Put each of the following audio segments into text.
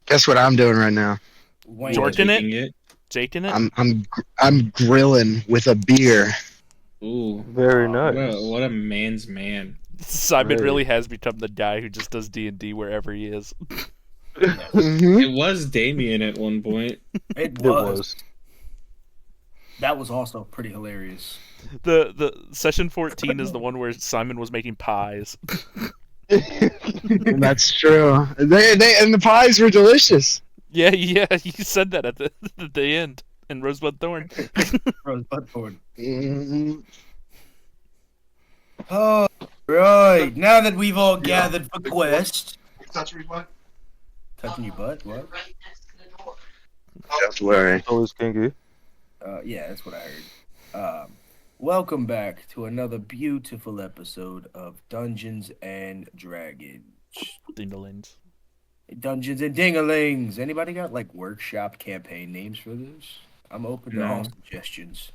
Guess what I'm doing right now? Wayne. Jorting Taking it? Jaking it? I'm grilling with a beer. Ooh, Very nice. what a man's man. Simon Right. really has become the guy who just does D&D wherever he is. Mhm. It was Damien at one point. It It was. was. That was also pretty hilarious. The session 14 is the one where Simon was making pies. That's true. They and the pies were delicious. Yeah, you said that at the end in Rosebud Thorn. Rosebud Thorn. Mhm. Oh, right. Now that we've all gathered for quest. Touching your butt? What? Don't worry. Always kinky. Yeah, that's what I heard. Welcome back to another beautiful episode of Dungeons and Dragons. Dingalings. Dungeons and Dingalings. Anybody got like workshop campaign names for this? I'm open to all No. suggestions.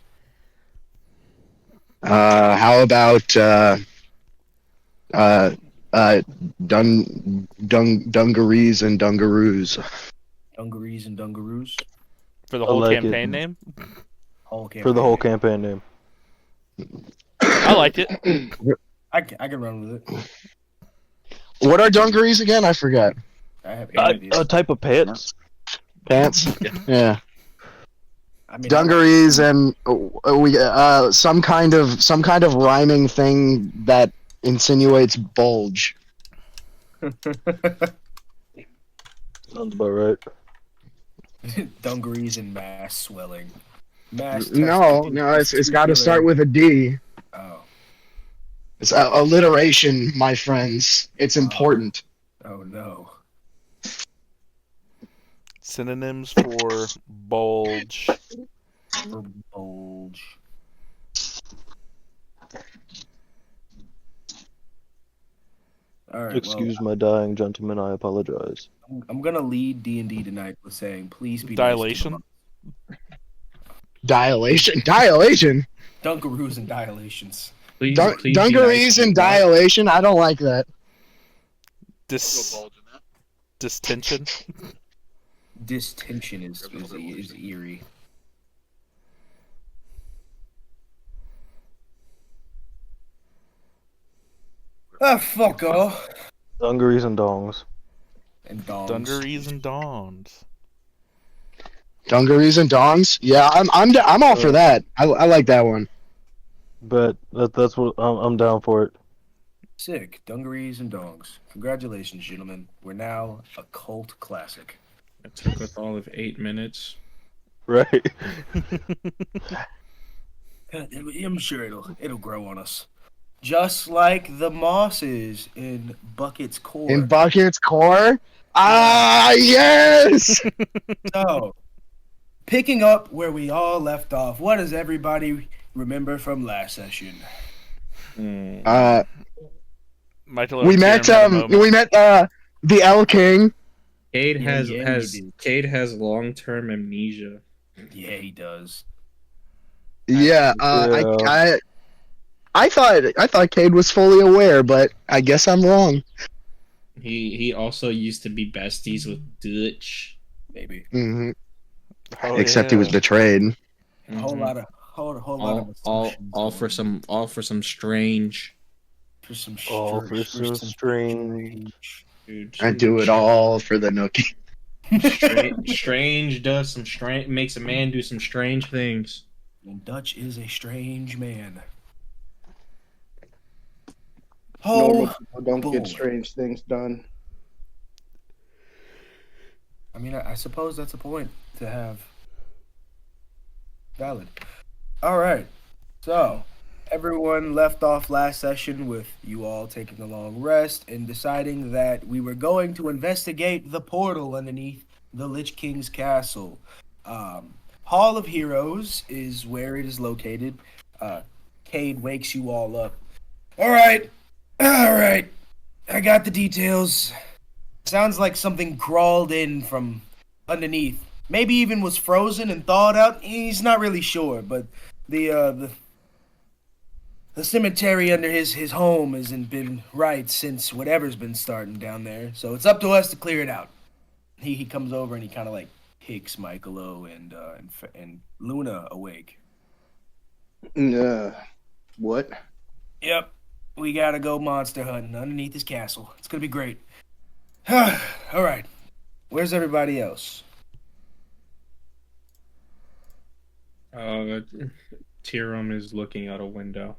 How about dungarees and dungaroos? Dungarees and Dungaroos. For the I whole like campaign it. name? Whole campaign. For the whole campaign name. I like it. I can run with it. What are dungarees again? I forgot. I have no idea. A type of pants. Pants. Yeah. I mean, Dungarees and we some kind of rhyming thing that insinuates bulge. Sounds about right. Dungarees and mass swelling. Mass. No, it's got to start with a D. Oh. It's alliteration, my friends. It's important. Oh no. Synonyms for bulge. For bulge. All right. Excuse my dying gentleman, I apologize. I'm gonna lead D&D tonight with saying, please be Dilation. Nice to Dilation. Dungaroos and dilations. Please, Dun- please be dungarees nice and to me. dilation. I don't like that. Distension. Distension is eerie. Ah, fuck off. Dungarees and dongs. And dogs. Dungarees and dawns. Dungarees and dongs. Yeah, I'm all for that. I like that one. But that's what I'm down for it. Sick. Dungarees and dogs. Congratulations, gentlemen. We're now a cult classic. It took us all of 8 minutes. Right. I'm sure it'll grow on us. Just like the mosses in Bucket's core. In Bucket's core. Ah, yes. So, picking up where we all left off, what does everybody remember from last session? Michaelo We and met Tyrum had a moment. the L King. Cade Yeah, has yeah, has he did. Cade has long-term amnesia. Yeah, he does. Yeah, Yeah. I thought Cade was fully aware, but I guess I'm wrong. He also used to be besties with Dutch. Maybe. Hmm Oh, Except he was yeah. betrayed. A whole lot of assumptions all going for some strange. for some All for some strange. Dude, I do it all for the nookie. Strange does some strange, makes a man do some strange things. And Dutch is a strange man. Normal Oh, people don't boy. get strange things done. I mean, I suppose that's a point to have. Valid. All right. So, everyone left off last session with you all taking a long rest and deciding that we were going to investigate the portal underneath the Lich King's castle. Hall of Heroes is where it is located. Cade wakes you all up. All right. I got the details. Sounds like something crawled in from underneath. Maybe even was frozen and thawed out. He's not really sure, but the cemetery under his home hasn't been right since whatever's been starting down there. So it's up to us to clear it out. he comes over and he kind of like kicks Michaelo and Luna awake. What? Yep, we gotta go monster hunting underneath this castle. It's gonna be great. All right, where's everybody else? Tyrum is looking out a window.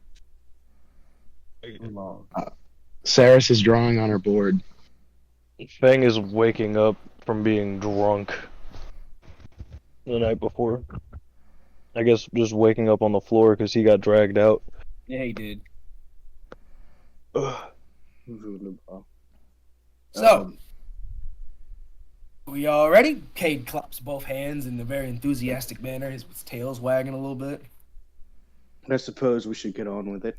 Ceras is drawing on her board. Fang is waking up from being drunk the night before. I guess just waking up on the floor because he got dragged out. Yeah, he did. Ugh. So, we all ready? Kade claps both hands in a very enthusiastic manner, his tail's wagging a little bit. I suppose we should get on with it.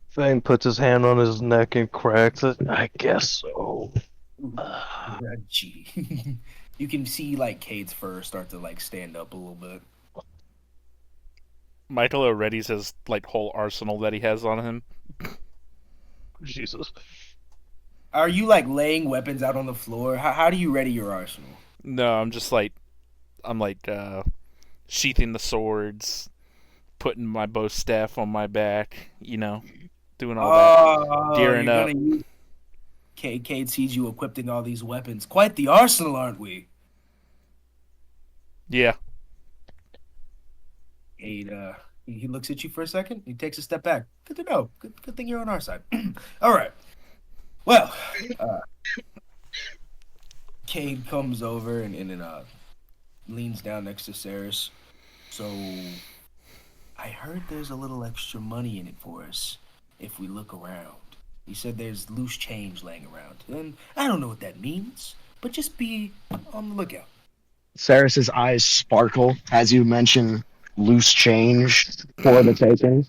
Fang puts his hand on his neck and cracks it. I guess so. Gee. You can see like Kade's fur start to like stand up a little bit. Michaelo readies his like whole arsenal that he has on him. Jesus. Are you like laying weapons out on the floor? How do you ready your arsenal? No, I'm sheathing the swords, putting my bow staff on my back, doing all that, gearing up. Cade sees you equipping all these weapons. Quite the arsenal, aren't we? Yeah. Cade, he looks at you for a second. He takes a step back. Good to know. Good thing you're on our side. All right. Well, Cade comes over and leans down next to Ceras. So, I heard there's a little extra money in it for us if we look around. He said there's loose change laying around. And I don't know what that means, but just be on the lookout. Ceras's eyes sparkle as you mention loose change for the taking.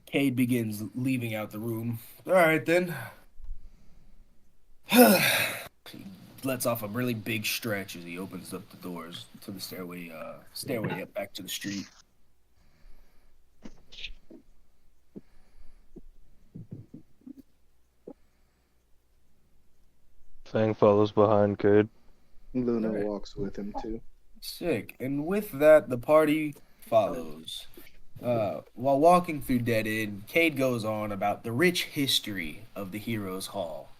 Cade begins leaving out the room. All right, then. He lets off a really big stretch as he opens up the doors to the stairway up back to the street. Fang follows behind Cade. Luna walks with him too. Sick. And with that, the party follows. While walking through Dead End, Cade goes on about the rich history of the Heroes Hall.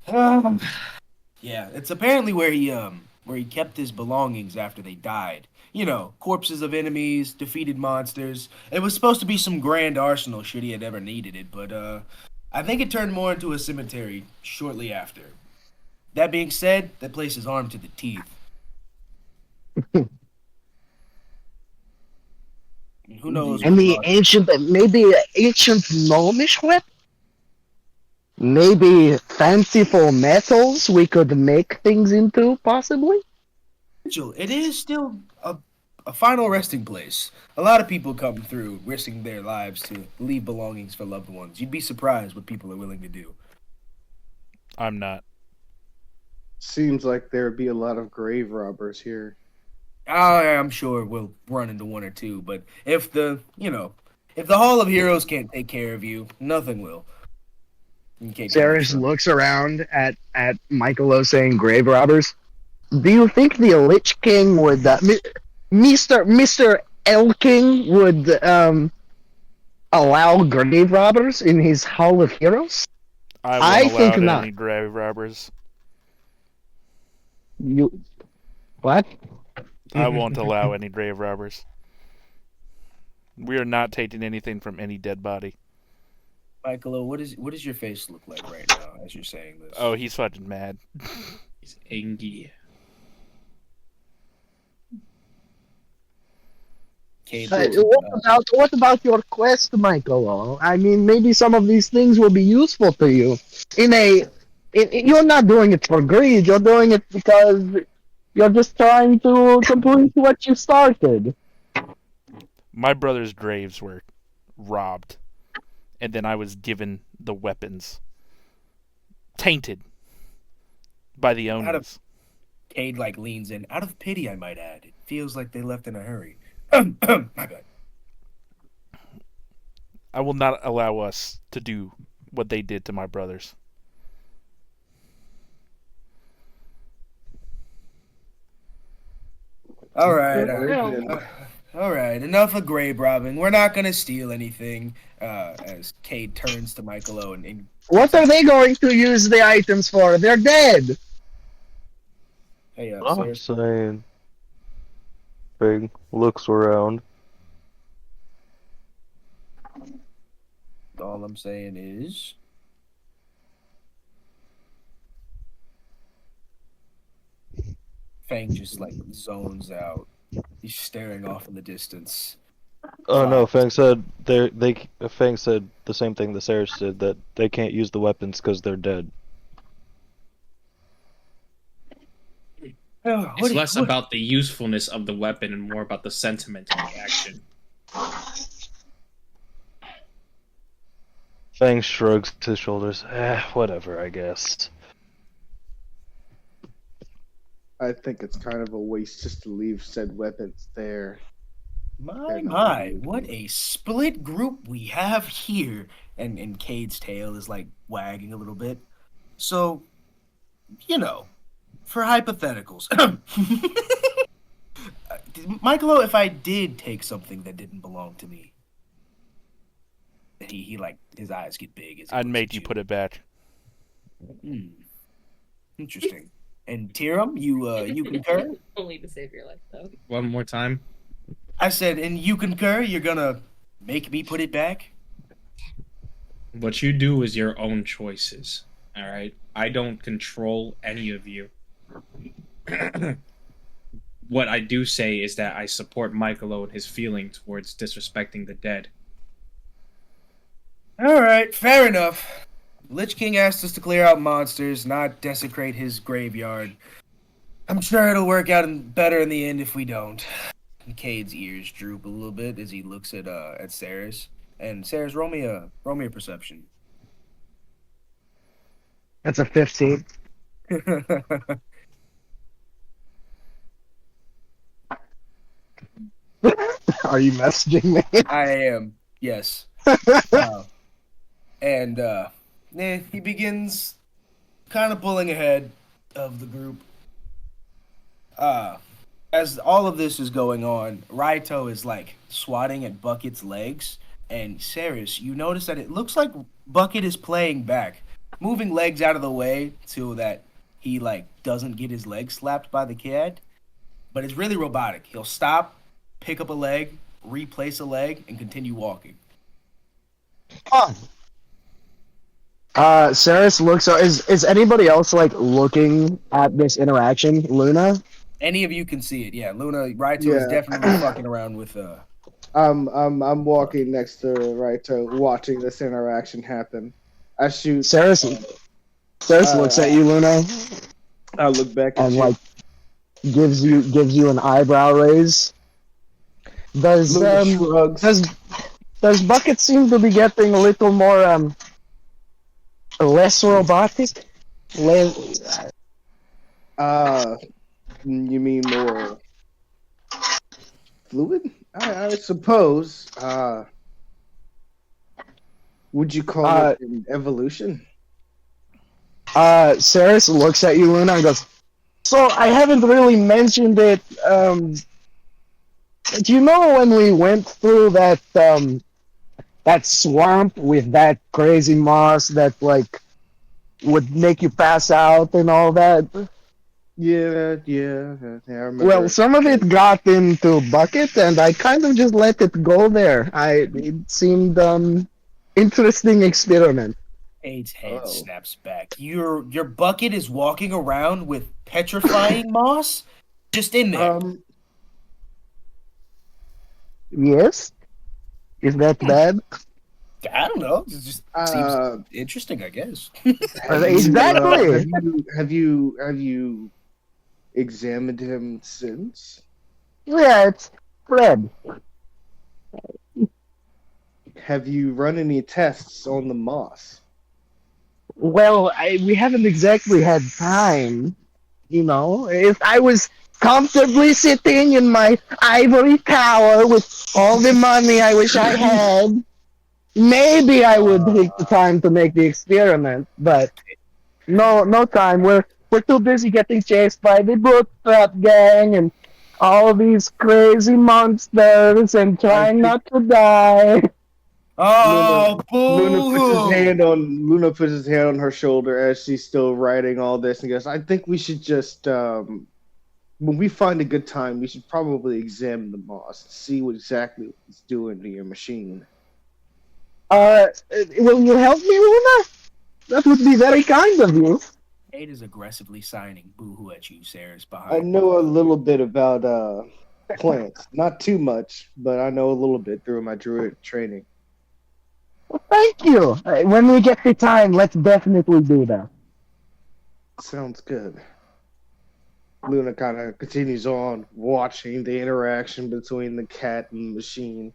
Yeah, it's apparently where he kept his belongings after they died. Corpses of enemies, defeated monsters. It was supposed to be some grand arsenal should he had ever needed it, but I think it turned more into a cemetery shortly after. That being said, that place is armed to the teeth. Who knows? And maybe ancient gnomish weapon? Maybe fanciful metals we could make things into, possibly? It is still a final resting place. A lot of people come through risking their lives to leave belongings for loved ones. You'd be surprised what people are willing to do. I'm not. Seems like there would be a lot of grave robbers here. I'm sure we'll run into one or two, but if the Hall of Heroes can't take care of you, nothing will. Ceras looks around at Michaelo saying grave robbers. Do you think the Lich King would, Mr. Elking would, allow grave robbers in his Hall of Heroes? I think allow not. any grave robbers. What? I won't allow any grave robbers. We are not taking anything from any dead body. Michaelo, what does your face look like right now as you're saying this? Oh, he's fucking mad. He's angry. What about your quest, Michaelo? I mean, maybe some of these things will be useful to you. You're not doing it for greed. You're doing it because you're just trying to complete what you started. My brother's graves were robbed, and then I was given the weapons. Tainted by the owners. Cade leans in. Out of pity, I might add. It feels like they left in a hurry. My bad. I will not allow us to do what they did to my brothers. All right. Well, All right. Enough of grave robbing. We're not gonna steal anything. As Kade turns to Michaelo and What are they going to use the items for? They're dead. hey, I'm Ceras. saying. Fang looks around. All I'm saying is, Fang just like zones out. He's staring off in the distance. Oh no, Fine. Fang said Fang said the same thing that Ceras did, that they can't use the weapons because they're dead. Oh, It's less about the usefulness of the weapon and more about the sentiment and the action. Fang shrugs his shoulders. Whatever, I guess. I think it's kind of a waste just to leave said weapons there. My, what a split group we have here. And Cade's tail is like wagging a little bit. So, you know, for hypotheticals. Michaelo, if I did take something that didn't belong to me, he like his eyes get big. As he I'd looks make at you put it back. Interesting. And Tyrum, you concur? Only to save your life, though. One more time. I said, and you concur? You're gonna make me put it back? What you do is your own choices. All right. I don't control any of you. What I do say is that I support Michaelo and his feeling towards disrespecting the dead. All right, fair enough. Lich King asked us to clear out monsters, not desecrate his graveyard. I'm sure it'll work out better in the end if we don't. And Cade's ears droop a little bit as he looks at Ceras. And Ceras, roll me a perception. That's a 15. Are you messaging me? I am, yes. He begins kind of pulling ahead of the group. As all of this is going on, Raito is like swatting at Bucket's legs, and Ceras, you notice that it looks like Bucket is playing back, moving legs out of the way so that he like doesn't get his leg slapped by the cat. But it's really robotic. He'll stop, pick up a leg, replace a leg, and continue walking. Ceres looks. Is anybody else like looking at this interaction? Luna. Any of you can see it, yeah. Luna, Raito is definitely fucking around with. I'm walking next to Raito, watching this interaction happen. I shoot. Ceres looks at you, Luna, I look back at and you. like gives you an eyebrow raise. Does Luna shrugs. does Bucket seem to be getting a little more less robotic? You mean more fluid? I suppose. Would you call it an evolution? Ceres looks at you, Luna, and goes, "So I haven't really mentioned it. Do you know when we went through that that swamp with that crazy moss that like would make you pass out and all that?" Yeah, I remember. Well, some of it got into Bucket, and I kind of just let it go there. It seemed interesting experiment. Cade's head snaps back. Your Bucket is walking around with petrifying moss just in there. Yes, is that bad? I don't know. It just seems interesting, I guess. Exactly. Have you examined him since? Yeah, it's Fred. Have you run any tests on the moss? Well, we haven't exactly had time. You know, if I was comfortably sitting in my ivory tower with all the money I wish I had, maybe I would take the time to make the experiment. But no time. We're too busy getting chased by the bootstrap gang and all these crazy monsters and I trying think not to die. Oh, Luna puts his boo! hand on her shoulder as she's still writing all this and goes, I think we should just when we find a good time, we should probably examine the boss, see what exactly it's doing to your machine. Will you help me, Luna? That would be very kind of you. Kate is aggressively signing boo-hoo at you, Ceras, I behind. know a little bit about plants. Not too much, but I know a little bit through my druid training. Well, thank you. When we get the time, let's definitely do that. Sounds good. Luna kind of continues on watching the interaction between the cat and the machine.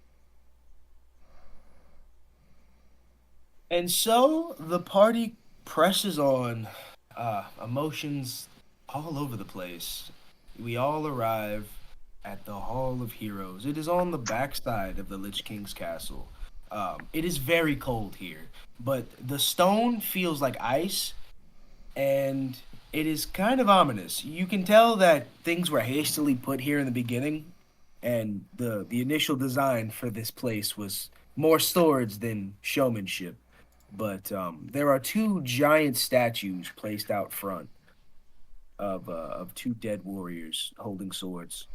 And so the party presses on, emotions all over the place. We all arrive at the Hall of Heroes. It is on the backside of the Lich King's castle. It is very cold here, but the stone feels like ice, and it is kind of ominous. You can tell that things were hastily put here in the beginning, and the initial design for this place was more storage than showmanship. But there are two giant statues placed out front of two dead warriors holding swords.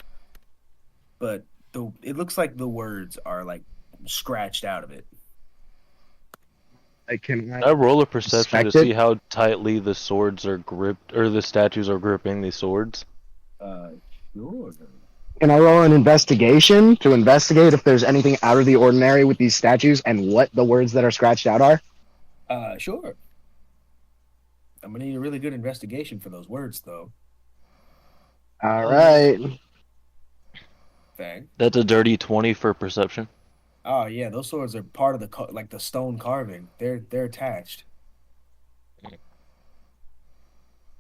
But it looks like the words are like scratched out of it. Can I roll a perception to see how tightly the swords are gripped, or the statues are gripping the swords? Sure. Can I roll an investigation to investigate if there's anything out of the ordinary with these statues and what the words that are scratched out are? Sure. I'm gonna need a really good investigation for those words, though. All right. Fang. That's a dirty 20 for perception. Oh yeah, those swords are part of the stone carving. They're attached.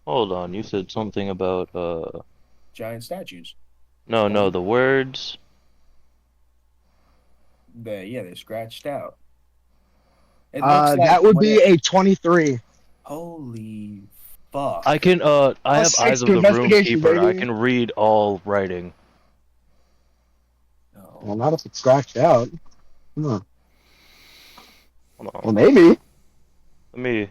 Hold on, you said something about Giant statues. No, the words. They're scratched out. It looks like that would be a 23. Holy fuck! I can I have eyes of the roomkeeper. I can read all writing. No. Well, not if it's scratched out. Hold on. Well, maybe. Let me.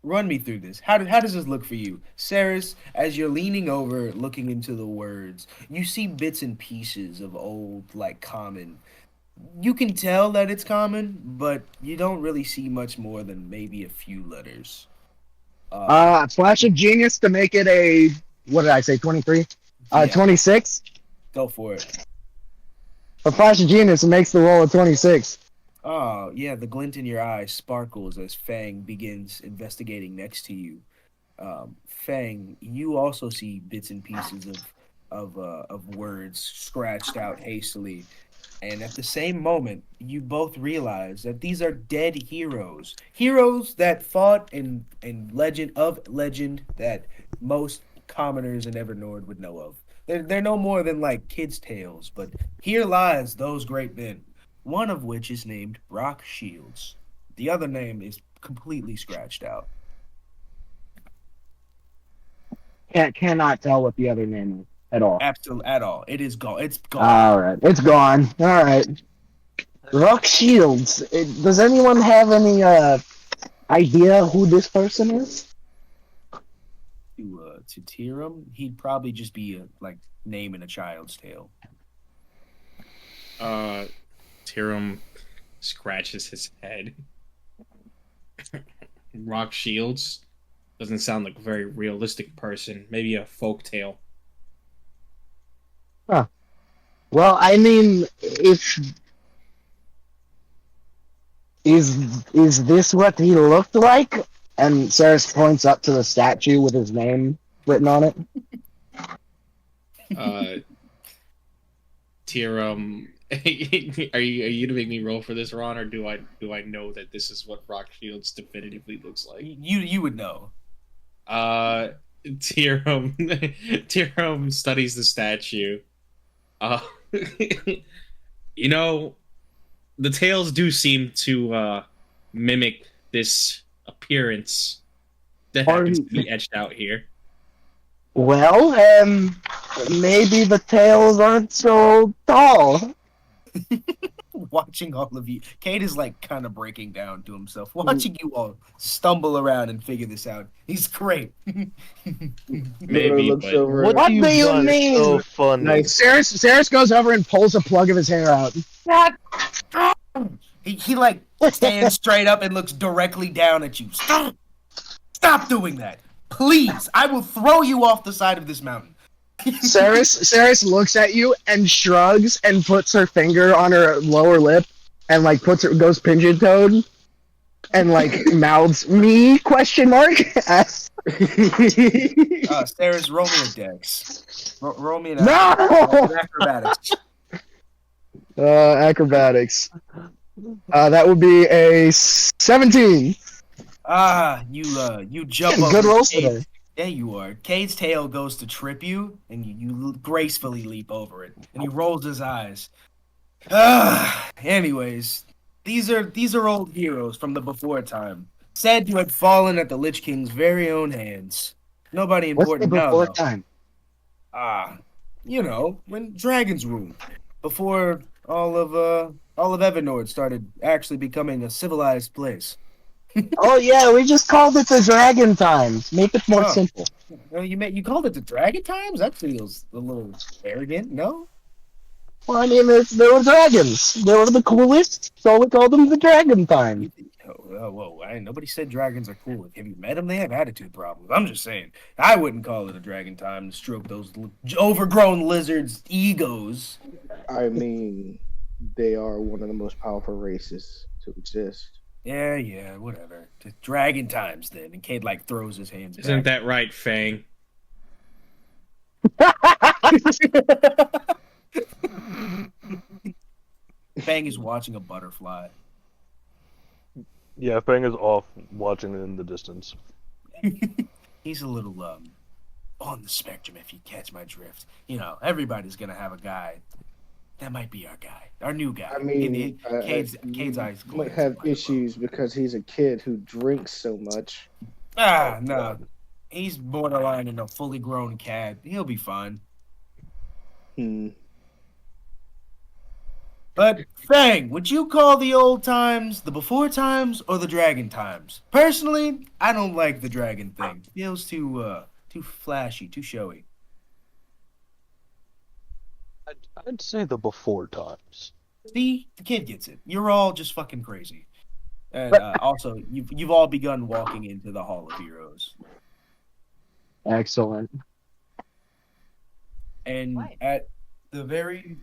Run me through this. How does this look for you, Ceras? As you're leaning over, looking into the words, you see bits and pieces of old, like common. You can tell that it's common, but you don't really see much more than maybe a few letters. Flash of genius to make it a, what did I say, 23? Yeah. 26? Go for it. A flash of genius makes the roll of 26. Oh, yeah, the glint in your eye sparkles as Fang begins investigating next to you. Fang, you also see bits and pieces of words scratched out hastily. And at the same moment, you both realize that these are dead heroes. Heroes that fought in legend that most commoners in Evernord would know of. They're no more than like kids' tales, but here lies those great men. One of which is named Rock Shields. The other name is completely scratched out. Cannot tell what the other name is at all. Absolutely, at all. It is gone. It's gone. All right, it's gone. All right. Rock Shields. Does anyone have any idea who this person is? To Tyrum, he'd probably just be a name in a child's tale. Tyrum scratches his head. Rock Shields doesn't sound like a very realistic person. Maybe a folk tale. Huh. Well, I mean, is this what he looked like? And Ceras points up to the statue with his name written on it. Tyrum, are you to make me roll for this, Ron, or do I know that this is what Rock Shields definitively looks like? You would know. Tyrum studies the statue. The tails do seem to mimic this appearance that happens to be etched out here. Well, maybe the tails aren't so tall. Watching all of you, Kate is like kind of breaking down to himself. Watching you all stumble around and figure this out, he's great. Luna Maybe, looks but over. What What do do you you find so mean? funny? Nice. Ceres goes over and pulls a plug of his hair out. He like stands straight up and looks directly down at you. Stop doing that, please. I will throw you off the side of this mountain. Ceres looks at you and shrugs and puts her finger on her lower lip and like goes pigeon toed and like mouths me question mark. Ceres, roll me a dex. Roll me an No! acrobatics. Acrobatics. That would be a 17. You jump Good over rolls Cade. today. There you are. Cade's tail goes to trip you, and you gracefully leap over it, and he rolls his eyes. Anyways, these are old heroes from the before time, said to have fallen at the Lich King's very own hands. Nobody What's the important now, before though. time? When dragons ruled, before all of Evernorth started actually becoming a civilized place. Oh yeah, we just called it the Dragon Times. Make it more Oh. simple. You called it the Dragon Times? That feels a little arrogant, no? Well, I mean, they were dragons. They were the coolest, so we called them the Dragon Times. Whoa! Nobody said dragons are cool. Have you met them? They have attitude problems. I'm just saying. I wouldn't call it a dragon time to stroke those overgrown lizards' egos. I mean, they are one of the most powerful races to exist. Yeah, whatever. The dragon times then. And Cade like throws his hands isn't back. that right, Fang? Fang is watching a butterfly. Yeah, Fang is off watching it in the distance. He's a little on the spectrum, if you catch my drift. Everybody's gonna have a guy. That might be our guy, our new guy. I mean, Cade's eyes might have issues because he's a kid who drinks so much. No. He's borderline in a fully grown cat. He'll be fine. But Fang, would you call the old times the before times or the dragon times? Personally, I don't like the dragon thing. Feels too flashy, too showy. I'd say the before times. See, the kid gets it. You're all just fucking crazy. And also, you've all begun walking into the Hall of Heroes. Excellent. And at the very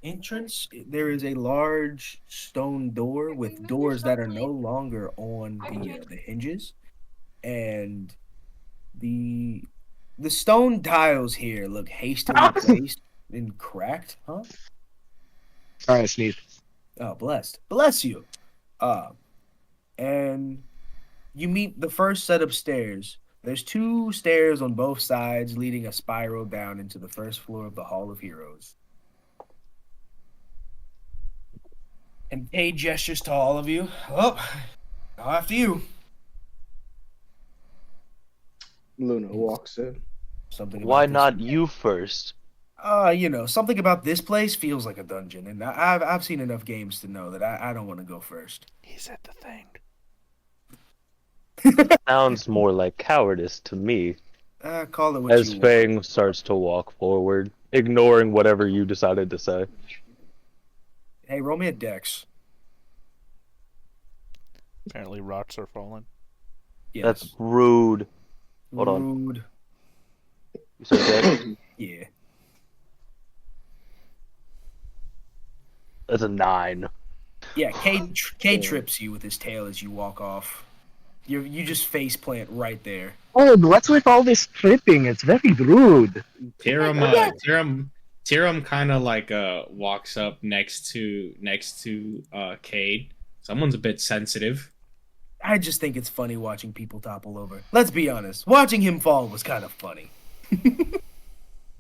entrance, there is a large stone door with doors that are no longer on the hinges, and the stone tiles here look hastily placed and cracked. Huh? All right, sneeze. Oh, bless you. And you meet the first set of stairs. There's 2 stairs on both sides leading a spiral down into the first floor of the Hall of Heroes. And Cade gestures to all of you. Oh, after you. Luna walks in. Why not you first? Something about this place feels like a dungeon, and I've seen enough games to know that I don't want to go first. He said the thing. Sounds more like cowardice to me. Call it what As you Fang want. starts to walk forward, ignoring whatever you decided to say. Hey, roll me a dex. Apparently rocks are falling. Yes. That's rude. Hold on. Rude. You said that? Yeah. That's a 9. Yeah, Cade trips you with his tail as you walk off. You just face plant right there. Oh, what's with all this tripping? It's very rude. Tyrum kind of like walks up next to Cade. Someone's a bit sensitive. I just think it's funny watching people topple over. Let's be honest. Watching him fall was kind of funny.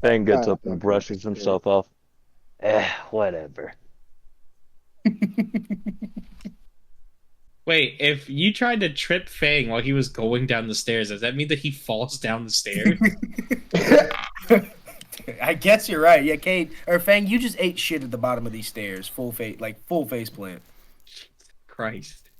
Fang gets up and brushes himself off. Whatever. Wait, if you tried to trip Fang while he was going down the stairs, does that mean that he falls down the stairs? I guess you're right. Yeah, Kate or Fang, you just ate shit at the bottom of these stairs, full face plant. Christ.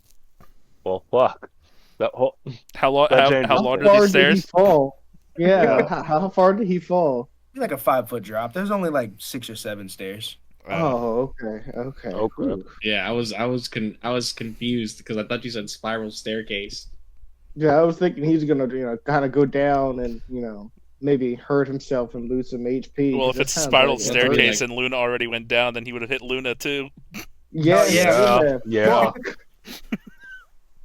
Well, fuck. That whole How long? That How changes long things. are How these far did he stairs? fall? Yeah, Yeah. how far did he fall? Like a 5-foot drop. There's only like 6 or 7 stairs. Oh, okay. Okay. Ooh. Yeah, I was confused because I thought you said spiral staircase. Yeah, I was thinking he's gonna, kind of go down and, maybe hurt himself and lose some HP. Well, if That it's sounds spiral like it. staircase and Luna already went down, then he would have hit Luna too. Yeah, Oh, yeah. Yeah.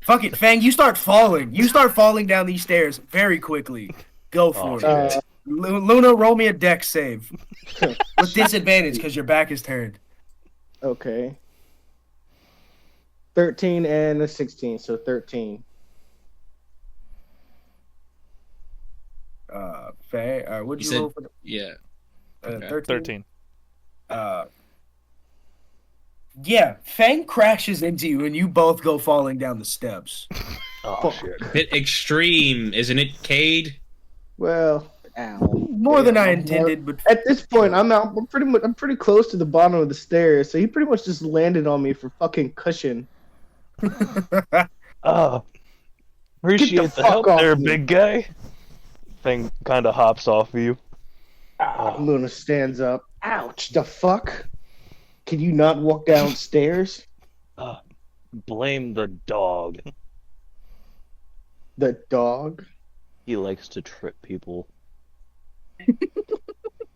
Fuck it, Fang, you start falling. You start falling down these stairs very quickly. Go for it. Uh, Luna, roll me a dex save. With disadvantage because your back is turned. okay. 13 and a 16, so 13. Fang, what'd You you said- roll for Yeah. Okay. 13? 13. Yeah, Fang crashes into you and you both go falling down the steps. Oh shit. Bit extreme, isn't it, Cade? Well, ow. More than I I'm intended, but At this point, I'm pretty close to the bottom of the stairs, so he pretty much just landed on me for fucking cushion. Appreciate Get the the fuck help off there, me. big guy. Thing kind of hops off of you. Luna stands up. Ouch! The fuck? Can you not walk downstairs? Blame the dog. The dog? He likes to trip people.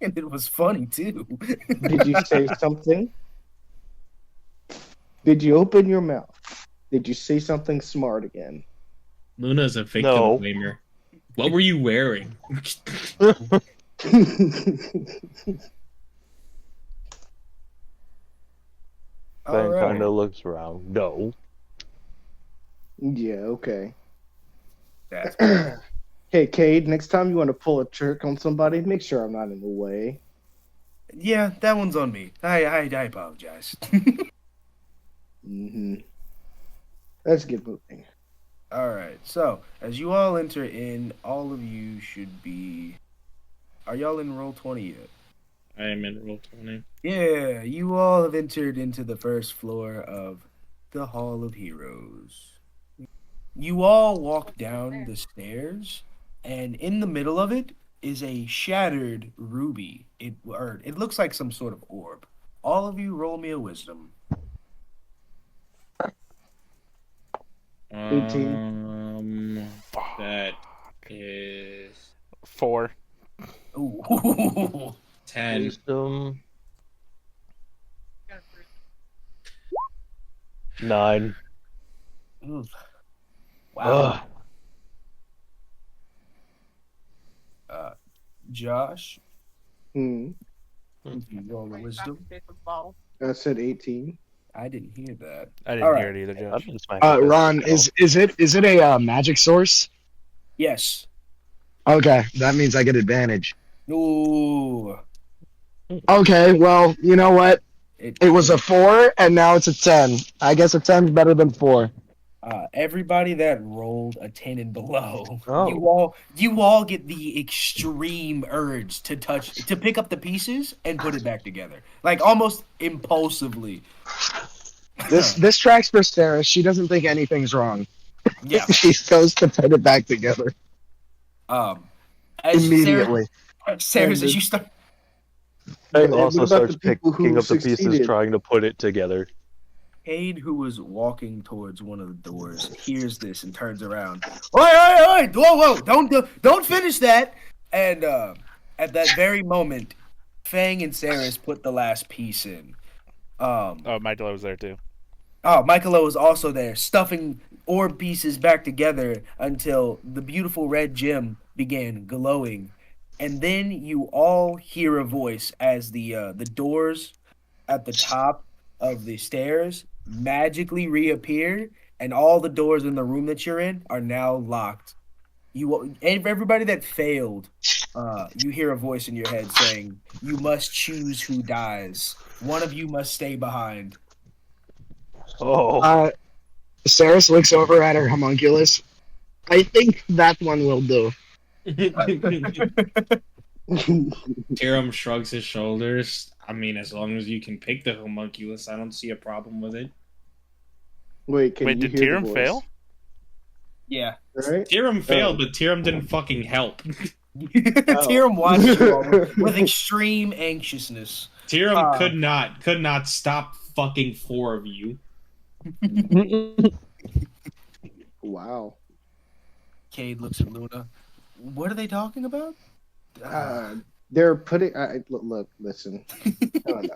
and it was funny too. Did you say something? Did you open your mouth? Did you say something smart again? Luna's a victim No. blamer. What were you wearing? All Fang right. kind of looks around. No. Yeah, okay. That's Hey, Cade, next time you want to pull a trick on somebody, make sure I'm not in the way. yeah, that one's on me. I apologize. Mm-hmm. Let's get moving. All right. So, as you all enter in, all of you should be. Are y'all in roll 20 yet? I am in roll 20. Yeah, you all have entered into the first floor of the Hall of Heroes. You all walk down the stairs, and in the middle of it is a shattered ruby. It looks like some sort of orb. All of you roll me a wisdom. 18. That is 4. Ooh. 10. Wisdom. 9. Ooh. Wow. Josh, Hmm. you roll a wisdom. I said 18. I didn't hear that. I didn't All right. hear it either, I've Josh. been smacking that Ron, shit is it a magic source? Yes. Okay, that means I get advantage. Ooh. Okay, well, you know what? It was a 4, and now it's a 10. I guess a 10's better than 4. Everybody that rolled a 10 and below, Oh. you all get the extreme urge to pick up the pieces and put it back together, like almost impulsively. This tracks for Ceras. She doesn't think anything's wrong. Yeah. She goes to put it back together As immediately. Sarah, as you start. Fang What also about starts the people who picking up the pieces, succeeded? trying to put it together. Cade, who was walking towards one of the doors, hears this and turns around. Oi! Whoa! Don't finish that! And at that very moment, Fang and Ceras put the last piece in. Oh, Michaelo was there too. Oh, Michaelo was also there, stuffing orb pieces back together until the beautiful red gem began glowing. And then you all hear a voice as the doors at the top of the stairs magically reappear, and all the doors in the room that you're in are now locked. Everybody that failed, you hear a voice in your head saying, "You must choose who dies. One of you must stay behind." Oh. Ceras looks over at her homunculus. I think that one will do. Tyrum shrugs his shoulders. I mean, as long as you can pick the homunculus, I don't see a problem with it. Wait, can Wait, you did hear the Tyrum voice? fail? Yeah. Right? Tyrum failed, but Tyrum didn't fucking help. Tyrum watched you all with extreme anxiousness. Tyrum could not stop fucking 4 of you. Wow. Cade looks at Luna. What are they talking about? They're putting. Look, listen. I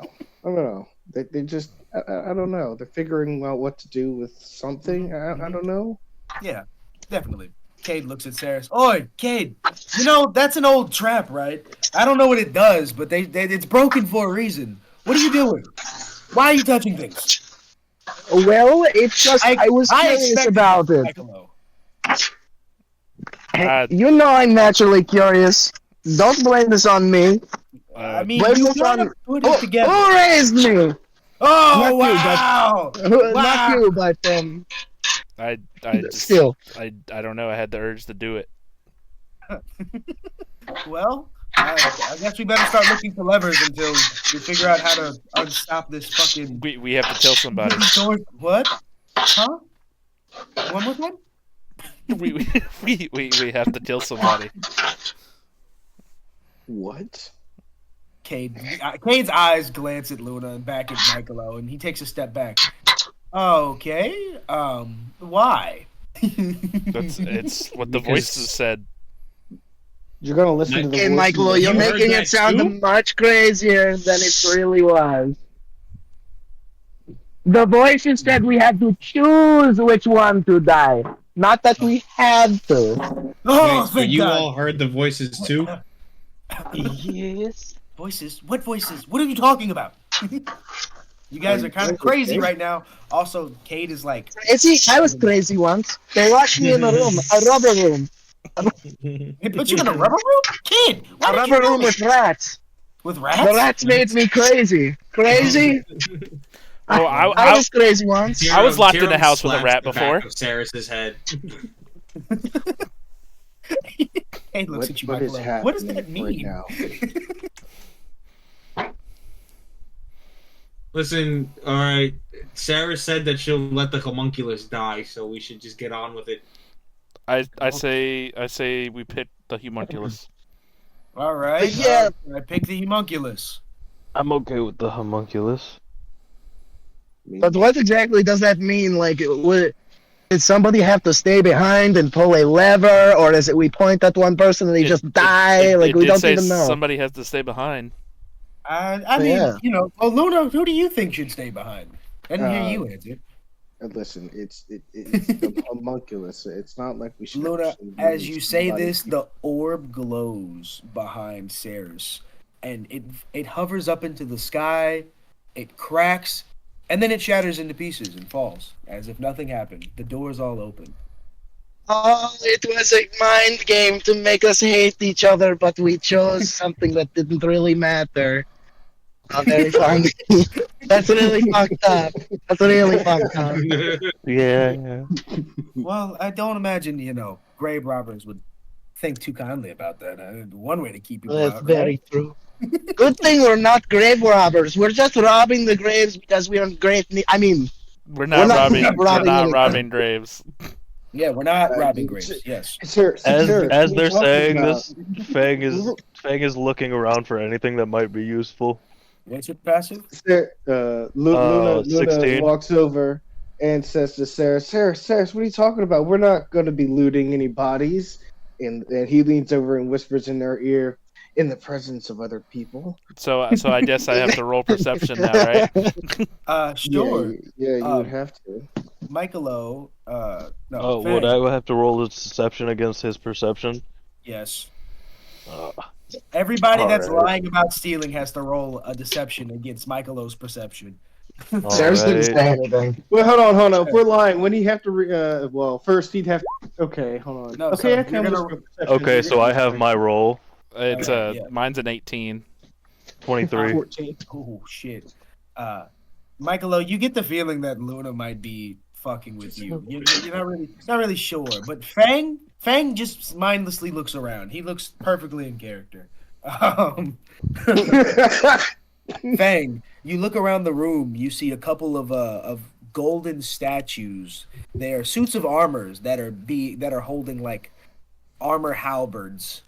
don't know. They just. I don't know. They're figuring out what to do with something. I don't know. Yeah, definitely. Cade looks at Ceras. Oi, Cade, you know, that's an old trap, right? I don't know what it does, but it's broken for a reason. What are you doing? Why are you touching things? Well, it's just I was curious expected about that, it. Michaelo. You know I'm naturally curious. Don't blame this on me. I mean, Blame you this gotta on put it together. who raised me? Oh, Not you, wow! Not you, but I just still. I don't know. I had the urge to do it. Well, I guess we better start looking for levers until we figure out how to unstop this fucking... We have to kill somebody. What? Huh? One more time? we have to kill somebody. What? Cade's eyes glance at Luna and back at Michaelo, and he takes a step back. Okay, why? It's what the voices said. You're gonna listen to the Okay, voice. Michaelo, you're You heard making that it sound too? much crazier than it really was. The voices said we had to choose which one to die, not that we had to. Oh, Wait, so thank you God. all heard the voices too? Yes. Voices? What voices? What are you talking about? You guys are kind of crazy right now. Also, Cade is like... Crazy? I was crazy once. They locked me in a room, a rubber room. They put you in a rubber room? Kid, why A did you rubber do room it? with rats. With The rats? rats made me crazy. Crazy? Oh, I was crazy once. I was locked in a Tyrum house with a slaps rat the before. back of Ceres' head. Cade looks at you, What is Michaelo. What does that happening right mean? now? Listen, alright. Sarah said that she'll let the homunculus die, so we should just get on with it. I say we pick the homunculus. All right. Yeah. I pick the homunculus. I'm okay with the homunculus. But what exactly does that mean? Like, did somebody have to stay behind and pull a lever, or is it we point at one person and they just die? Like, we did don't say even know. somebody has to stay behind. I mean, Yeah. you know, well, Luna, who do you think should stay behind? I didn't hear you answer. Listen, it's the homunculus. It's not like we should. Luna, actually as use you say somebody. this, the orb glows behind Ceres, and it hovers up into the sky, it cracks, and then it shatters into pieces and falls, as if nothing happened. The door's all open. Oh, it was a mind game to make us hate each other, but we chose something that didn't really matter. Oh, very funny. That's really fucked up. That's really fucked up. Yeah. Well, I don't imagine, you know, grave robbers would think too kindly about that. One way to keep people That's out, very right? true. Good thing we're not grave robbers. We're just robbing the graves because we're in great need. I mean, We're not robbing. We're robbing not anything. robbing graves. Yeah, we're not robbing dude, graves. Yes. Sarah, As what are you they're talking saying about? this, Fang is looking around for anything that might be useful. What's your passive? Luna 16. walks over and says to Sarah, Sarah, what are you talking about? We're not going to be looting any bodies. And he leans over and whispers in their ear, in the presence of other people. So I guess I have to roll perception now, right? Sure. Yeah, you would have to. Michaelo, no. Oh, Fang. would I have to roll his deception against his perception? Yes. Uh, Everybody that's Alright. lying about stealing has to roll a deception against Michaelo's perception. Sarah's didn't alright. say anything. Well, hold on. If we're lying, when he have to? Well, first he'd have. Okay, hold on. No, okay, so I can you're whisper gonna- perception. Okay, so I have my roll. It's Yeah. mine's an 18. 23. 14. Oh shit. Michaelo, you get the feeling that Luna might be fucking with you. You're not really sure. But Fang just mindlessly looks around. He looks perfectly in character. Um, Fang, you look around the room. You see a couple of golden statues. They are suits of armors that are holding like armor halberds,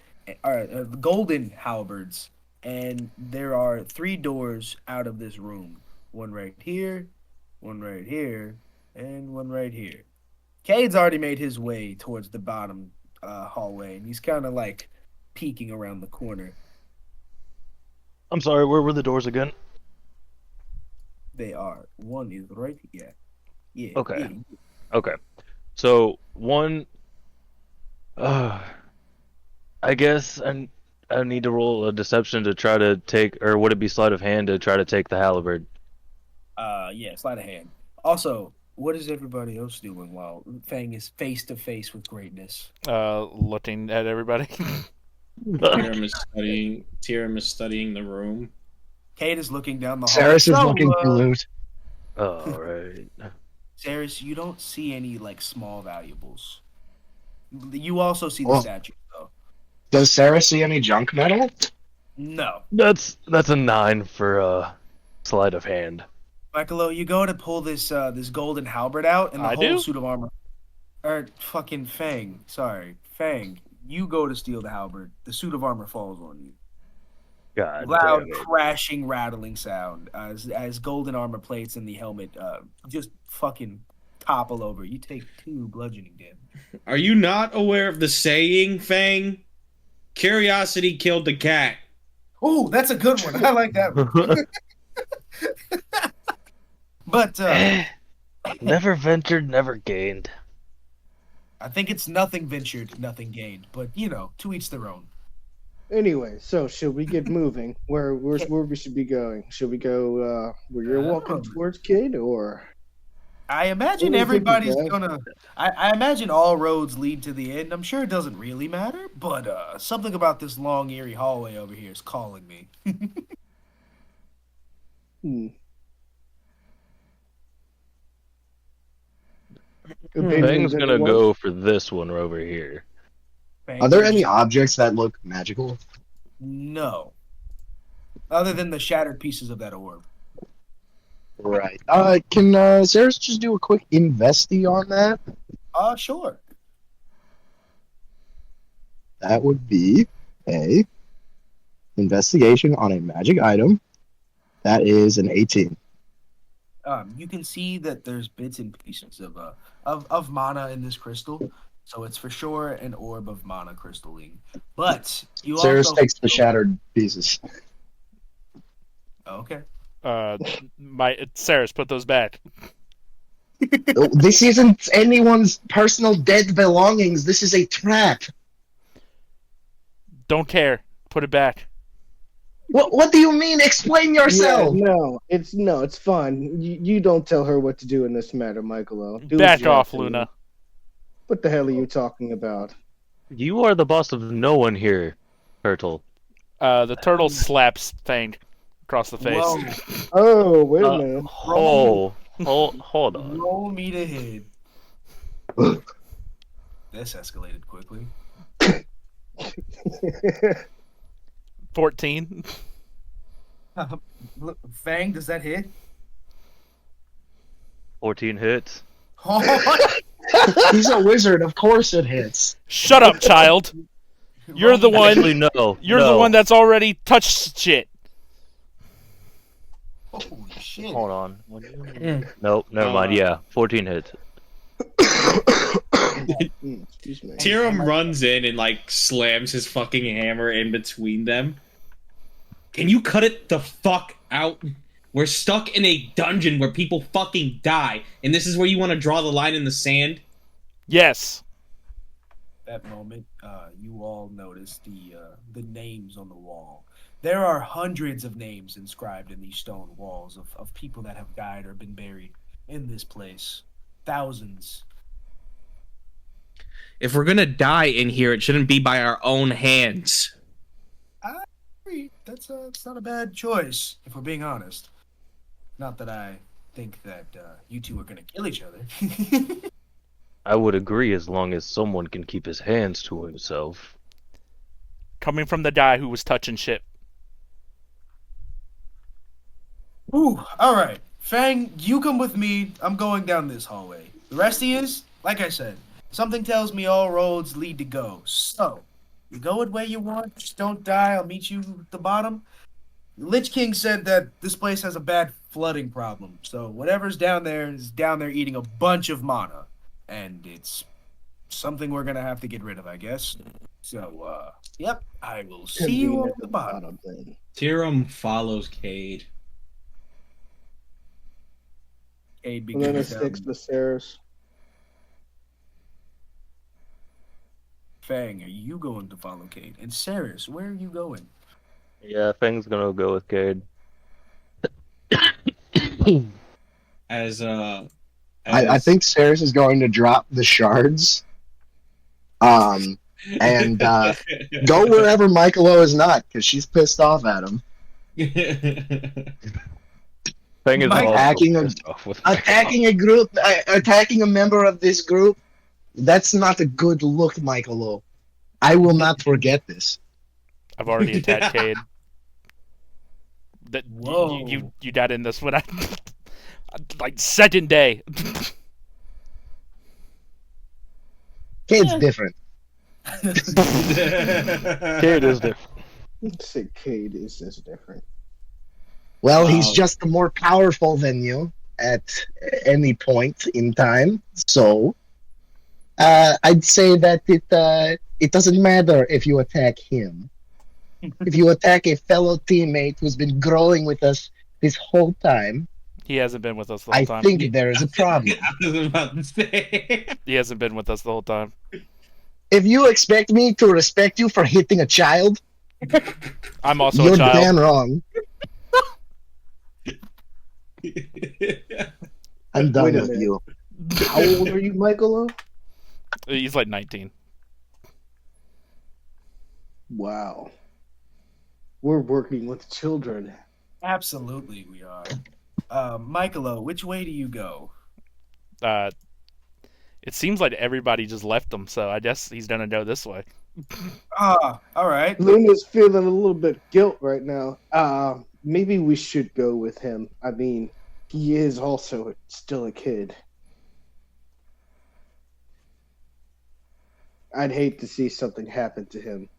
golden halberds, and there are 3 doors out of this room. One right here, one right here, and one right here. Cade's already made his way towards the bottom hallway, and he's kind of like peeking around the corner. I'm sorry, where were the doors again? They are. One is right here. Yeah. Okay. Yeah. Okay. So, one... I guess I need to roll a deception to try to take... Or would it be sleight of hand to try to take the halberd? Yeah, sleight of hand. Also, what is everybody else doing while Fang is face to face with greatness? Looking at everybody. Tyrum is studying the room. Cade is looking down the hall. Ceras is looking for loot. Alright. Ceras, you don't see any like small valuables. You also see the Well- statue though. Does Sarah see any junk metal? No. That's a 9 for sleight of hand. Michaelo, you go to pull this golden halberd out and the I whole do? suit of armor. Or fucking Fang. Sorry. Fang. You go to steal the halberd. The suit of armor falls on you. God Loud damn it. crashing rattling sound as golden armor plates and the helmet just fucking topple over. You take 2 bludgeoning damage. Are you not aware of the saying, Fang? Curiosity killed the cat. Oh, that's a good one. I like that one. But Never ventured, never gained. I think it's nothing ventured, nothing gained. But you know, to each their own. Anyway, so should we get moving? Where we should be going? Should we go where you're walking towards, Kid, or? I imagine What do you think, everybody's guys? gonna. I imagine all roads lead to the end. I'm sure it doesn't really matter, but something about this long, eerie hallway over here is calling me. Fang's gonna go for this one over here. Are there any objects that look magical? No. Other than the shattered pieces of that orb. Right. Can Ceras just do a quick investi on that? Sure. That would be a investigation on a magic item. That is an 18. You can see that there's bits and pieces of mana in this crystal, so it's for sure an orb of mana crystalline. But you Ceras also takes the shattered pieces. Okay. Ceras, put those back. This isn't anyone's personal dead belongings. This is a trap. Don't care. Put it back. What do you mean? Explain yourself. Yeah, it's fine. You don't tell her what to do in this matter, Michaelo. Do what Back you have off, to. Luna. What the hell are you talking about? You are the boss of no one here, Turtle. The turtle slaps Fang across the face. Whoa. Oh, wait a minute. Hold on. Roll me to hit. This escalated quickly. 14. Fang, does that hit? 14 hits. He's a wizard. Of course it hits. Shut up, child. You're the one. Actually, no. You're no. the one that's already touched shit. Holy shit. Hold on. Nope, never mind. Yeah, 14 hits. Excuse me. Tyrum runs in and like slams his fucking hammer in between them. Can you cut it the fuck out? We're stuck in a dungeon where people fucking die, and this is where you want to draw the line in the sand? Yes. That moment, you all notice the names on the wall. There are hundreds of names inscribed in these stone walls of people that have died or been buried in this place. Thousands. If we're gonna die in here, it shouldn't be by our own hands. That's not a bad choice, if we're being honest. Not that I think that you two are gonna kill each other. I would agree as long as someone can keep his hands to himself. Coming from the guy who was touching shit. Ooh, all right. Fang, you come with me. I'm going down this hallway. The rest of yous, like I said, something tells me all roads lead to go. So, you go it where you want. Just don't die. I'll meet you at the bottom. The Lich King said that this place has a bad flooding problem. So, whatever's down there is down there eating a bunch of mana. And it's something we're going to have to get rid of, I guess. So, yep. I will see you Convene at the bottom. then. Tyrum follows Kade. Cade And then it begins sticks down. with Ceras. Fang, are you going to follow Cade? And Ceras, where are you going? Yeah, Fang's gonna go with Cade. As I think Ceres is going to drop the shards. And go wherever Michaelo is not, because she's pissed off at him. Fang is Mike- also Attacking a- pissed off with Attacking a group, attacking a member of this group, that's not a good look, Michaelo. I will not forget this. I've already attacked Cade. That Whoa. you got in this when I like second day. Kade's different. Cade is different. Say Cade is just different. Well, he's Wow. just more powerful than you at any point in time. So, I'd say that it doesn't matter if you attack him. If you attack a fellow teammate who's been growing with us this whole time, He hasn't been with us the whole I time. think there is a problem. I was about to say. He hasn't been with us the whole time. If you expect me to respect you for hitting a child, I'm also you're a child. damn wrong. I'm done Wait a with minute. you. How old are you, Michaelo? He's like 19. Wow. We're working with children. Absolutely, we are. Michaelo, which way do you go? It seems like everybody just left him, so I guess he's gonna go this way. All right. Luna's feeling a little bit guilt right now. Maybe we should go with him. I mean, he is also still a kid. I'd hate to see something happen to him.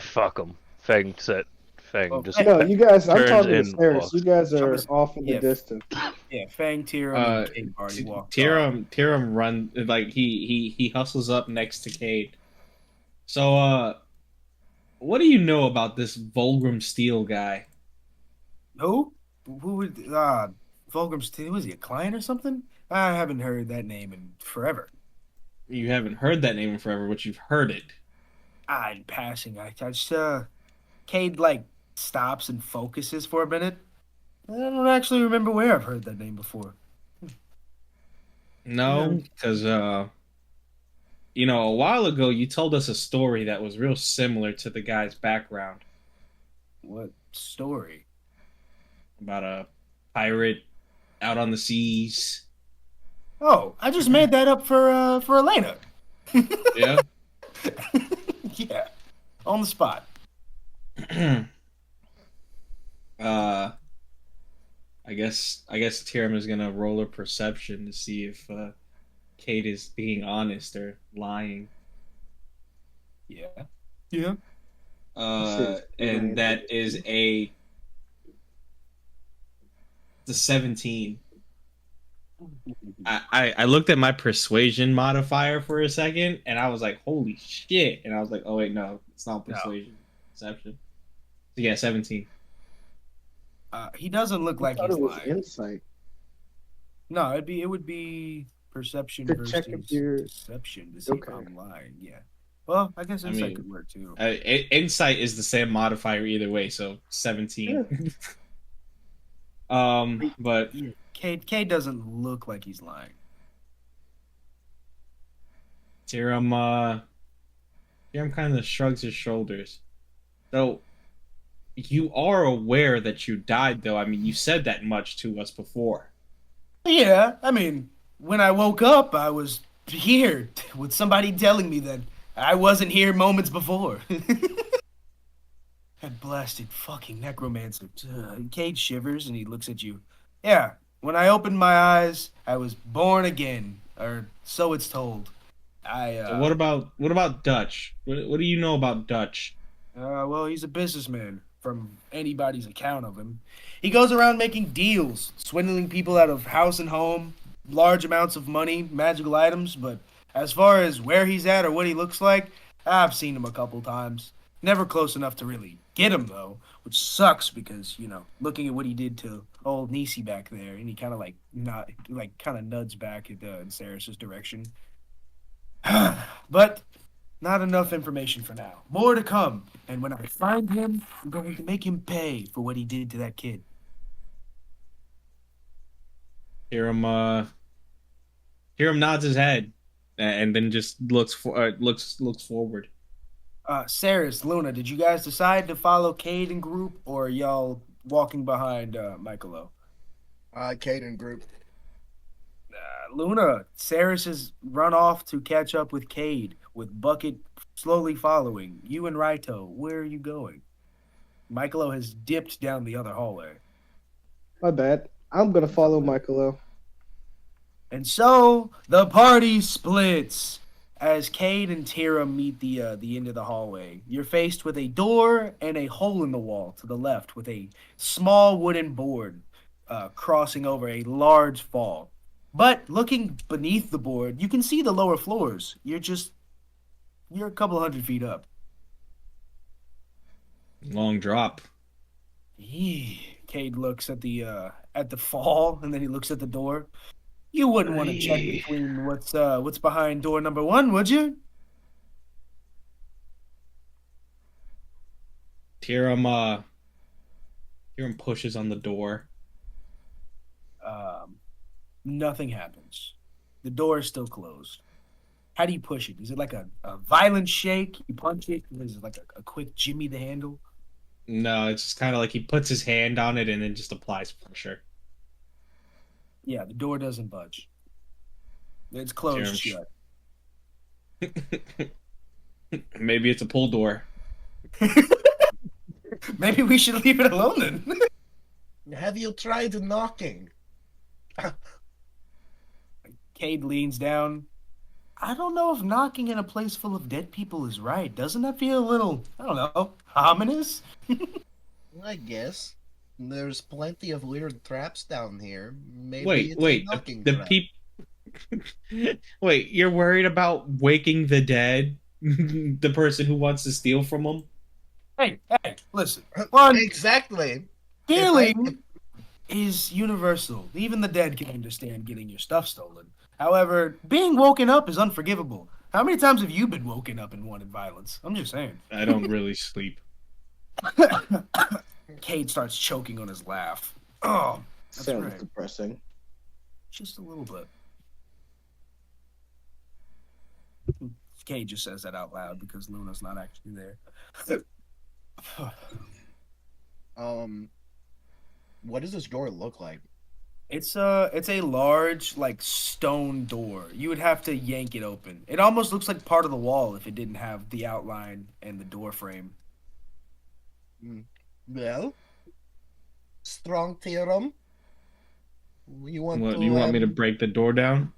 Fuck him. Fang said. Fang Oh, just. hey. No, you guys, I'm Turns talking to in Ceras. boss. You guys are Jump- off in the yeah. distance. Yeah, Fang, Tyrum, Uh, and Cade already walked. Tyrum run like he hustles up next to Cade. So what do you know about this Volgrim Steel guy? Who? Who would? Fulgrim Steel? Was he a client or something? I haven't heard that name in forever. You haven't heard that name in forever, but you've heard it. In passing, I just Cade like stops and focuses for a minute. I don't actually remember where I've heard that name before. No, because a while ago you told us a story that was real similar to the guy's background What story? about a pirate out on the seas. Oh, I just made that up for Elena. Yeah. Yeah, on the spot. I guess Tyrum is gonna roll a perception to see if Kate is being honest or lying. Yeah. Yeah. And that is the 17. I looked at my persuasion modifier for a second and I was like, holy shit. And I was like, oh wait, no, it's not persuasion. Perception. So yeah, 17. He doesn't look like I thought he's it was lying. insight. No, it would be perception To versus check if you're- deception to see if Okay. I'm lying. Yeah. Well, I guess I insight mean, could work too. Insight is the same modifier either way, so 17. But Yeah. Cade doesn't look like he's lying. Tyrum kind of shrugs his shoulders. So, you are aware that you died, though. I mean, you said that much to us before. Yeah, I mean, when I woke up, I was here with somebody telling me that I wasn't here moments before. That blasted fucking necromancer. Cade shivers and he looks at you. Yeah, when I opened my eyes, I was born again, or so it's told. I So what about Dutch? What do you know about Dutch? Well, he's a businessman from anybody's account of him. He goes around making deals, swindling people out of house and home, large amounts of money, magical items, but as far as where he's at or what he looks like, I've seen him a couple times. Never close enough to really get him though, which sucks because, looking at what he did to old Nisi back there, and he kind of kind of nuds back in Ceres' direction. But not enough information for now. More to come. And when I find him, I'm going to make him pay for what he did to that kid. Tyrum nods his head and then just looks forward. Ceres, Luna, did you guys decide to follow Cade and group, or are y'all walking behind Michaelo? Caden group. Luna, Ceres has run off to catch up with Cade, with Bucket slowly following. You and Raito, where are you going? Michaelo has dipped down the other hallway. My bad. I'm gonna follow Michaelo. And so the party splits as Cade and Tyrum meet the end of the hallway. You're faced with a door and a hole in the wall to the left, with a small wooden board crossing over a large fall. But looking beneath the board, you can see the lower floors. You're a couple 100 feet up. Long drop. Cade looks at the fall, and then he looks at the door. You wouldn't want to check between what's behind door number 1, would you? Tyrum pushes on the door. Nothing happens. The door is still closed. How do you push it? Is it like a violent shake? You punch it? Is it like a quick jimmy the handle? No, it's just kind of like he puts his hand on it and then just applies pressure. Yeah, the door doesn't budge. It's closed shut. Maybe it's a pull door. Maybe we should leave it alone then. Have you tried knocking? Cade leans down. I don't know if knocking in a place full of dead people is right. Doesn't that feel a little, I don't know, ominous? I guess. There's plenty of weird traps down here. Maybe Wait, it's a knocking the trap. Wait, you're worried about waking the dead? The person who wants to steal from them? Hey, listen. One, Exactly. stealing is universal. Even the dead can understand getting your stuff stolen. However, being woken up is unforgivable. How many times have you been woken up and wanted violence? I'm just saying. I don't really sleep. Cade starts choking on his laugh. Oh, that's Sounds right. depressing. Just a little bit. Cade just says that out loud because Luna's not actually there. What does this door look like? It's a large like stone door. You would have to yank it open. It almost looks like part of the wall if it didn't have the outline and the door frame. Well, strong Tyrum. You want What, to you want me to break the door down?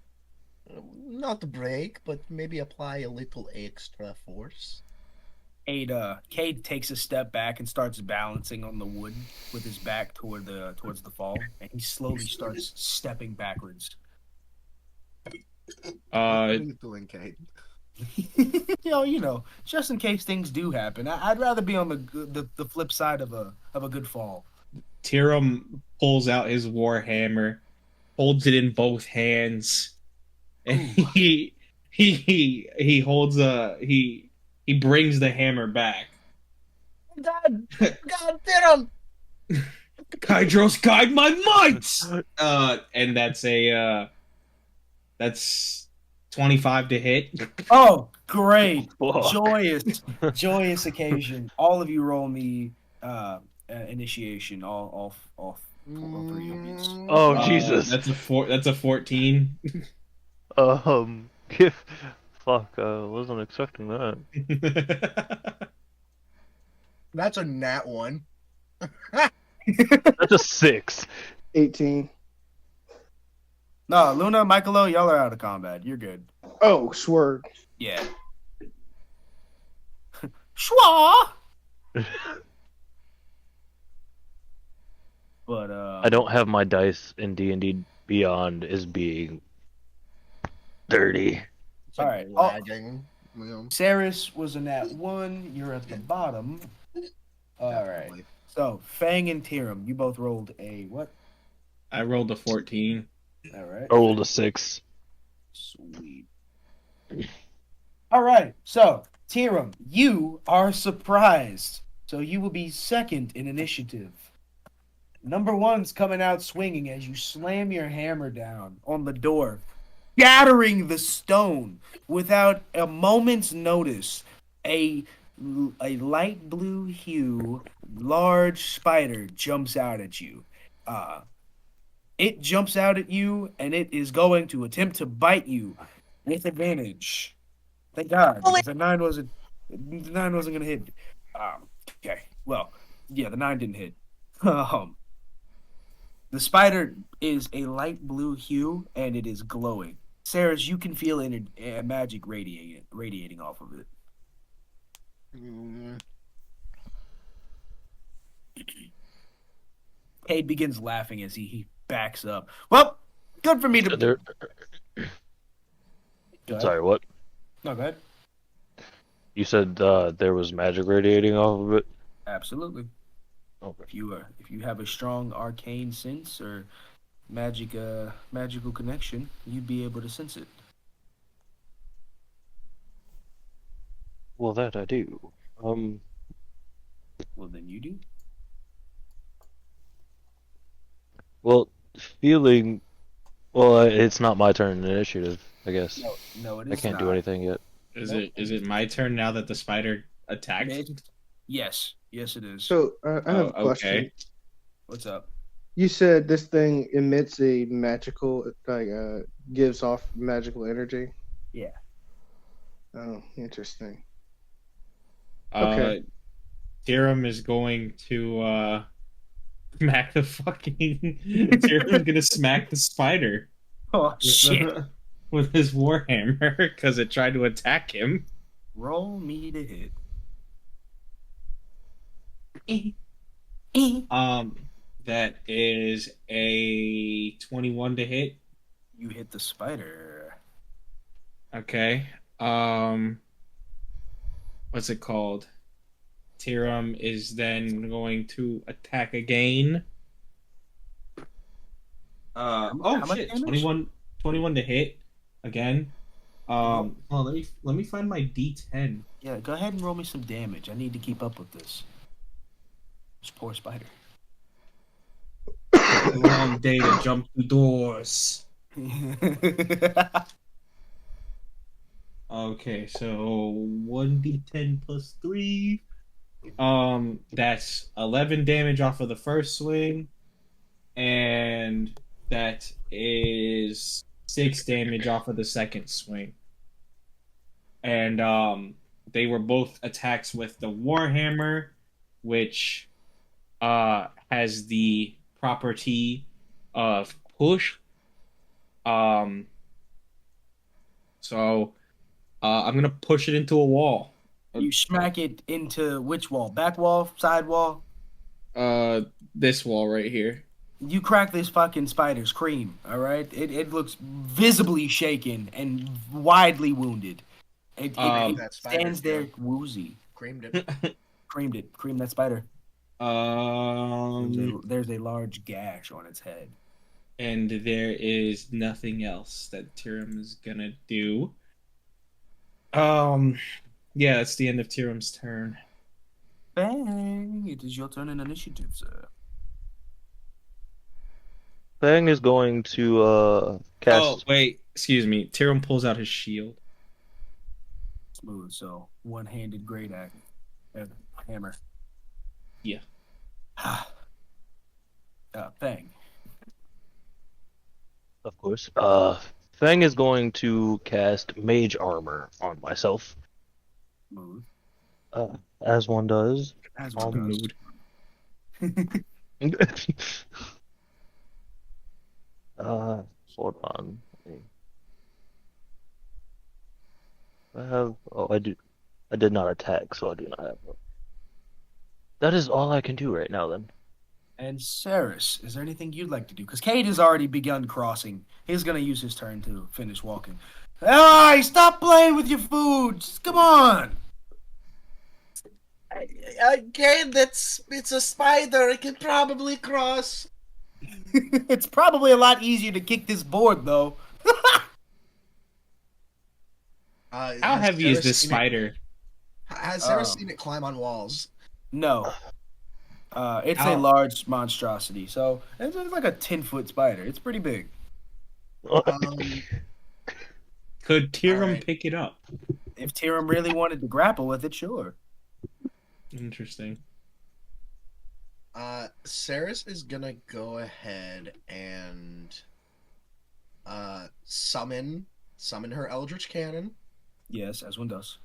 not break, but maybe apply a little extra force. Cade takes a step back and starts balancing on the wood with his back towards the fall, and he slowly starts stepping backwards. What are you doing, Kate? Just in case things do happen. I'd rather be on the flip side of a good fall. Tyrum pulls out his war hammer, holds it in both hands, and he holds he brings the hammer back. God, Tyrum! Kydros, guide my might! And that's 25 to hit. Oh, great! Fuck. Joyous occasion. All of you roll me initiation. All Oh Jesus! That's a 14. Fuck. Wasn't expecting that. That's a nat one. That's a 6. 18. No, Luna, Michaelo, y'all are out of combat. You're good. Oh, swerve. Yeah. Schwa! But I don't have my dice in D&D Beyond as being dirty. It's like Alright, lagging. You know, Ceras was a nat 1. You're at the bottom. Alright. definitely. So, Fang and Tyrum, you both rolled a what? I rolled a 14. Alright. I rolled a 6. Sweet. Alright, so, Tyrum, you are surprised. So you will be second in initiative. Number 1's coming out swinging as you slam your hammer down on the door, shattering the stone without a moment's notice. A light blue hue, large spider jumps out at you. It jumps out at you, and it is going to attempt to bite you with advantage. Thank God, because the 9 wasn't going to hit. Okay, well, yeah, the 9 didn't hit. The spider is a light blue hue, and it is glowing. Ceras, you can feel a magic radiating off of it. Cade begins laughing as he backs up. Well, good for me to. There... Go ahead. Sorry, what? No, go ahead. You said there was magic radiating off of it? Absolutely. Okay. If you have a strong arcane sense or magical connection, you'd be able to sense it. Well, that I do. Well, then you do. Well, feeling... Well, it's not my turn in initiative, I guess. No, it is I can't not. do anything yet. Is it my turn now that the spider attacked? Yes, it is. So I have a question. Okay. What's up? You said this thing emits a magical, gives off magical energy. Yeah. Oh, interesting. Okay. Tyrum is going to smack the fucking. Tyrum's gonna smack the spider. Oh shit! With his warhammer because it tried to attack him. Roll me to hit. That is a 21 to hit. You hit the spider. Okay. What's it called? Tyrum is then going to attack again. How Shit! much 21 to hit again. Oh, let me find my D10. Yeah, go ahead and roll me some damage. I need to keep up with this. This poor spider. Long day to jump through doors. Okay, so 1d10 plus 3. That's 11 damage off of the first swing, and that is 6 damage off of the second swing. And they were both attacks with the Warhammer, which has the property of push. So I'm gonna push it into a wall. You smack it into which wall? Back wall? Side wall? This wall right here. You crack this fucking spider's cream, alright? It looks visibly shaken and widely wounded. It that spider stands there joke. woozy. Creamed it. Creamed it. Creamed that spider. There's a large gash on its head. And there is nothing else that Tyrum is gonna do. Yeah, that's the end of Tyrum's turn. Bang! It is your turn in initiative, sir. Fang is going to cast. Oh, wait, excuse me. Tyrum pulls out his shield. Smooth, so one-handed great axe. Hammer. Yeah. Thing. Of course. Fang is going to cast Mage Armor on myself, Mood. as one does. As one does. Mood. Hold on. I have. Oh, I do. I did not attack, so I do not have. That is all I can do right now. Then. And Ceras, is there anything you'd like to do? Because Kade has already begun crossing. He's going to use his turn to finish walking. Hey, stop playing with your food! Just come on! Again, it's a spider. It can probably cross. It's probably a lot easier to kick this board, though. How heavy is this spider? Has Ceras seen it climb on walls? No. It's a large monstrosity, so it's like a 10-foot spider. It's pretty big. Could Tyrum right. pick it up? If Tyrum really wanted to grapple with it, sure. Interesting. Ceras is gonna go ahead and summon her Eldritch Cannon. Yes, as one does.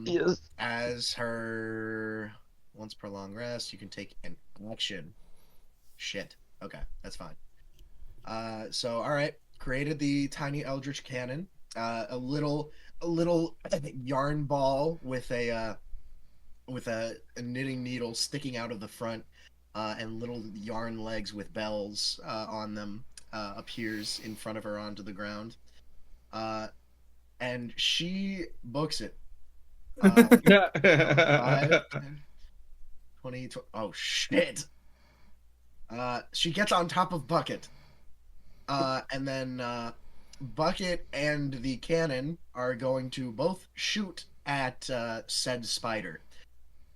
Yes. As her once per long rest, you can take an action. Shit. Okay, that's fine. So all right, created the tiny Eldritch Cannon. A little yarn ball with a knitting needle sticking out of the front, and little yarn legs with bells on them appears in front of her onto the ground. And she books it. 5, 10, 20, oh shit. She gets on top of Bucket. And then Bucket and the cannon are going to both shoot at said spider.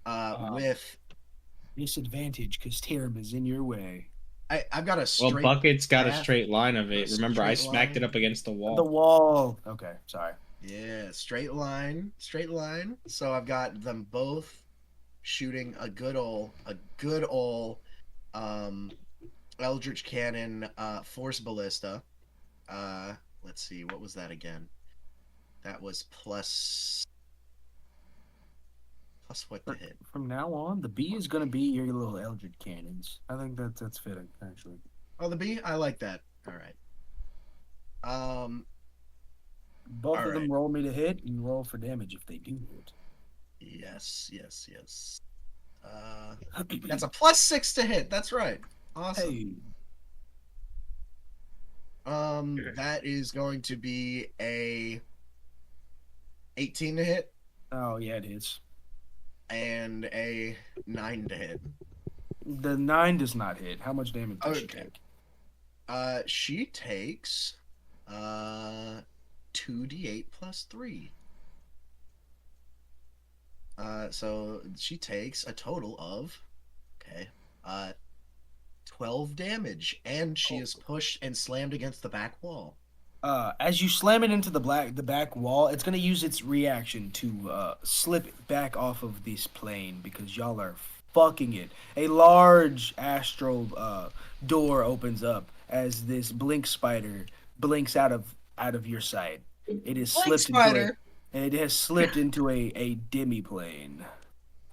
With disadvantage because Tyrum is in your way. I've got a straight. Well, Bucket's got a path, straight line of it. Remember, I straight smacked line. it up against the wall. The wall. Okay, sorry. Yeah, straight line. So I've got them both shooting a good ol' Eldritch Cannon Force Ballista. Let's see, what was that again? That was plus what to hit? From now on, the B is gonna be your little Eldritch cannons. I think that's fitting, actually. Oh, the B? I like that. All right. Both All of them right. roll me to hit and roll for damage if they do hit. Yes. That's a +6 to hit. That's right. Awesome. Hey, That is going to be a 18 to hit oh yeah, it is. and a 9 to hit. The 9 does not hit. How much damage does she Okay. take? She takes 2d8 plus 3. So she takes a total of 12 damage, and she is pushed and slammed against the back wall. As you slam it into the back wall, it's gonna use its reaction to slip back off of this plane because y'all are fucking it. A large astral door opens up as this blink spider blinks out of your sight. It is Blink slipped spider. it has slipped into a demi-plane.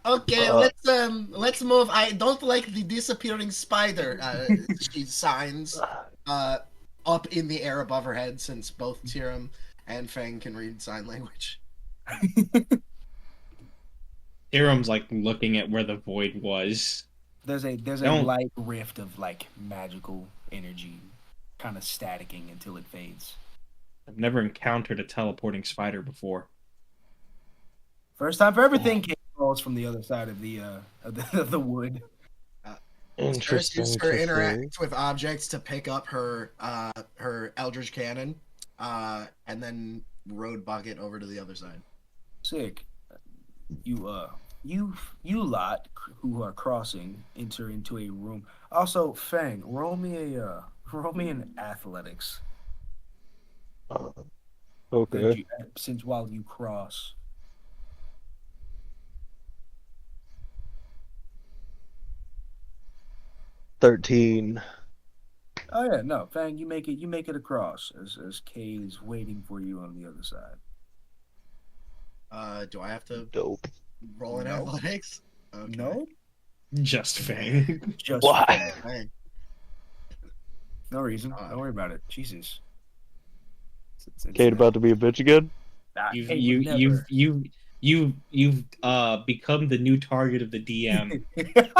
Okay, let's move. I don't like the disappearing spider. She signs up in the air above her head, since both Tyrum and Fang can read sign language. Tyrum's like looking at where the void was. There's a Don't- light rift of like magical energy kind of staticking until it fades. I've never encountered a teleporting spider before. First time for everything. Kate falls from the other side of the wood. Interesting. Uses her interact with objects to pick up her Eldritch Cannon, and then rode Bucket over to the other side. Sick. You lot who are crossing enter into a room. Also, Fang, roll me an athletics. Okay. Since while you cross. 13. Oh yeah, no, Fang, you make it across as Kade is waiting for you on the other side. Do I have to Dope. roll in No. athletics? Okay. No, Just Fang. just Why? Fang. Dang. No reason. God. Don't worry about it. Jesus. Kate about to be a bitch again? You've Kade you would you've never. you've become the new target of the DM. It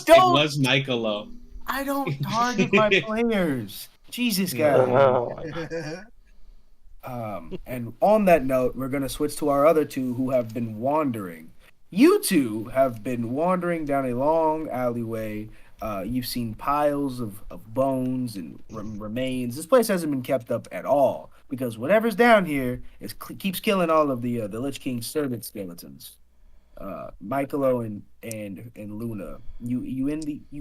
was Michaelo. I don't target my players. Jesus, guys. And on that note, we're going to switch to our other two who have been wandering. You two have been wandering down a long alleyway. You've seen piles of bones and remains. This place hasn't been kept up at all because whatever's down here keeps killing all of the Lich King's servant skeletons. Michaelo and Luna, you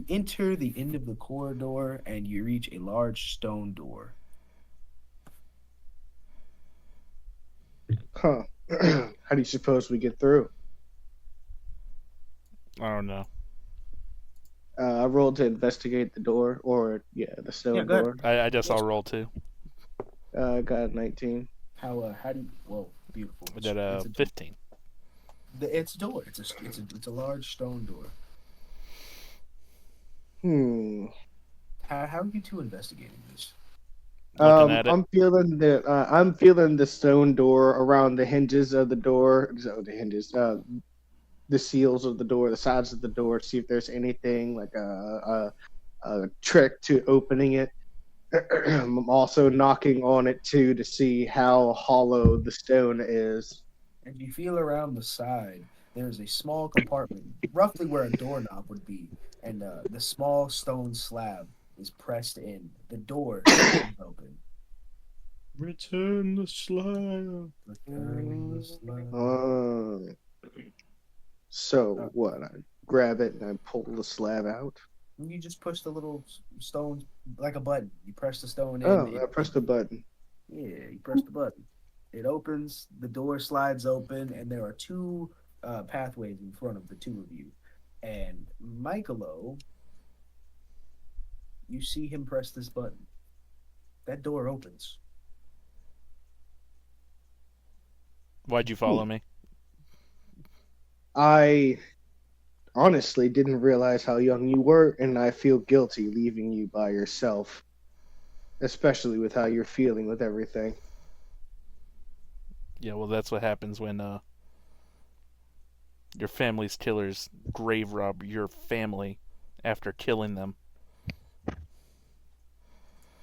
enter the end of the corridor and you reach a large stone door. Huh. How do you suppose we get through? I don't know. I rolled to investigate the door, or the stone go ahead. door. I guess I'll roll too. I got 19. How do you? Whoa, beautiful. We did It's 15. It's a door. It's a large stone door. How are you two investigating this? Looking at it. I'm feeling the stone door around the hinges of the door. So the hinges, the seals of the door, the sides of the door. See if there's anything like a trick to opening it. I'm also knocking on it too to see how hollow the stone is. As you feel around the side, there's a small compartment, roughly where a doorknob would be, and the small stone slab is pressed in. The door is open. Return the slab. Return the slab. So what? I grab it and I pull the slab out. You just push the little stone like a button. You press the stone in. Oh, I pressed the button. Yeah, you press the button. It opens, the door slides open, and there are two pathways in front of the two of you. And Michaelo, you see him press this button. That door opens. Why'd you follow me? I honestly didn't realize how young you were, and I feel guilty leaving you by yourself, especially with how you're feeling with everything. Yeah, well, that's what happens when your family's killers grave rob your family after killing them.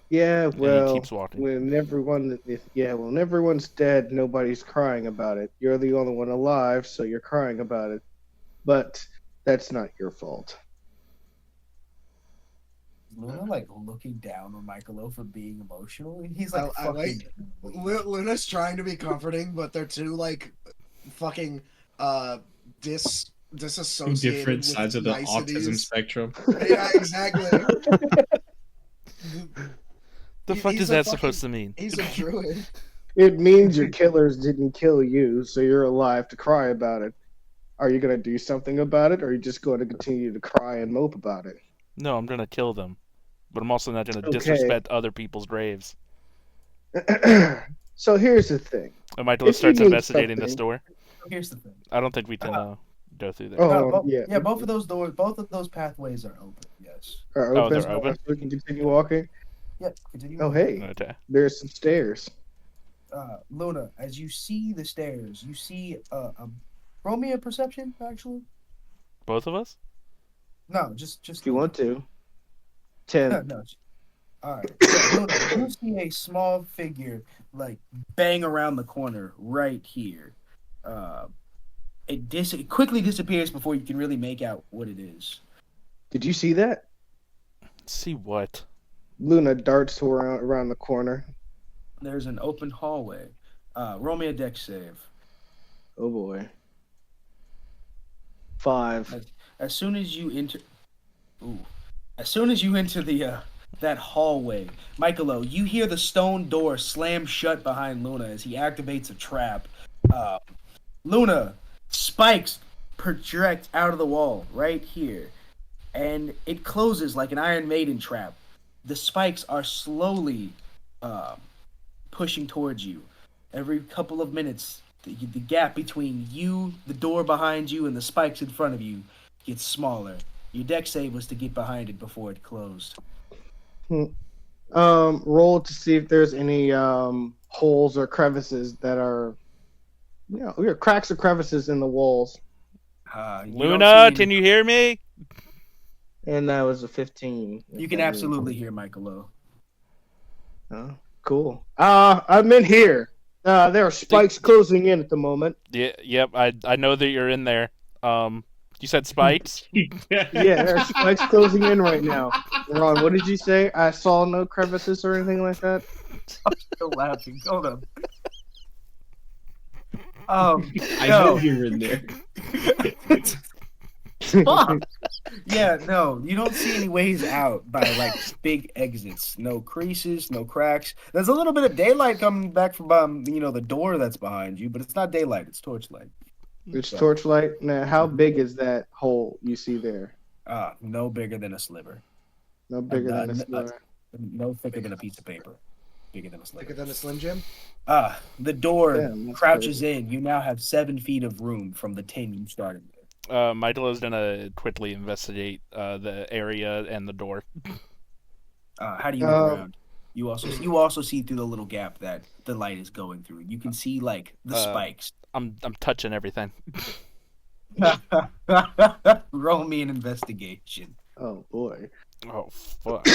Yeah, And he well, keeps walking. when everyone's dead, nobody's crying about it. You're the only one alive, so you're crying about it. But that's not your fault. Luna like looking down on Michaelo for being emotional, and he's like, I like Luna's trying to be comforting, but they're two like fucking disassociated. Two different with sides of the niceties. autism spectrum. Yeah, exactly. The fuck He's is a that fucking- supposed to mean? He's a druid. It means your killers didn't kill you, so you're alive to cry about it. Are you going to do something about it, or are you just going to continue to cry and mope about it? No, I'm gonna kill them. But I'm also not gonna Okay. disrespect other people's graves. So here's the thing. And Michael If you starts need investigating this something- door. Here's the thing. I don't think we can go through there. Oh, No, yeah. both of those doors, both of those pathways are open. Yes. Are Oh, open, they're open? so we can continue walking? Yep. Continue. Oh, hey, Okay. there's some stairs. Luna, as you see the stairs, you see roll me a perception, actually. Both of us? No, just If you want to. 10. no. All right. So, Luna, you see a small figure like bang around the corner right here. It quickly disappears before you can really make out what it is. Did you see that? See what? Luna darts around the corner. There's an open hallway. Roll me a dex save. Oh boy. 5. As soon as you enter, the that hallway, Michaelo, you hear the stone door slam shut behind Luna as he activates a trap. Luna, spikes project out of the wall right here. and it closes like an Iron Maiden trap. The spikes are slowly pushing towards you. Every couple of minutes, the gap between you, the door behind you, and the spikes in front of you gets smaller. Your deck save was to get behind it before it closed. Roll to see if there's any holes or crevices that are, cracks or crevices in the walls. Luna, can you hear me? And that was a 15. You can absolutely hear Michaelo. Oh, cool. I'm in here. There are spikes closing in at the moment. Yeah, yep. I know that you're in there. You said spikes? Yeah, there are spikes closing in right now. Ron, what did you say? I saw no crevices or anything like that? I'm still laughing. Hold on. I know you're in there. Fuck. Yeah, no, you don't see any ways out by like big exits. No creases, no cracks. There's a little bit of daylight coming back from the door that's behind you, but it's not daylight, it's torchlight. It's torchlight. Now, how big is that hole you see there? No bigger than a sliver. No bigger than a sliver. No thicker than a piece of paper. Bigger than a sliver. Bigger than a Slim Jim? The door Damn, crouches crazy. in. You now have 7 feet of room from the 10 you started with. Michaelo's gonna quickly investigate the area and the door. How do you look around? You also see through the little gap that the light is going through. You can see like the spikes. I'm touching everything. Roll me an investigation. Oh boy. Oh fuck.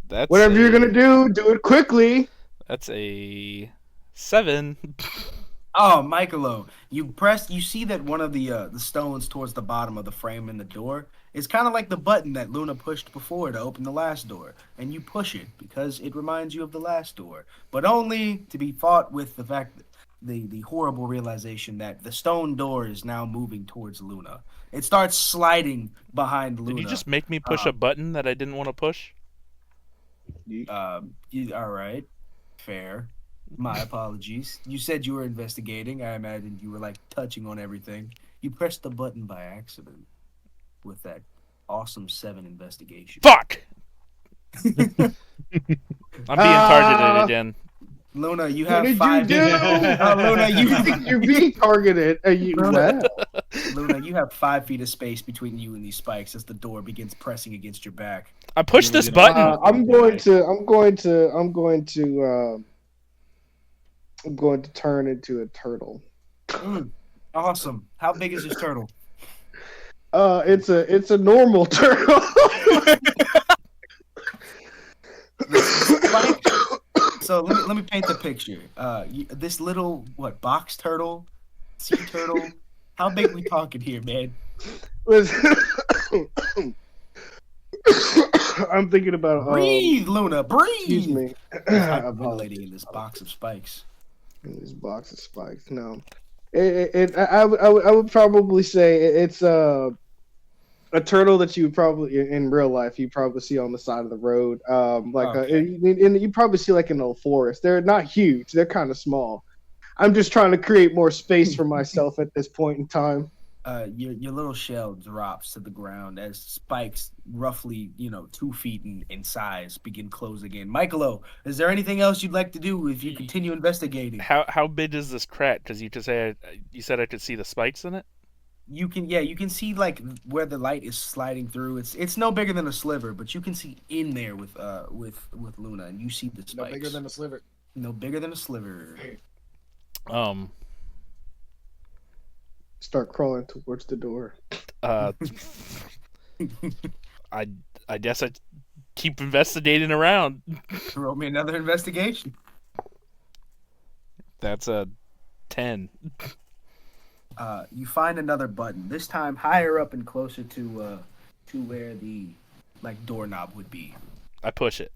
That's Whatever you're gonna do it quickly. That's a 7. Oh, Michaelo, you see that one of the stones towards the bottom of the frame in the door is kind of like the button that Luna pushed before to open the last door, and you push it because it reminds you of the last door, but only to be fought with the fact that the horrible realization that the stone door is now moving towards Luna. It starts sliding behind Luna. Did you just make me push a button that I didn't want to push? All right, fair. My apologies. You said you were investigating. I imagined you were like touching on everything. You pressed the button by accident with that awesome 7 investigation. Fuck! I'm being targeted again. Luna, you What have did 5. you do? Luna, You're being targeted. Wow. Luna, you have 5 feet of space between you and these spikes as the door begins pressing against your back. I pushed this button. I'm going to turn into a turtle. Awesome. How big is this turtle? It's a normal turtle. So let me paint the picture. This little box turtle, sea turtle. How big we talking here, man? I'm thinking about Breathe, Luna, breathe. Excuse me. Hyperventilating in this box of spikes. In this box of spikes. No, I would probably say it's a turtle that you would probably in real life you probably see on the side of the road. And you probably see like in a forest. They're not huge. They're kind of small. I'm just trying to create more space for myself at this point in time. Your little shell drops to the ground as spikes, roughly 2 feet in size, begin closing in. Michaelo, is there anything else you'd like to do if you continue investigating? How big is this crack? Because you said I could see the spikes in it. You can see like where the light is sliding through. It's no bigger than a sliver, but you can see in there with Luna, and you see the spikes. No bigger than a sliver. No bigger than a sliver. Start crawling towards the door. I guess I keep investigating around. Roll me another investigation. That's a 10. You find another button. This time higher up and closer to where the doorknob would be. I push it.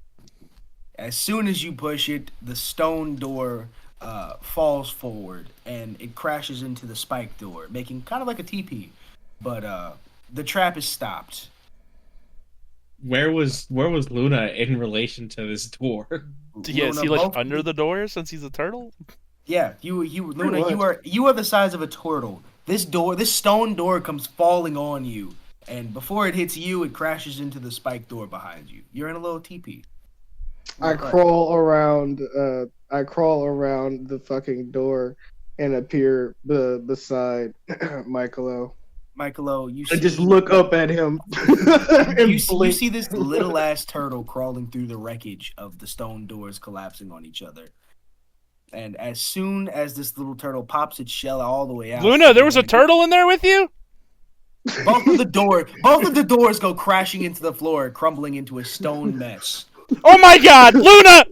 As soon as you push it, the stone door falls forward and it crashes into the spike door, making kind of like a teepee. But the trap is stopped. Where was Luna in relation to this door? Yeah, is he like under the door since he's a turtle? Yeah, Luna, you are the size of a turtle. This stone door comes falling on you and before it hits you, it crashes into the spiked door behind you. You're in a little teepee. I crawl around. I crawl around the fucking door and appear beside Michaelo. Michaelo, you I see, just look up at him. and you blink. see this little ass turtle crawling through the wreckage of the stone doors collapsing on each other. And as soon as this little turtle pops its shell all the way out, Luna, there was a turtle in there with you? both of the doors go crashing into the floor, crumbling into a stone mess. Oh my God, Luna!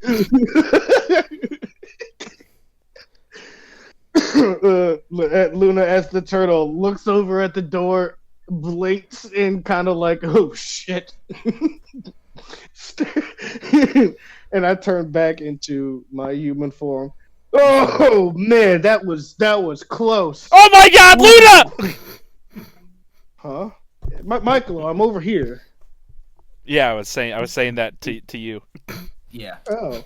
Luna, as the turtle looks over at the door, blinks and kind of like, oh shit. And I turn back into my human form. Oh man, that was close. Oh my God, Luna! Huh? Michael, I'm over here. Yeah, I was saying that to you. Yeah. Oh.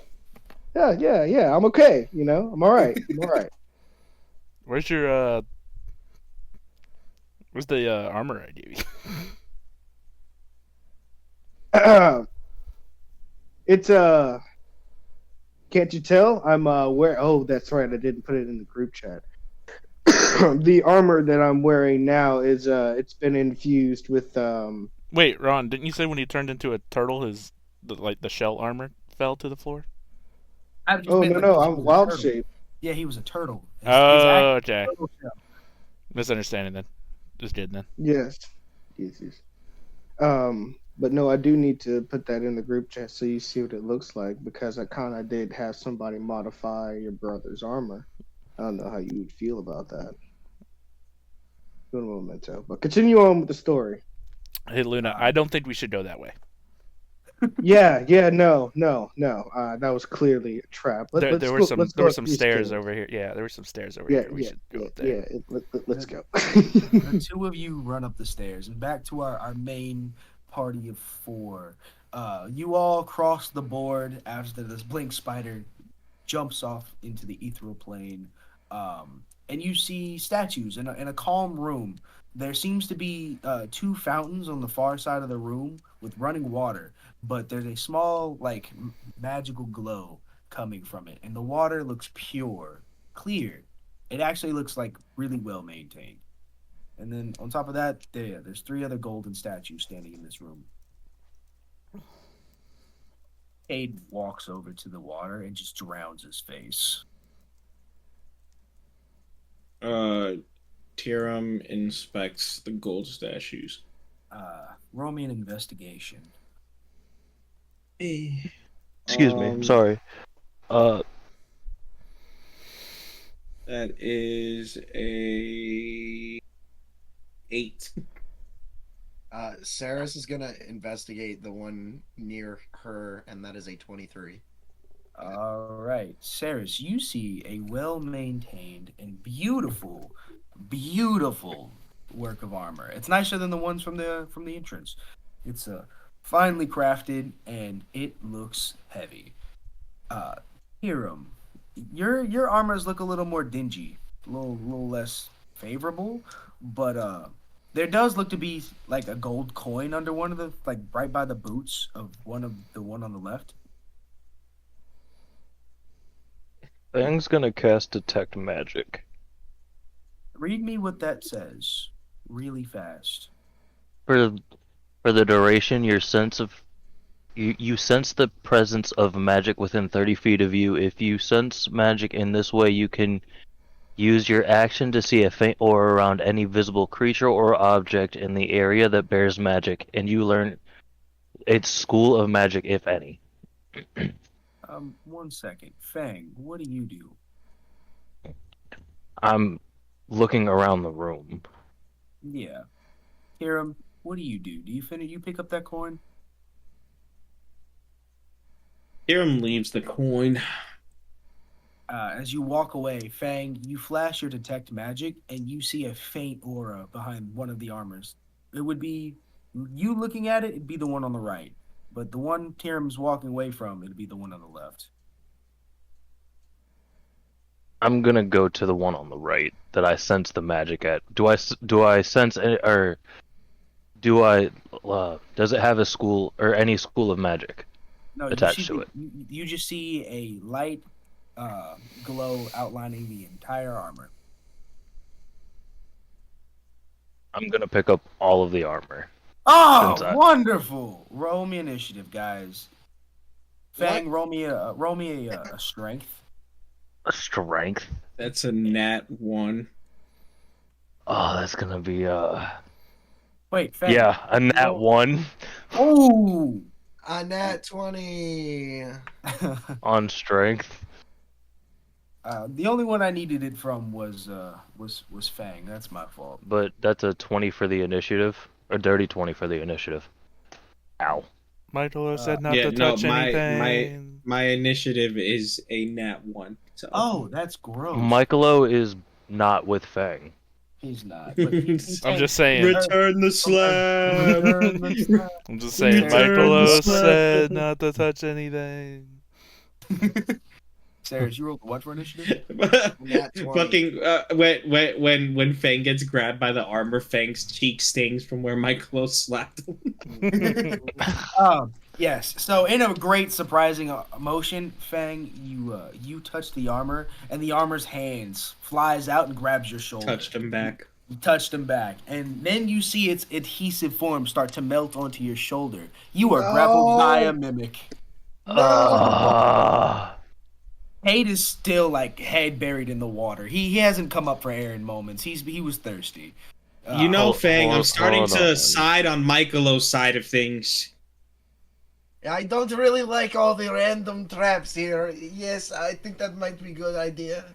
Yeah. I'm okay. You know, I'm all right. Where's your where's the armor I gave you? It's can't you tell? I'm oh, that's right. I didn't put it in the group chat. The armor that I'm wearing now is it's been infused with Wait, Ron, didn't you say when he turned into a turtle the shell armor fell to the floor? Oh no, I'm wild shape. Yeah, he was a turtle. Okay. Misunderstanding then. Just kidding then. Yes. But no, I do need to put that in the group chat so you see what it looks like, because I kind of did have somebody modify your brother's armor. I don't know how you would feel about that. Good memento. But continue on with the story. Hey, Luna, I don't think we should go that way. No. That was clearly a trap. There were some stairs over here. Yeah, there were some stairs over here. We should go up there. Let's go. The two of you run up the stairs and back to our main party of 4. You all cross the board after this blink spider jumps off into the ethereal plane, and you see statues in a calm room. There seems to be 2 fountains on the far side of the room with running water, but there's a small, like, magical glow coming from it, and the water looks pure, clear. It actually looks like really well maintained. And then on top of that, there's 3 other golden statues standing in this room. Kade walks over to the water and just drowns his face. Tyrum inspects the gold statues. Roll me an investigation. Excuse me, sorry. That is a 8. Ceras is gonna investigate the one near her, and that is a 23. All right, Ceras, you see a well-maintained and beautiful work of armor. It's nicer than the ones from the entrance. It's finely crafted and it looks heavy. Tyrum, your armors look a little more dingy, a little less favorable, but there does look to be like a gold coin under one of the, like, right by the boots of the one on the left. Thing's gonna cast Detect Magic. Read me what that says, really fast. For the duration, you sense the presence of magic within 30 feet of you. If you sense magic in this way, you can use your action to see a faint aura around any visible creature or object in the area that bears magic, and you learn its school of magic, if any. 1 second. Fang, what do you do? I'm looking around the room. Yeah. Tyrum, what do? Do you pick up that coin? Tyrum leaves the coin. As you walk away, Fang, you flash your detect magic, and you see a faint aura behind one of the armors. It would be, you looking at it, it'd be the one on the right. But the one Tyrum's walking away from, it'd be the one on the left. I'm gonna go to the one on the right that I sense the magic at. Do I sense any, or Do I? Does it have a school or any school of magic No, attached to it? You just see a light glow outlining the entire armor. I'm gonna pick up all of the armor. Oh, Since I- wonderful! Roll me initiative, guys. Fang, What? roll me a strength. A strength. That's a nat 1. Oh, that's gonna be Wait, Fang. yeah, a nat roll- 1 Oh. A nat 20. on strength. The only one I needed it from was Fang. That's my fault. But that's a 20 for the initiative, or dirty 20 for the initiative. Ow. Michaelo said not Yeah, to no, touch anything. my initiative is a nat 1. So. Oh, that's gross. Michaelo is not with Fang. He's not. But he's I'm just saying. Return the slab. I'm just saying. Return Michaelo the slab. said not to touch anything. Ceras, you rolled what for initiative? Nat 20. Fucking when Fang gets grabbed by the armor, Fang's cheek stings from where Michaelo slapped him. Yes. So in a great surprising motion, Fang, you touch the armor, and the armor's hands flies out and grabs your shoulder. Touched him back. You touched him back, and then you see its adhesive form start to melt onto your shoulder. You are grappled by a mimic. Cade is still like head buried in the water. He hasn't come up for air in moments. He was thirsty. You know, Fang, I'm hold starting to on. side on Michaelo's side of things. I don't really like all the random traps here. Yes, I think that might be a good idea.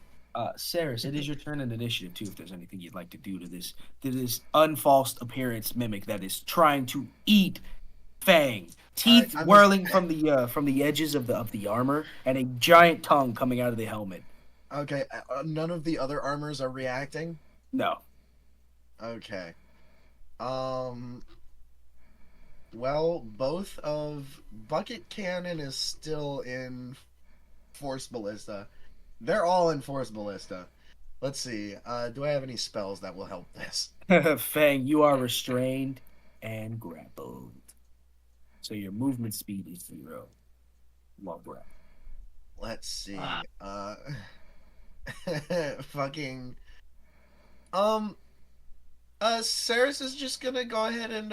Ceras, it is your turn in initiative too. If there's anything you'd like to do to this unfalsed appearance mimic that is trying to eat Fang, teeth I'm whirling from the edges of the armor, and a giant tongue coming out of the helmet. Okay, none of the other armors are reacting? No. Okay. Well, both of Bucket Cannon is still in Force Ballista. They're all in Force Ballista. Let's see. Do I have any spells that will help this? Fang, you are restrained and grappled. So your movement speed is 0. While grappled. Let's see. Fucking. Ceres is just gonna go ahead and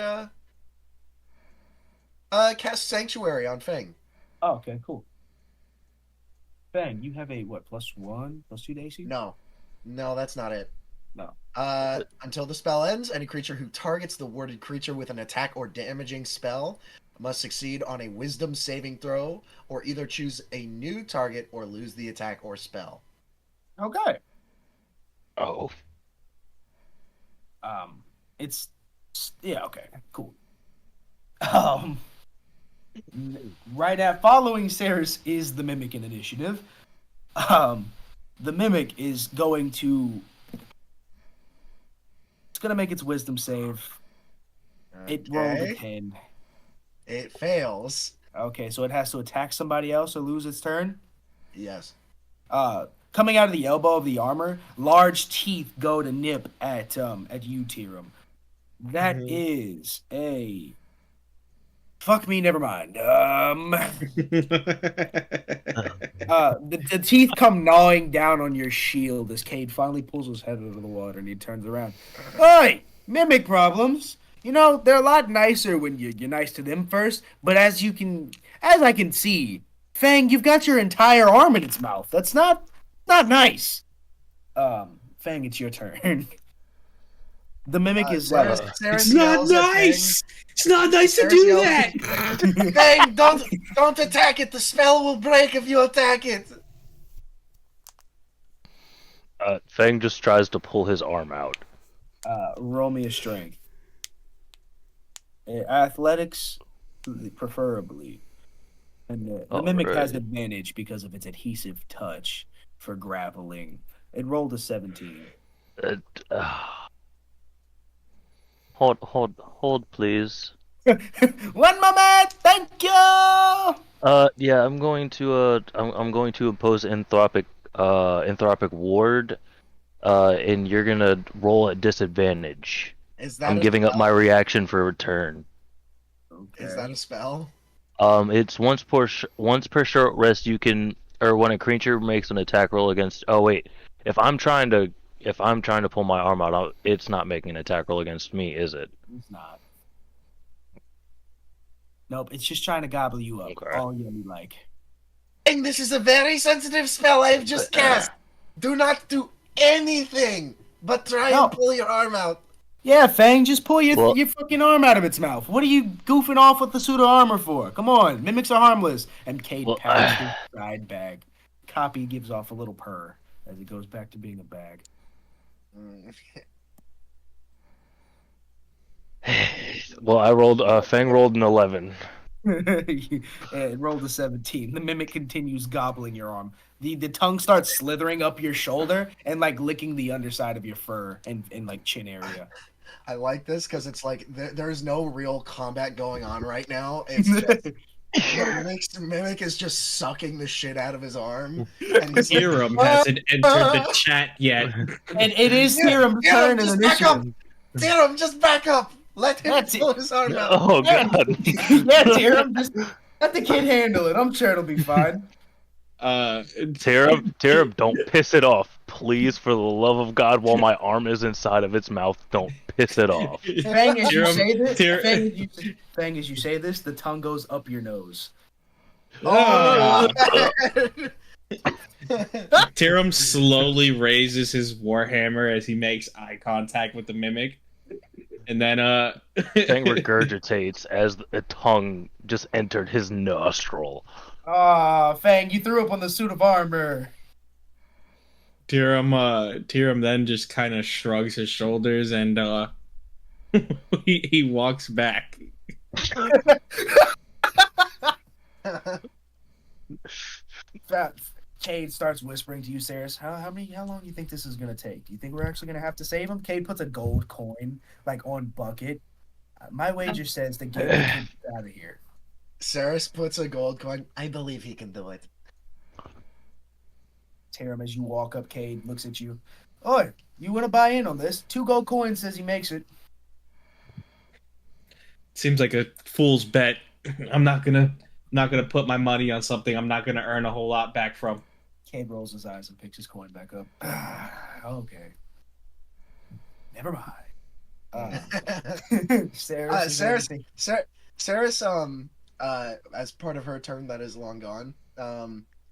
cast Sanctuary on Fang. Oh, okay, cool. Fang, you have a what, +1, +2 to AC? No, that's not it. No. Until the spell ends, any creature who targets the warded creature with an attack or damaging spell must succeed on a Wisdom saving throw, or either choose a new target or lose the attack or spell. Okay. Oh. It's yeah, okay, cool. Right at following Ceres is the Mimic in initiative. The Mimic is going to make its Wisdom save. It rolled a 10. It fails. Okay, so it has to attack somebody else or lose its turn. Yes. Coming out of the elbow of the armor, large teeth go to nip at you, Tyrum. That is a fuck me. Never mind. The teeth come gnawing down on your shield as Cade finally pulls his head out of the water and he turns around. Oi, mimic problems. You know they're a lot nicer when you're nice to them first. But as I can see, Fang, you've got your entire arm in its mouth. That's not nice. Fang, it's your turn. The mimic is Ceres It's not yells at nice. It's not nice to Ceres do yells that. Fang. Fang, don't attack it. The spell will break if you attack it. Fang just tries to pull his arm out. Roll me a strength. Athletics, preferably. And the mimic has Alright. advantage because of its adhesive touch for grappling. It rolled a 17. Hold, please. One moment, thank you. Yeah, I'm going to impose anthropic ward, and you're gonna roll at disadvantage. Is that I'm a giving up spell? my reaction for return. Okay. Is that a spell? It's once per short rest you can, or when a creature makes an attack roll against. Oh wait, if I'm trying to pull my arm out, it's not making an attack roll against me, is it? It's not. Nope, it's just trying to gobble you up. Okay. All you like. And this is a very sensitive spell I've just cast. Do not do anything but try No. and pull your arm out. Yeah, Fang, just pull your Well- your fucking arm out of its mouth. What are you goofing off with the pseudo armor for? Come on, mimics are harmless. And Cade Well, pats his side bag. Copy gives off a little purr as it goes back to being a bag. Well, Fang rolled an 11. It rolled a 17. The mimic continues gobbling your arm. The tongue starts slithering up your shoulder and like licking the underside of your fur and like chin area. I like this because it's like there's no real combat going on right now. It's just, the mimic is just sucking the shit out of his arm. And he's like, Tyrum hasn't entered the chat yet. And it is Tyrum's turn in just back up! initiative. Tyrum, just back up! Let him That's pull his arm out. Oh Yeah, god. yeah, Tyrum, just let the kid handle it. I'm sure it'll be fine. Tyrum, don't piss it off. Please, for the love of God, while my arm is inside of its mouth, don't piss it off. Fang, as you Tyrum- say this, Tyr- Fang, as you say this, the tongue goes up your nose. Oh, Tyrum slowly raises his warhammer as he makes eye contact with the mimic, and then Fang regurgitates as the tongue just entered his nostril. Ah, Fang, you threw up on the suit of armor. Tyrum then just kind of shrugs his shoulders and he walks back. Cade starts whispering to you, Ceras. How long do you think this is gonna take? Do you think we're actually gonna have to save him? Cade puts a gold coin like on bucket. My wager says to get the kid out of here. Ceras puts a gold coin. I believe he can do it. Tyrum, as you walk up, Cade looks at you. Oi, you want to buy in on this? 2 gold coins says he makes it. Seems like a fool's bet. I'm not gonna put my money on something I'm not gonna earn a whole lot back from. Cade rolls his eyes and picks his coin back up. Okay. Never mind. Ceras, Ceras, as part of her turn that is long gone.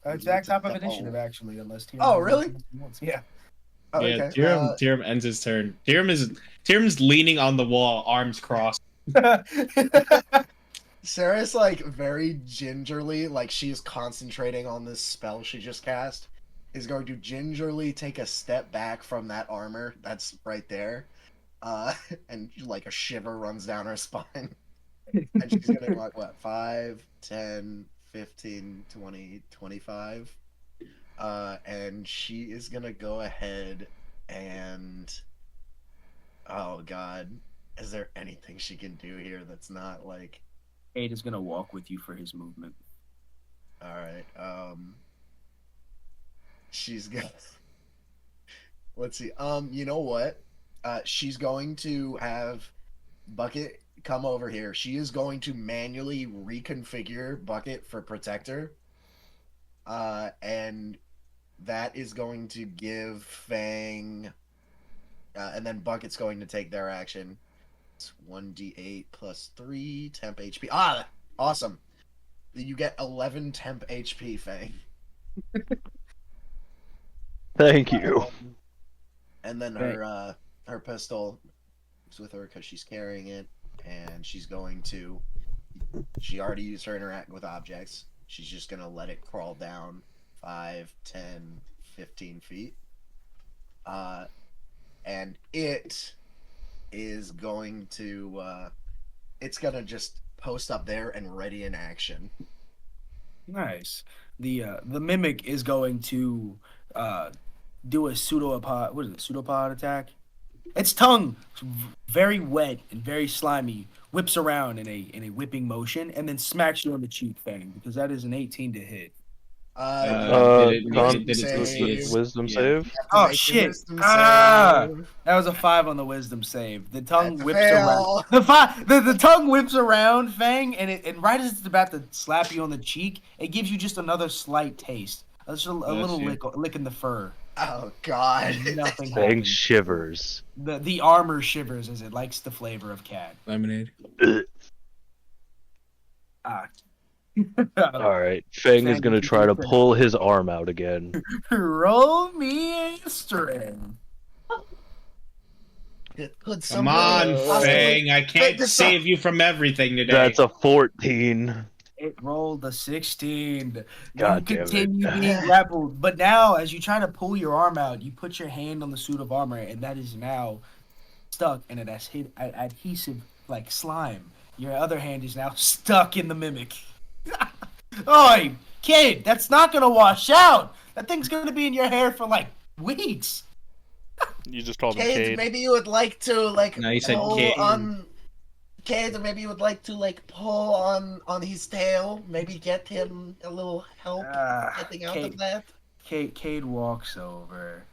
exact top of initiative, actually, unless Tyrum. Oh, really? Yeah. Oh, Yeah, okay. Tyrum ends his turn. Tyrum's leaning on the wall, arms crossed. Sarah's like very gingerly, like she is concentrating on this spell she just cast, is going to gingerly take a step back from that armor that's right there, and like a shiver runs down her spine. And she's gonna walk, what, 5, 10, 15, 20, 25. And she is gonna go ahead and, oh god, is there anything she can do here that's not like... Cade is gonna walk with you for his movement. Alright, she's gonna... Let's see, you know what? She's going to have Bucket come over here. She is going to manually reconfigure Bucket for Protector. And that is going to give Fang... and then Bucket's going to take their action. It's 1d8 plus 3 temp HP. Ah! Awesome. You get 11 temp HP, Fang. Thank you. And then her pistol is with her because she's carrying it, and she's going to... She already used her interact with objects. She's just going to let it crawl down 5, 10, 15 feet. And it is going to... it's going to just post up there and ready in action. Nice. The mimic is going to do a pseudopod. What is it? Pseudopod attack. Its tongue, very wet and very slimy, whips around in a whipping motion and then smacks you on the cheek, Fang, because that is an 18 to hit. Did it Con- succeed? wisdom Yeah. save. Oh Make a shit! wisdom Ah, save. that was a 5 on the wisdom save. The tongue That's a whips fail. around. The tongue whips around, Fang, and right as it's about to slap you on the cheek, it gives you just another slight taste. Just a little you. lick in the fur. Oh God. Nothing Fang happens. shivers. The armor shivers as it likes the flavor of cat. Lemonade. Ah. Alright, Fang is Fang gonna try to pull his arm out again. Roll me a string. Could Come on, Fang. I can't save you from everything today. That's a 14. It rolled a 16. God You damn it. continue being grappled, but now as you try to pull your arm out, you put your hand on the suit of armor, and that is now stuck in an adhesive like slime. Your other hand is now stuck in the mimic. Oi, kid, that's not gonna wash out. That thing's gonna be in your hair for like weeks. You just called him Cade, Cade. maybe you would like to like No, you said pull Cade. on Cade, maybe you would like to like pull on his tail, maybe get him a little help getting out of that. Cade walks over.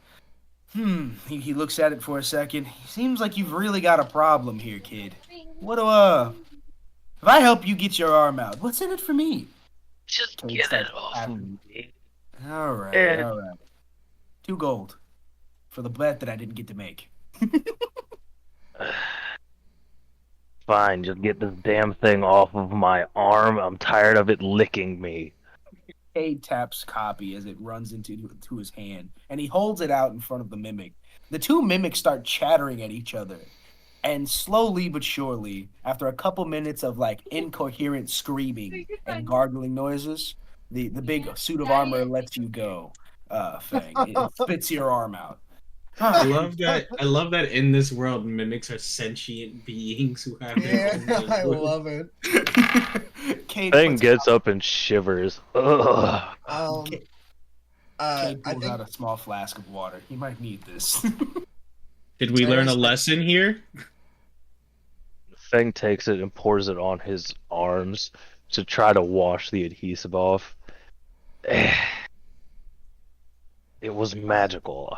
He looks at it for a second. Seems like you've really got a problem here, kid. If I help you get your arm out, what's in it for me? Just Cade get starts it off laughing. of me. All right. 2 gold for the bet that I didn't get to make. Fine, just get this damn thing off of my arm. I'm tired of it licking me. Cade taps copy as it runs into his hand, and he holds it out in front of the mimic. The 2 mimics start chattering at each other, and slowly but surely, after a couple minutes of like incoherent screaming and gargling noises, the big suit of armor lets you go. Fang, it spits your arm out. I love that. I love that in this world, mimics are sentient beings who have their own Yeah, I language. love it. Cade Fang puts- gets up and shivers. Ugh. Cade I pulls think out a small flask of water. He might need this. Did we learn a lesson here? Fang takes it and pours it on his arms to try to wash the adhesive off. It was magical.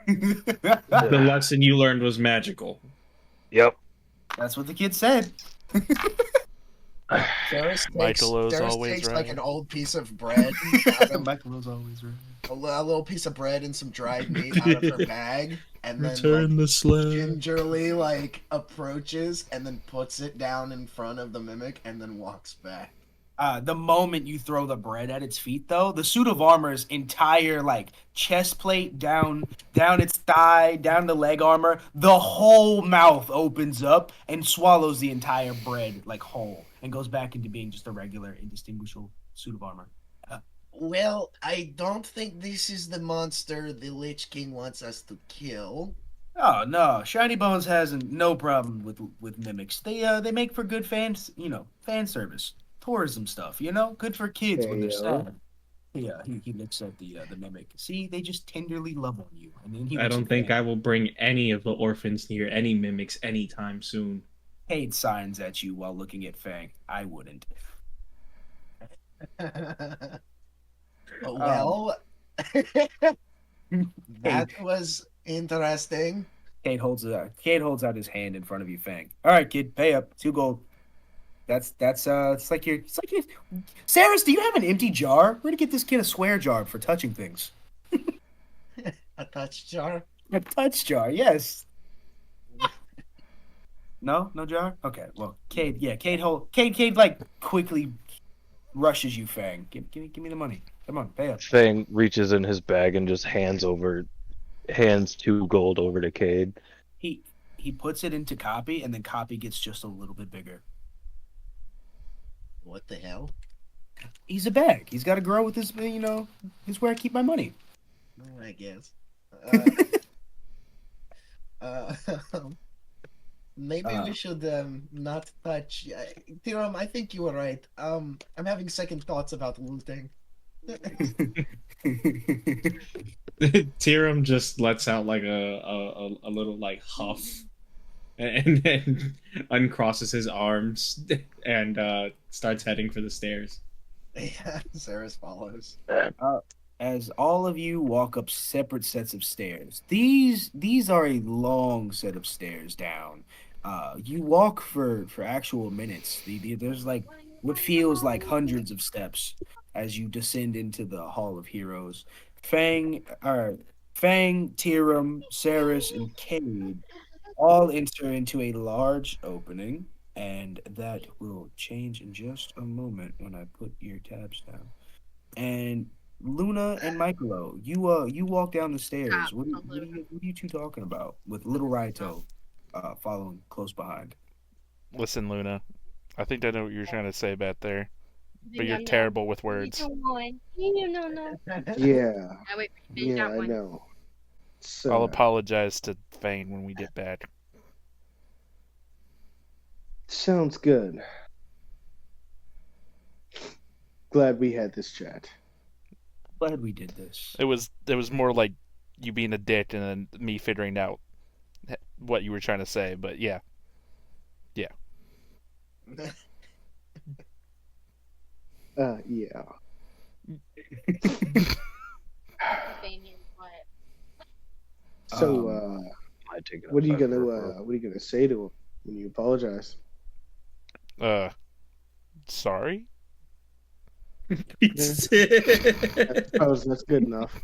The lesson you learned was magical. Yep. That's what the kid said. Ceras Michaelo's Ceras always takes right. like an old piece of bread, Michaelo's always right. a little piece of bread and some dried meat out of her bag, and then the sled. gingerly like approaches and then puts it down in front of the mimic and then walks back. The moment you throw the bread at its feet, though, the suit of armor's entire like chest plate down its thigh, down the leg armor, the whole mouth opens up and swallows the entire bread like whole, and goes back into being just a regular, indistinguishable suit of armor. Well, I don't think this is the monster the Lich King wants us to kill. Oh no, Shiny Bones has no problem with mimics. They make for good fan service. Tourism stuff, good for kids when they're sad. Yeah, he looks at the mimic. See, they just tenderly love on you, and then he. I don't think I will bring any of the orphans near any mimics anytime soon. Cade signs at you while looking at Fang. I wouldn't. Well, that was interesting. Cade holds out his hand in front of you, Fang. All right, kid, pay up. 2 gold. It's like your Ceras, do you have an empty jar? We're gonna get this kid a swear jar for touching things. A touch jar. A touch jar, yes. No jar. Okay, well, Cade like quickly rushes you, Fang. Give me the money. Come on, pay up. Fang reaches in his bag and just hands 2 gold over to Cade. He puts it into Copy, and then Copy gets just a little bit bigger. What the hell? He's a bag. He's got to grow with his, his where I keep my money. I guess. Maybe we should not touch. Tyrum, I think you were right. I'm having second thoughts about looting. Tyrum just lets out like a little like huff, and then uncrosses his arms and starts heading for the stairs. Yeah, Ceras follows. As all of you walk up separate sets of stairs. These are a long set of stairs down. You walk for actual minutes. There's like what feels like hundreds of steps as you descend into the Hall of Heroes. Fang, Tyrum, Ceras, and Cade all enter into a large opening, and that will change in just a moment when I put your tabs down. And Luna and Michaelo, you walk down the stairs. What are you two talking about? With little Raito following close behind. Listen, Luna, I think I know what you're trying to say back there, but you're terrible with words. Yeah, yeah, I know. I'll So apologize to Fane when we get back. sounds good. Glad we had this chat. Glad we did this. It was more like you being a dick and then me figuring out what you were trying to say, but yeah. Yeah. So, what are you gonna say to him when you apologize? Sorry? I suppose that's good enough.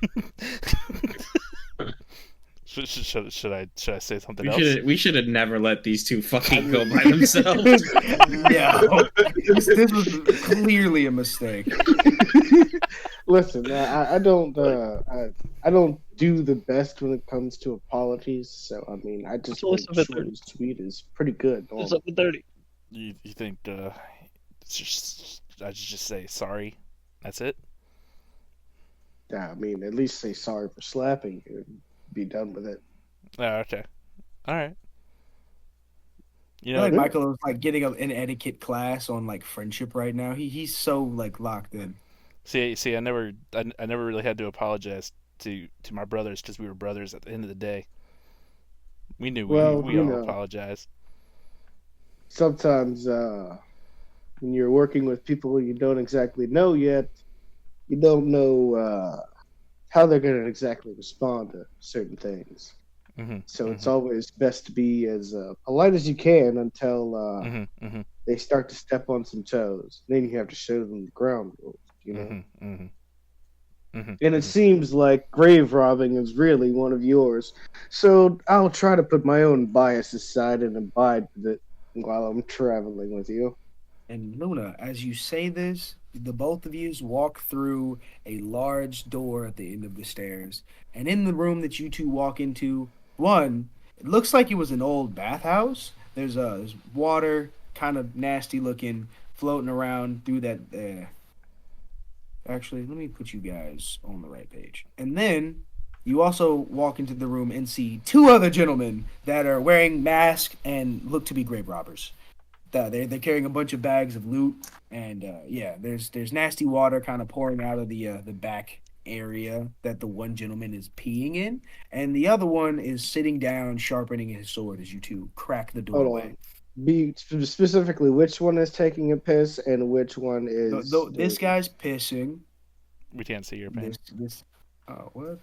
Should I say something else? We should have never let these two fucking go by themselves. Yeah, this was clearly a mistake. Listen, I don't do the best when it comes to apologies. So I mean, I just think short and sweet is pretty good. It's 7:30. You think I should just say sorry? That's it? Yeah, I mean, at least say sorry for slapping you and be done with it. Oh, okay. All right. You I know, feel like Michael is like getting an etiquette class on like friendship right now. He's so like locked in. see, I never really had to apologize to my brothers because we were brothers at the end of the day. We knew we all apologized. Sometimes when you're working with people you don't exactly know yet, you don't know how they're going to exactly respond to certain things. So it's always best to be as polite as you can until they start to step on some toes. Then you have to show them the ground rules, you know? And it seems like grave robbing is really one of yours. So I'll try to put my own bias aside and abide with it while I'm traveling with you. And Luna, as you say this, the both of you walk through a large door at the end of the stairs. And in the room that you two walk into, it looks like it was an old bathhouse. There's water, kind of nasty looking, floating around through that. Actually, let me put you guys on the right page. And then you also walk into the room and see two other gentlemen that are wearing masks and look to be grave robbers. They're carrying a bunch of bags of loot, and there's nasty water kind of pouring out of the back area that the one gentleman is peeing in, and the other one is sitting down sharpening his sword as you two crack the doorway. Be specifically which one is taking a piss and which one is. This guy's pissing. We can't see your pants. What?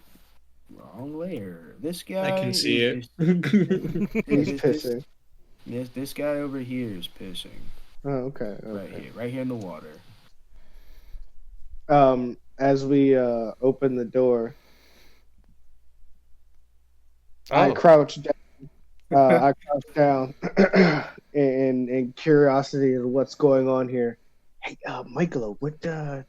Wrong layer. This guy. I can see it. He's pissing. This guy over here is pissing. Oh, okay. Right here in the water. As we open the door, I crouch down. in curiosity of what's going on here. Hey, Michaelo, what do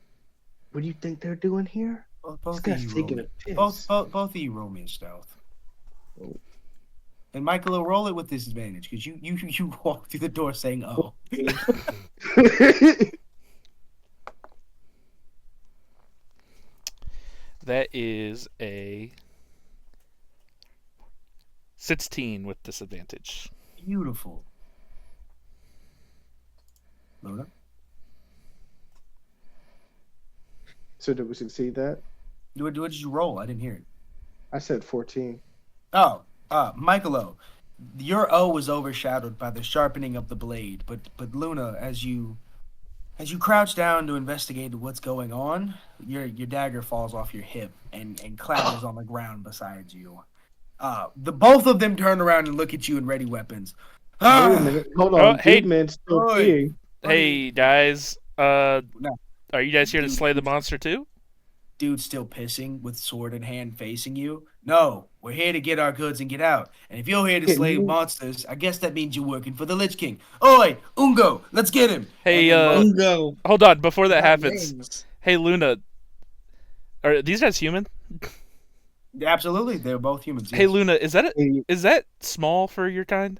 you think they're doing here? Both of you roll me a stealth. Oh. And Michaelo, roll it with disadvantage because you walk through the door saying "oh." That is a 16 with disadvantage. Beautiful. Luna? So did we succeed that? What did you roll? I didn't hear it. I said 14. Oh, Michaelo, your O was overshadowed by the sharpening of the blade. But Luna, as you As you crouch down to investigate what's going on, your dagger falls off your hip and clatters on the ground beside you. The both of them turn around and look at you and ready weapons. Wait a minute. Hold on. hey. Dude man's still Oi. peeing. Hey guys, No. are you guys here to Dude, slay the monster too? Dude's still pissing with sword in hand facing you. No, we're here to get our goods and get out. And if you're here to slay monsters, I guess that means you're working for the Lich King. Oi, Ungo, let's get him. Hey, Go. hold on, before that Got happens. names. Hey Luna, are these guys human? Absolutely, they're both humans. Hey yes. Luna, is that small for your kind?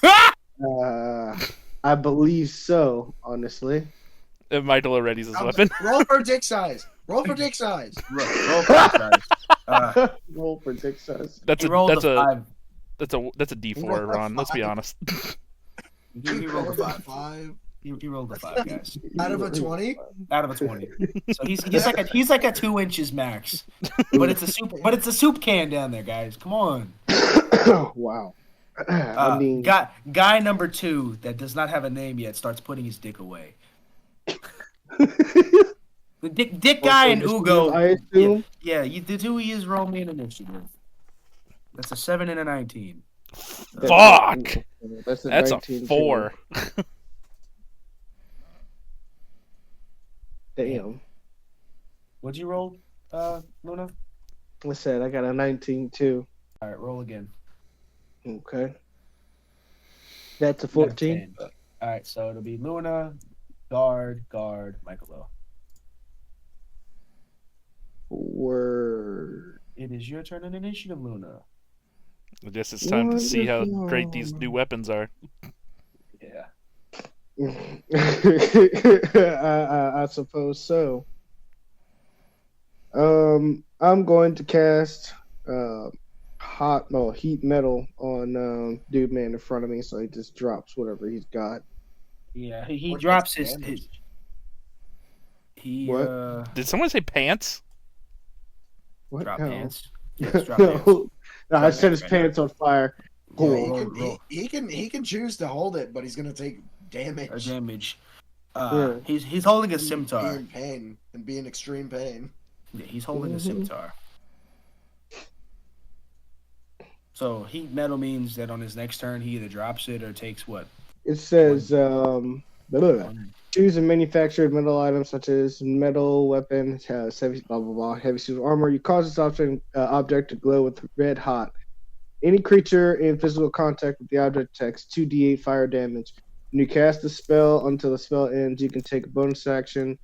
I believe so, honestly. Michaelo readies his weapon. Roll for dick size. Roll for dick size. Roll for it, guys. Roll for dick size. That's He a rolled that's a a five. that's a D4, rolled a Ron. Let's be 5. honest. He rolled a five. Five He rolled a 5, guys. out of a 20. Out of a 20. So he's like a 2 inches max. But it's a soup can down there, guys. Come on. Wow. I mean, Guy number 2 that does not have a name yet starts putting his dick away. The dick guy and Ugo. I assume. Yeah, the two of you roll me an initiative. That's a 7 and a 19. Fuck! That's a That's a 19 4. Damn. What'd you roll, Luna? I said I got a 19 too. All right, roll again. Okay. That's a 14. All right, so it'll be Luna, guard, Michaelo. Word. It is your turn in initiative, Luna. I guess it's time to see how great these new weapons are. Yeah. I suppose so. I'm going to cast heat metal on dude man in front of me, so he just drops whatever he's got. Yeah, he What drops gets his damaged? he What? Did someone say pants? What? drop No. pants. Yes, drop pants. No, I set his Right. pants on fire. Yeah, Cool. he can choose to hold it, but he's gonna take Or damage. damage. Yeah. He's holding a Be scimitar. in pain and be in extreme pain. Yeah, he's holding a Mhm. scimitar. So heat metal means that on his next turn he either drops it or takes what? It says choose a manufactured metal item such as metal weapon, has heavy blah blah blah, heavy suit of armor. You cause this object to glow with red hot. Any creature in physical contact with the object takes 2d8 fire damage. When you cast the spell until the spell ends, you can take a bonus action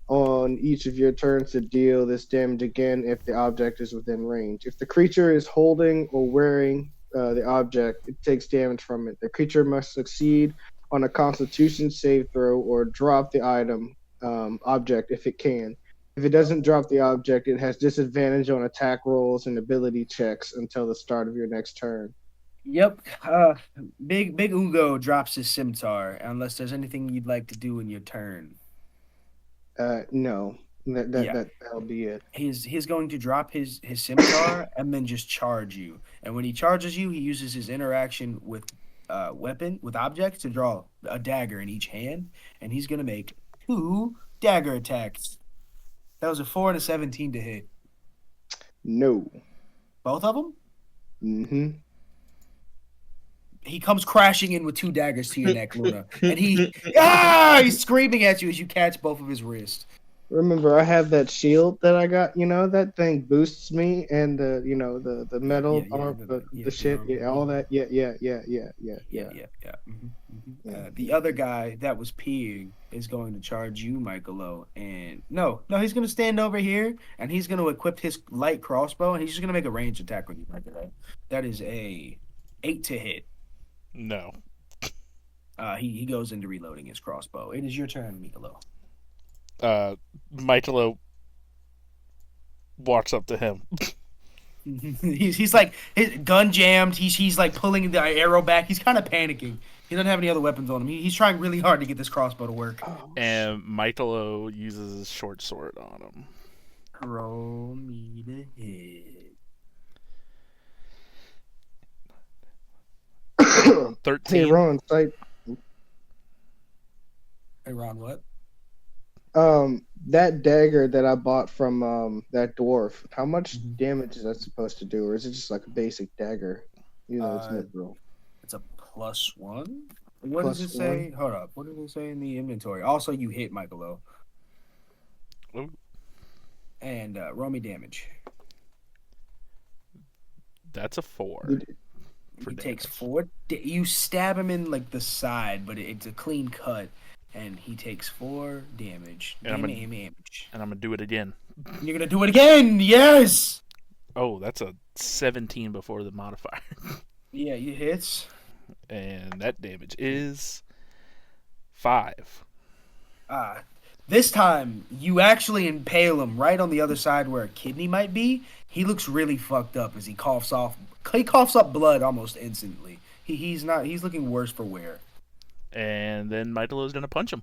on each of your turns to deal this damage again if the object is within range. If the creature is holding or wearing the object, it takes damage from it. The creature must succeed on a Constitution save throw or drop the item object if it can. If it doesn't drop the object, it has disadvantage on attack rolls and ability checks until the start of your next turn. Yep. Big Ugo drops his scimitar unless there's anything you'd like to do in your turn. No, that'll be it. He's going to drop his scimitar and then just charge you. And when he charges you, he uses his interaction with objects to draw a dagger in each hand, and he's gonna make 2 dagger attacks. That was a 4 and a 17 to hit. No. Both of them? Mm-hmm. He comes crashing in with 2 daggers to your neck, Luna. And he's screaming at you as you catch both of his wrists. Remember, I have that shield that I got. You know, that thing boosts me, and the metal arm, the shit, all that. Yeah. Mm-hmm. The other guy that was peeing is going to charge you, Michaelo. And no, he's going to stand over here, and he's going to equip his light crossbow, and he's just going to make a ranged attack with you, Michaelo. That is a 8 to hit. No. He goes into reloading his crossbow. It is your turn, Michaelo. Michaelo walks up to him. he's like his gun jammed. He's like pulling the arrow back. He's kind of panicking. He doesn't have any other weapons on him. He's trying really hard to get this crossbow to work. And Michaelo uses his short sword on him. Roll me the hit. 13. Hey, Ron, sight. Around what? That dagger that I bought from that dwarf, how much Mhm. damage is that supposed to do, or is it just like a basic dagger? You know, it's Uh, mithril. It's a +1. What does it +1. say? Hold up. What does it say in the inventory? Also, you hit Michaelo. Ooh. And roll me damage. That's a 4. You For He takes damage. 4. You stab him in like the side, but it's a clean cut, and he takes 4 damage. And I'm gonna- Damage. And I'm going to do it again. You're gonna do it again. Yes. Oh, that's a 17 before the modifier. Yeah, you hits. And that damage is 5. This time you actually impale him right on the other side where a kidney might be. He looks really fucked up as he coughs up blood almost instantly. He's looking worse for wear. And then Michaelo's going to punch him.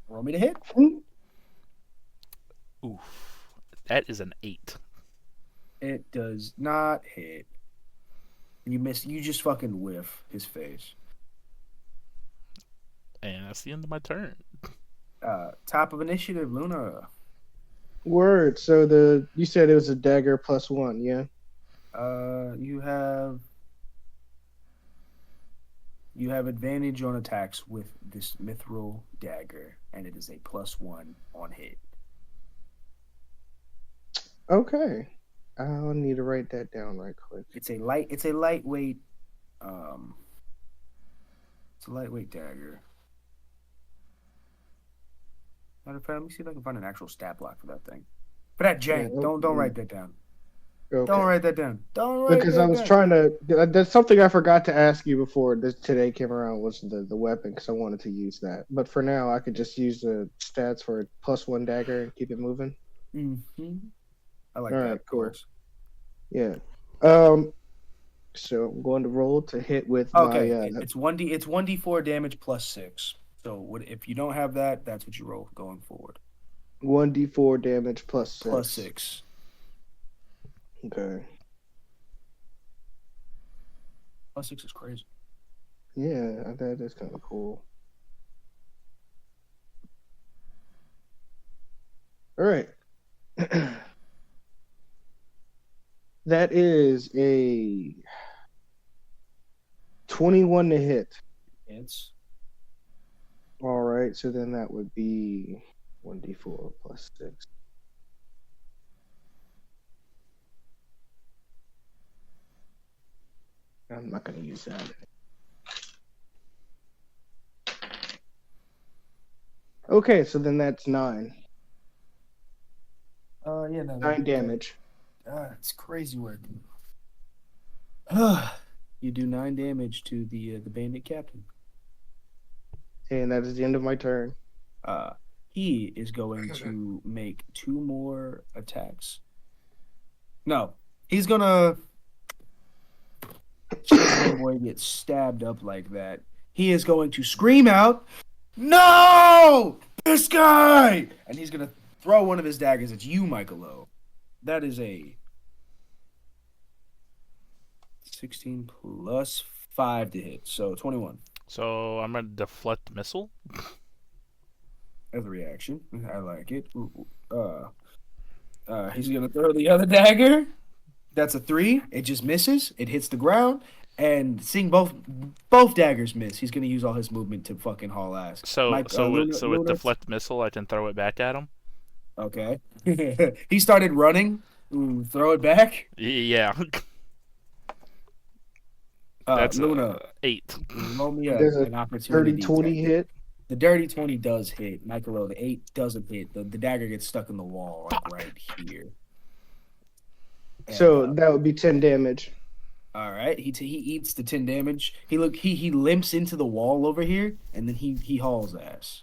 Roll me to hit. Oof. That is an 8. It does not hit. You miss. You just fucking whiff his face. And that's the end of my turn. Top of initiative, Luna. Word. So you said it was a dagger +1, yeah? You have advantage on attacks with this mithril dagger, and it is a +1 on hit. Okay. I'll need to write that down right quick. It's a lightweight dagger. Matter of fact, let me see if I can find an actual stat block for that thing. For that jank, Yeah, don't write that down. Okay. Don't write that down. Don't write Because that I was down. trying to. That's something I forgot to ask you before today came around, was the weapon, because I wanted to use that. But for now, I could just use the stats for a +1 dagger and keep it moving. Mm-hmm. I like All that. right, Of cool. course. Yeah. So I'm going to roll to hit with Okay, my. it's 1d4 damage +6. So if you don't have that, that's what you roll going forward. 1d4 damage +6. +6. Okay. +6 is crazy. Yeah, that is kind of cool. All right. That is a 21 to hit. It's All right, so then that would be 1d4 +6. I'm not going to use that. Okay, so then that's 9. yeah, no, 9 damage. It's crazy work. You do 9 damage to the bandit captain. And that is the end of my turn. He is going to make 2 more attacks. No, he's gonna. Boy gets stabbed up like that. He is going to scream out, "No! This guy!" And he's gonna throw one of his daggers at you, Michaelo. That is a 16 plus 5 to hit, so 21. So I'm going to deflect missile. As a reaction, I like it. He's gonna throw the other dagger. That's a 3. It just misses. It hits the ground, and seeing both daggers miss, he's gonna use all his movement to fucking haul ass. So with Luna- deflect missile, I can throw it back at him. Okay. He started running. Ooh, throw it back. Yeah. That's Luna. 8. Roll me up There's a an opportunity. 30-20 hit. The dirty 20 does hit. Michaelo, the 8 doesn't hit. The dagger gets stuck in the wall, like right here. And, So that would be 10 damage. all right, he eats the 10 damage. He limps into the wall over here, and then he hauls ass.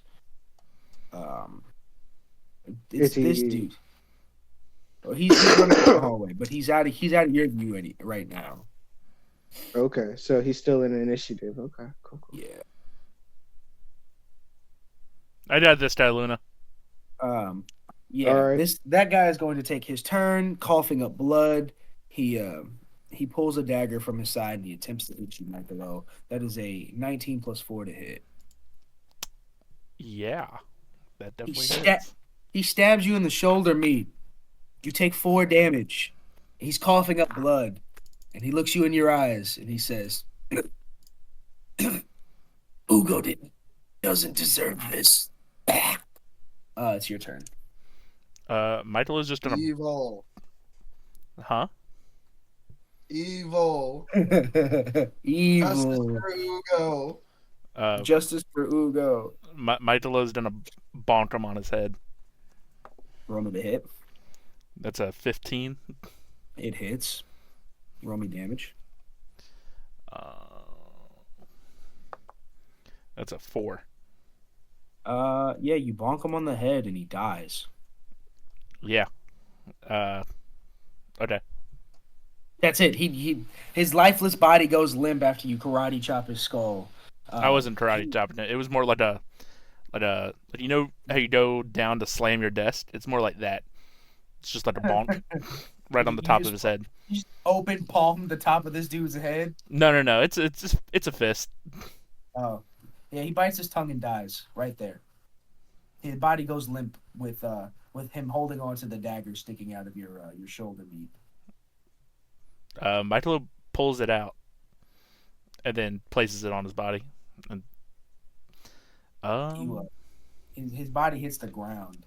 It's this dude. Oh, he's running down the hallway, but he's out of your view right now. Okay, so he's still in initiative. Okay, cool. Yeah. I got this guy, Luna. Yeah. All right. That guy is going to take his turn, coughing up blood. He pulls a dagger from his side and he attempts to hit you, Michaelo. That is a 19 plus 4 to hit. Yeah, that He, definitely sta- hits. he stabs you in the shoulder meat. You take 4 damage. He's coughing up blood. And he looks you in your eyes and he says, Ugo doesn't deserve this. It's your turn. Michael is just gonna. Evil. Huh? Evil. Justice Evil. for Ugo. Justice for Ugo. Michael is gonna bonk him on his head. Roll me the hit. That's a 15. It hits. Roll me damage. That's a 4. Yeah, you bonk him on the head and he dies. Yeah. Okay. That's it. His lifeless body goes limp after you karate chop his skull. I wasn't karate chopping it. It was more like you know how you go down to slam your desk? It's more like that. It's just like a bonk right on the top of his head. You just open palm the top of this dude's head. No. It's a fist. Oh, yeah. He bites his tongue and dies right there. His body goes limp with him holding on to the dagger sticking out of your shoulder meat. Michael pulls it out and then places it on his body. And His body hits the ground.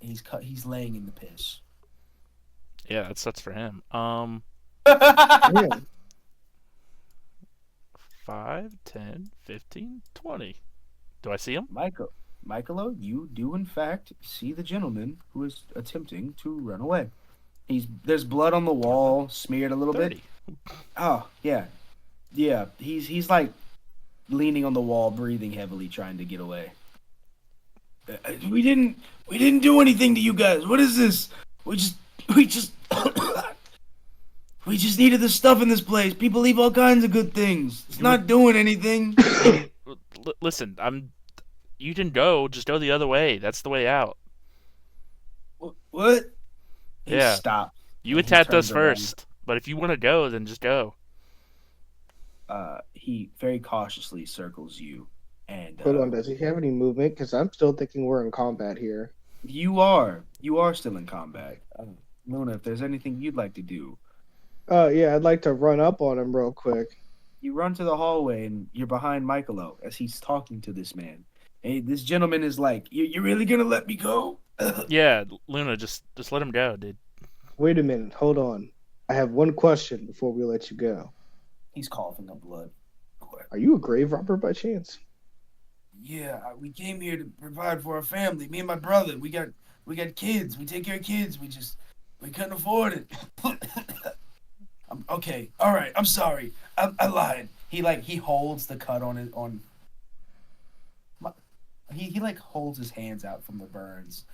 He's laying in the piss. yeah, that sucks for him. Yeah. 5, 10, 15, 20. Do I see him? Michaelo, you do in fact see the gentleman who is attempting to run away. There's blood on the wall, smeared a little 30. bit. Oh, yeah. Yeah, he's like leaning on the wall, breathing heavily, trying to get away. We didn't do anything to you guys. What is this? We just we just needed the stuff in this place. People leave all kinds of good things. It's not doing anything. Listen, you can go. Just go the other way. That's the way out. What? He Yeah. stopped. You And he attacked us turns around. first. But if you want to go, then just go. He very cautiously circles you, and Hold on, does he have any movement? Because I'm still thinking we're in combat here. you are still in combat. Luna, if there's anything you'd like to do, Yeah, I'd like to run up on him real quick. you run to the hallway and you're behind Michaelo as he's talking to this man. And this gentleman is like, "You really gonna let me go?" Yeah, Luna, just let him go, dude. Wait a minute, hold on. I have one question before we let you go. He's coughing up blood. Are you a grave robber by chance? Yeah, we came here to provide for our family. Me and my brother, we got kids. We take care of kids. We couldn't afford it. Okay, all right. I'm sorry. I lied. He holds the cut on it on. He like holds his hands out from the burns.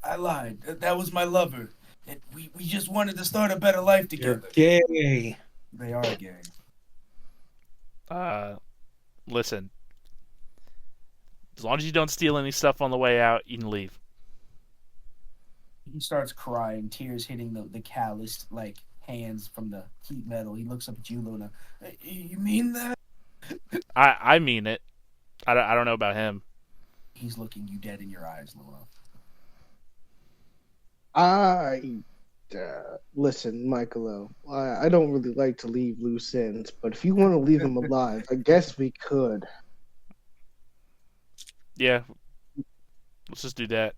I lied. That was my lover. And we just wanted to start a better life together. Gay. They are gay. Listen. As long as you don't steal any stuff on the way out, you can leave. He starts crying, tears hitting the calloused like hands from the heat metal. He looks up at you, Luna. You mean that? I mean it. I don't know about him. He's looking you dead in your eyes, Luna. Listen, Michaelo, I don't really like to leave loose ends, but if you want to leave him alive, I guess we could. Yeah. Let's just do that.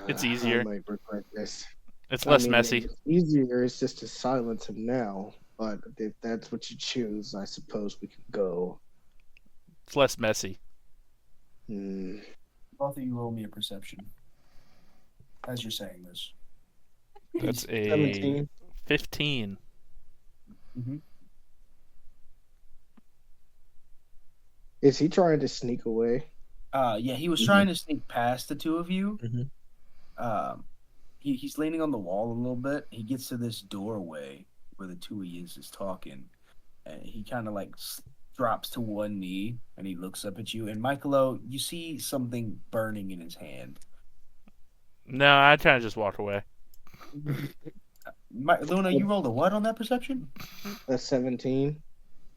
It's easier. I might regret this. It's less messy. It's easier is just to silence him now, but if that's what you choose, I suppose we can go. It's less messy. Both of you roll me a perception. As you're saying this. That's a 17. 15. Is he trying to sneak away? Yeah, he was trying to sneak past the two of you. He's leaning on the wall a little bit. He gets to this doorway where the two of you is talking, and he kind of like drops to one knee and he looks up at you. And Michaelo, you see something burning in his hand. No, I kind of just walk away. Luna, you rolled a what on that perception? A 17.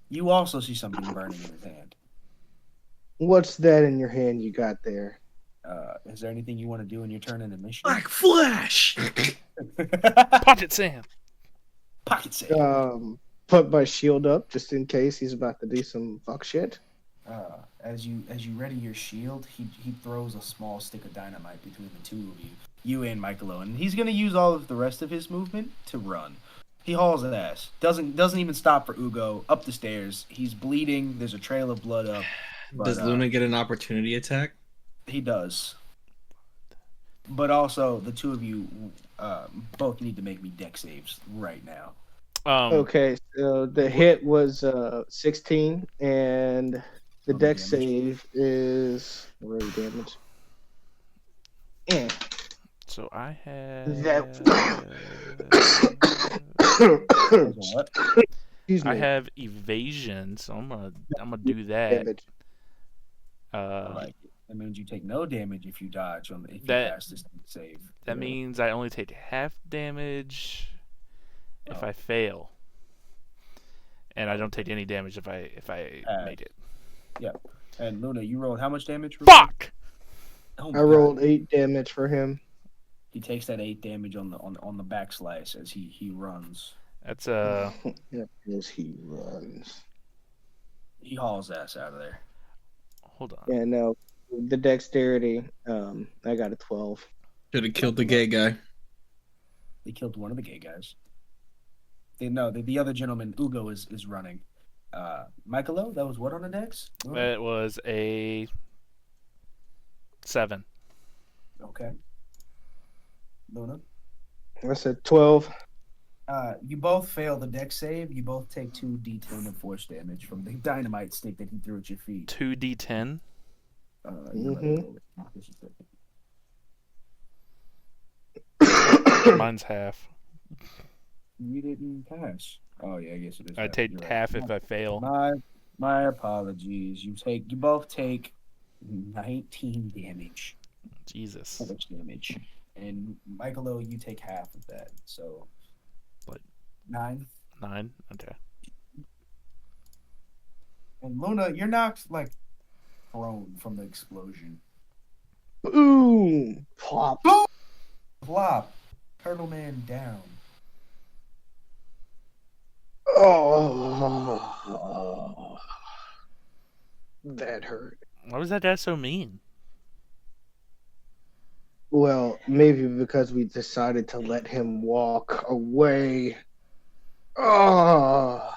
You also see something burning in his hand. What's that in your hand you got there? Is there anything you want to do in your turn in the mission? Black Flash. Pocket Sam. Pocket save. Put my shield up just in case he's about to do some fuck shit. As you ready your shield, he throws a small stick of dynamite between the two of you and Michaelo, and he's gonna use all of the rest of his movement to run. He hauls his ass. Doesn't even stop for Ugo. Up the stairs. He's bleeding. There's a trail of blood up. But, Does Luna get an opportunity attack? He does. But also, the two of you both need to make me deck saves right now. Okay, so the hit was 16, and the deck damage. save is already damage. Yeah. So I have. What? Excuse me. I have evasion, so I'm gonna do that. Damage. That means you take no damage if you dodge if you That- pass this save. That means I only take half damage if I fail, and I don't take any damage if I make it. And Luna, you rolled how much damage? Fuck! Oh, I rolled 8 damage for him. He takes that 8 damage on the back slice as he runs. That's As he runs. He hauls ass out of there. Hold on. Yeah, no. The dexterity, I got a 12. Should have killed the gay guy. They killed one of the gay guys. The other gentleman, Ugo, is running. Michaelo, that was what on the dex? It was a 7. Okay. Luna? I said 12. You both fail the dex save. You both take 2d10 of force damage from the dynamite stick that he threw at your feet. 2d10. Mine's half. You didn't pass. Oh yeah, I guess it is. I take You're half right. if I fail. My apologies. You both take 19 damage. Jesus. Force damage. And Michaelo, you take half of that. So What? 9. 9? Okay. And Luna, you're knocked like prone from the explosion. Boom! Plop. Flop. Turtle Man down. Oh, that hurt. Why was that guy so mean? Well, maybe because we decided to let him walk away. Oh,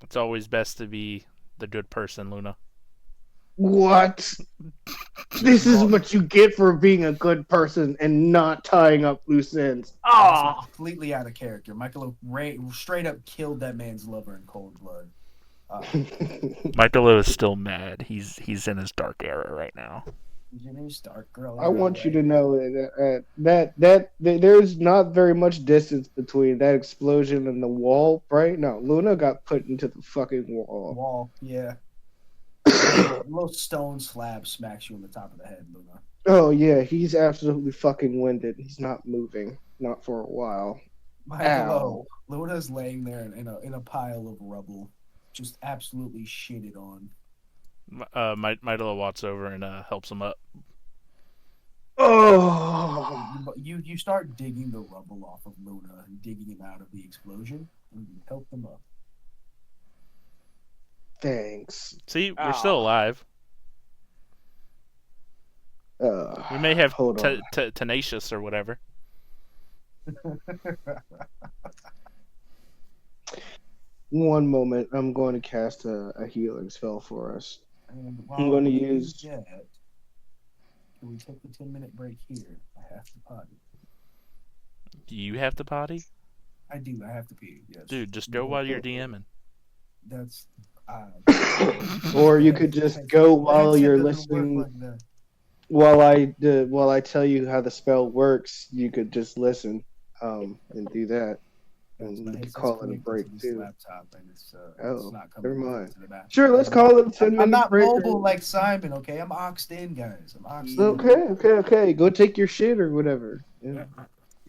It's always best to be the good person, Luna. what? This is what you get for being a good person and not tying up loose ends. That's completely out of character. Michaelo straight up killed that man's lover in cold blood. Michaelo is still mad. He's in his dark era right now. Stark girl. I want you to know that there's not very much distance between that explosion and the wall, right? No, Luna got put into the fucking wall. Yeah. A little stone slab smacks you on the top of the head, Luna. Oh yeah, he's absolutely fucking winded. He's not moving, not for a while. Michaelo, Luna's laying there in a pile of rubble, just absolutely shitted on. Michaelo walks over and helps him up. Oh, You start digging the rubble off of Luna and digging him out of the explosion, and you help them up. thanks. See, we're still alive. We may have hold on. tenacious or whatever. One moment, I'm going to cast a healing spell for us. And I'm going to we use. do that, can we take the 10-minute break here? I have to potty. Do you have to potty? I do. I have to pee. Yes. Dude, just go while you're DMing. That's. Or you could just go while you're It doesn't work listening. like that. While I tell you how the spell works, you could just listen, and do that, and My you could headset's call it a connected break to this too. Laptop and it's Oh, not coming never over mind. to the bathroom. Sure, let's call it a 10-minute I'm not break. mobile like Simon, okay? I'm oxed in, guys. I'm oxed in. Okay. Go take your shit or whatever. Yeah.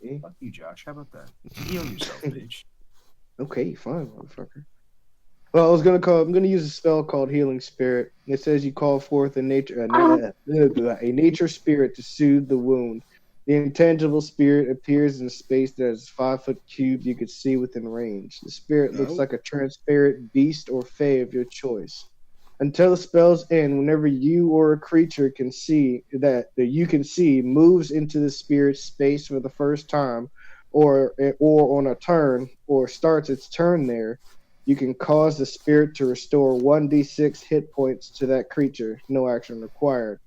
Okay. Fuck you, Josh. How about that? Heal yourself, bitch. Okay, fine, motherfucker. Well, I'm gonna use a spell called Healing Spirit. It says you call forth a a nature spirit to soothe the wound. The intangible spirit appears in a space that is 5 foot cubed you could see within range. The spirit looks Oh. like a transparent beast or fae of your choice. Until the spell's end, whenever you or a creature that you can see moves into the spirit's space for the first time, or on a turn, or starts its turn there, you can cause the spirit to restore 1d6 hit points to that creature. No action required.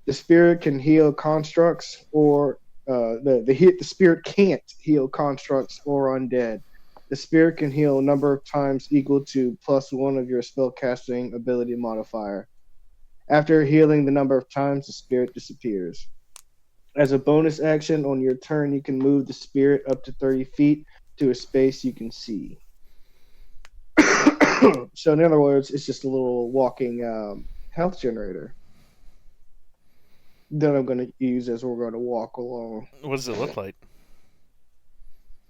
The spirit can heal constructs, or the spirit can't heal constructs or undead. The spirit can heal a number of times equal to +1 of your spellcasting ability modifier. After healing the number of times, the spirit disappears. As a bonus action on your turn, you can move the spirit up to 30 feet to a space you can see. So, in other words, it's just a little walking health generator that I'm going to use as we're going to walk along. What does it look like?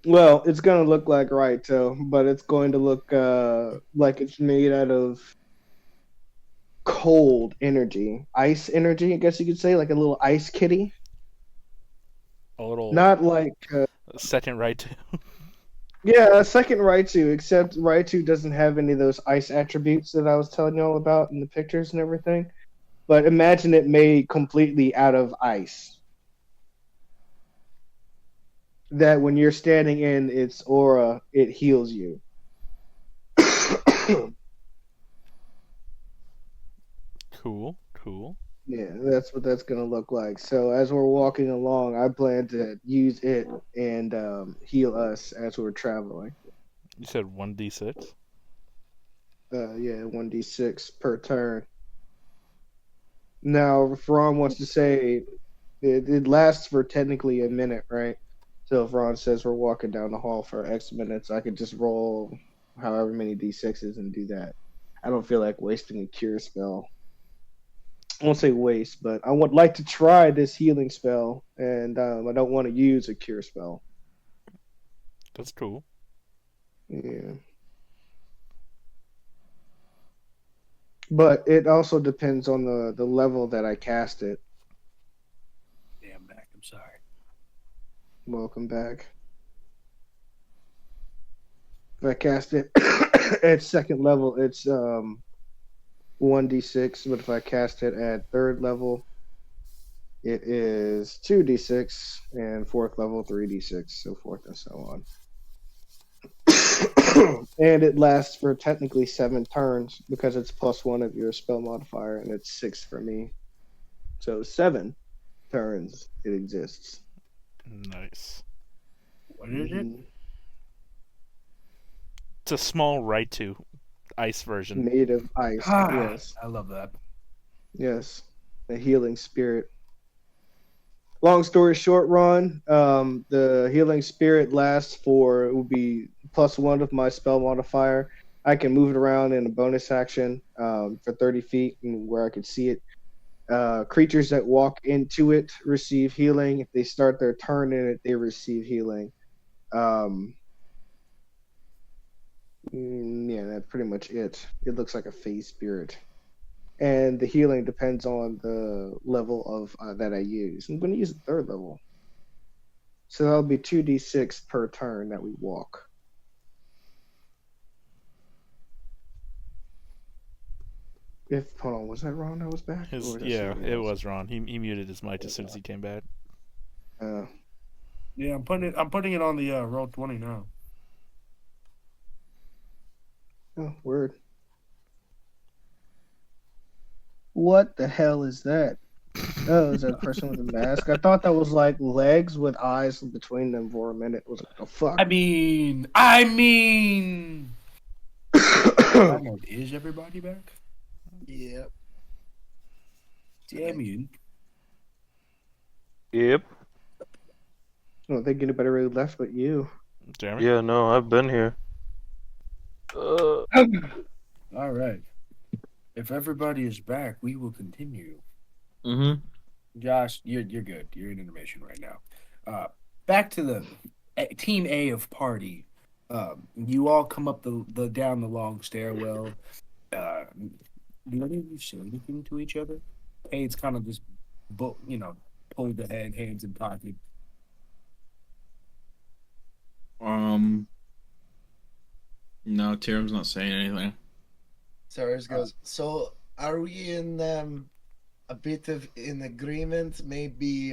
Well, it's going to look like Raito, but it's going to look like it's made out of cold energy, ice energy, I guess you could say, like a little ice kitty. A little Not like second right. yeah, a second Raichu, except Raichu doesn't have any of those ice attributes that I was telling you all about in the pictures and everything. But imagine it made completely out of ice. That when you're standing in its aura, it heals you. Cool. Yeah, that's what that's gonna look like. So as we're walking along, I plan to use it and heal us as we're traveling. You said 1d6? Yeah, 1d6 per turn. Now, if Ron wants to say it lasts for technically a minute, right? So if Ron says we're walking down the hall for X minutes, I could just roll however many d6s and do that. I don't feel like wasting a cure spell. I won't say waste, but I would like to try this healing spell, and I don't want to use a cure spell. That's cool. Yeah. But it also depends on the level that I cast it. Damn back. I'm sorry. Welcome back. If I cast it at second level, it's 1d6, but if I cast it at third level, it is 2d6, and fourth level 3d6, so forth and so on. And it lasts for technically 7 turns because it's +1 of your spell modifier, and it's 6 for me. So 7 turns it exists. Nice. What is it? It's a small Raichu ice version. Made of ice. Yes. I love that. Yes. A healing spirit. Long story short, Ron, the healing spirit lasts for, it will be +1 of my spell modifier. I can move it around in a bonus action for 30 feet and where I can see it. Creatures that walk into it receive healing. If they start their turn in it, they receive healing. Yeah, that's pretty much it. It looks like a phase spirit. And the healing depends on the level of that I use. I'm going to use the third level. So that'll be 2d6 per turn that we walk. Hold on, was that Ron that was back? It was Ron. He muted his mic as soon as he came back. Yeah, I'm putting it on the Roll20 now. Oh, word. What the hell is that? Oh, is that a person with a mask? I thought that was like legs with eyes between them for a minute. It was like, oh, fuck. I mean, is everybody back? Yep. Damn you. Yep. I don't think anybody really left but you. Jeremy? Yeah, no, I've been here. All right. If everybody is back, we will continue. Mm-hmm. Josh, you're good. You're in intermission right now. Back to the team A of party. You all come up the down the long stairwell. Do any of you say anything to each other? Cade's kind of just, pulled the head, hands in pocket. No, Tyrum's not saying anything. Ceres goes, so are we in a bit of in agreement? Maybe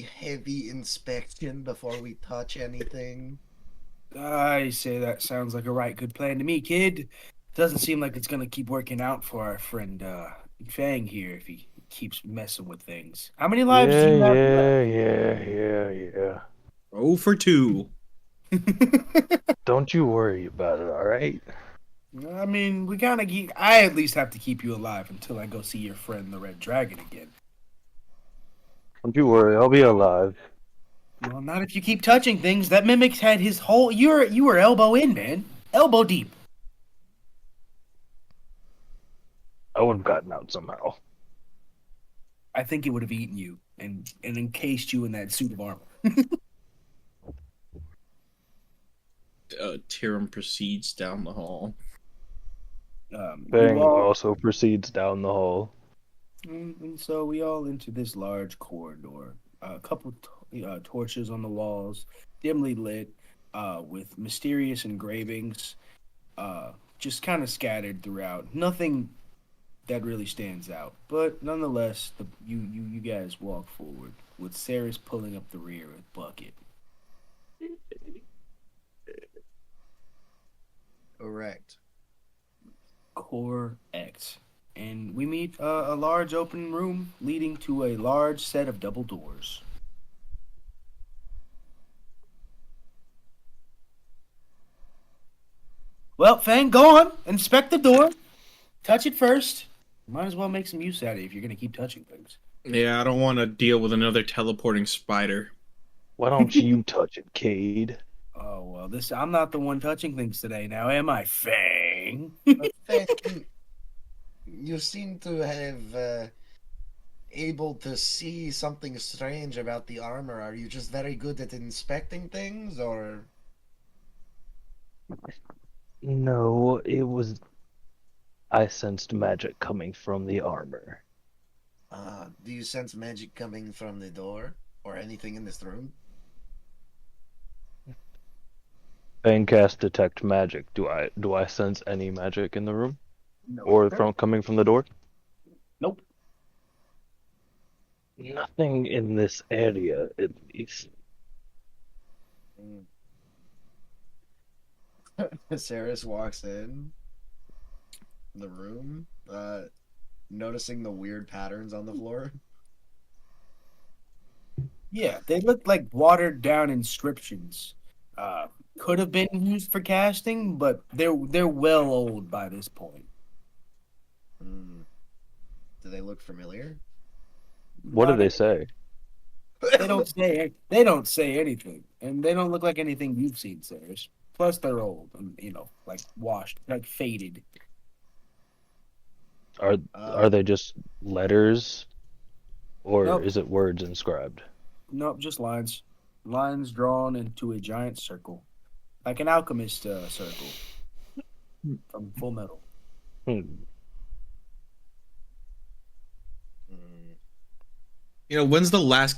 heavy inspection before we touch anything. I say that sounds like a right good plan to me, kid. Doesn't seem like it's gonna keep working out for our friend Fang here if he keeps messing with things. How many lives do you have Yeah. Oh for 2. left? Don't you worry about it, alright? I mean, I at least have to keep you alive until I go see your friend the Red Dragon again. Don't you worry, I'll be alive. Well, not if you keep touching things. That mimic's had his whole. You were elbow in, man, elbow deep. I would have gotten out somehow. I think it would have eaten you and encased you in that suit of armor. Tyrum proceeds down the hall. Bang you all, also proceeds down the hall. and so we all enter this large corridor. A couple torches on the walls, dimly lit, with mysterious engravings, just kind of scattered throughout. Nothing that really stands out, but nonetheless, you guys walk forward with Ceras pulling up the rear with Bucket. Correct. Correct. And we meet a large open room leading to a large set of double doors. Well, Fang, go on. Inspect the door. Touch it first. Might as well make some use out of it if you're going to keep touching things. Yeah, I don't want to deal with another teleporting spider. Why don't you touch it, Cade? Oh, well, I'm not the one touching things today now, am I, Fang? Fang, you seem to have able to see something strange about the armor. Are you just very good at inspecting things, or? No, it was... I sensed magic coming from the armor. Do you sense magic coming from the door or anything in this room? Bangcast detect magic. Do I sense any magic in the room? No. Or coming from the door? Nope. Nothing in this area, at least. Ceres walks in the room, noticing the weird patterns on the floor. Yeah, they look like watered down inscriptions. Could have been used for casting, but they're well old by this point. Do they look familiar? What do they say? They don't say anything, and they don't look like anything you've seen, Ceres. Plus, they're old and like washed, like faded. Are they just letters, or Nope. is it words inscribed? Nope, just lines drawn into a giant circle, like an alchemist circle from Full Metal. When's the last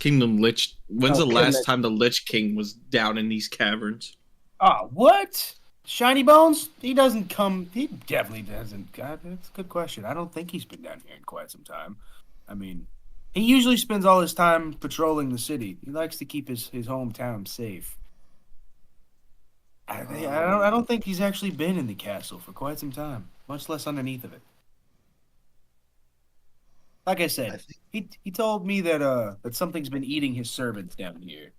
time the Lich King was down in these caverns? What? Shiny Bones? He doesn't come. He definitely doesn't. God, that's a good question. I don't think he's been down here in quite some time. I mean, he usually spends all his time patrolling the city. He likes to keep his hometown safe. I don't think he's actually been in the castle for quite some time, much less underneath of it. Like I said, he told me that something's been eating his servants down here.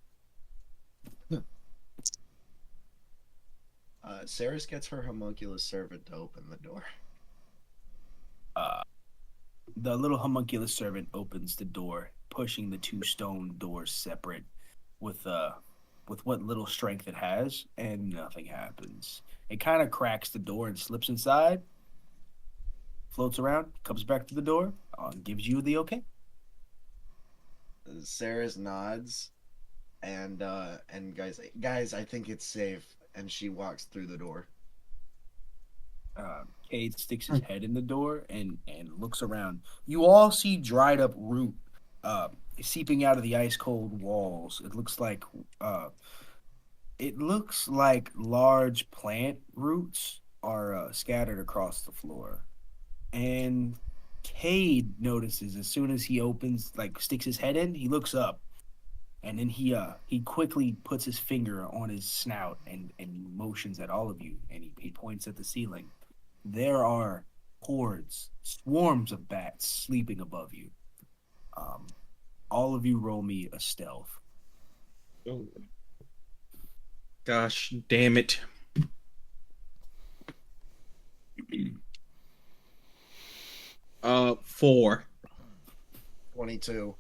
Ceres gets her homunculus servant to open the door. The little homunculus servant opens the door, pushing the two stone doors separate with what little strength it has, and nothing happens. It kind of cracks the door and slips inside, floats around, comes back to the door, and gives you the okay. Ceres nods, and guys, I think it's safe. and she walks through the door. Cade sticks his head in the door and looks around. You all see dried up root seeping out of the ice cold walls. It looks like large plant roots are scattered across the floor. And Cade notices as soon as he sticks his head in, he looks up. And then he quickly puts his finger on his snout and motions at all of you, and he points at the ceiling. There are swarms of bats sleeping above you. All of you roll me a stealth. Oh. Gosh damn it. Uh, 4. 22.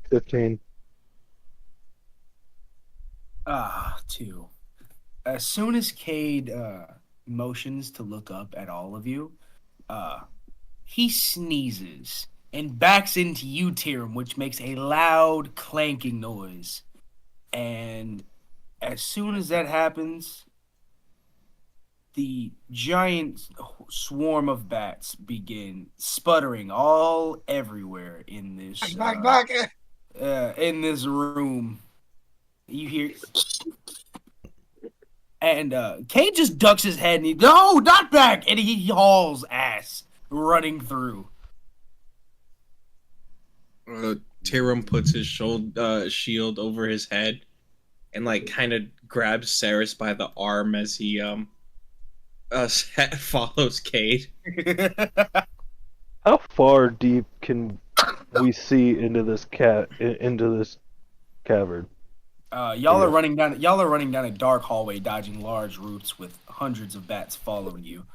15. 2. As soon as Cade motions to look up at all of you, he sneezes and backs into you, Tyrum, which makes a loud clanking noise. And as soon as that happens, the giant swarm of bats begin sputtering all everywhere in this in this room. You hear, and Kate just ducks his head and no, not back, and he hauls ass running through. Tyrum puts his shield over his head and like kind of grabs Ceras by the arm as he follows Cade. How far deep can we see into this cavern? Y'all are running down a dark hallway, dodging large roots with hundreds of bats following you.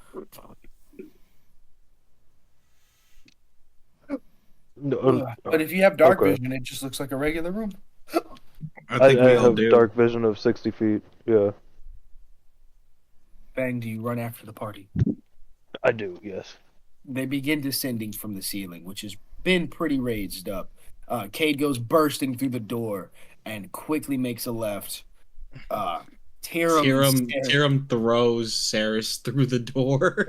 But if you have dark vision, it just looks like a regular room. I think we all have do. dark vision of 60 feet. Yeah. Bang, do you run after the party? I do, yes. They begin descending from the ceiling, which has been pretty raised up. Cade goes bursting through the door and quickly makes a left. Tyrum throws Ceras through the door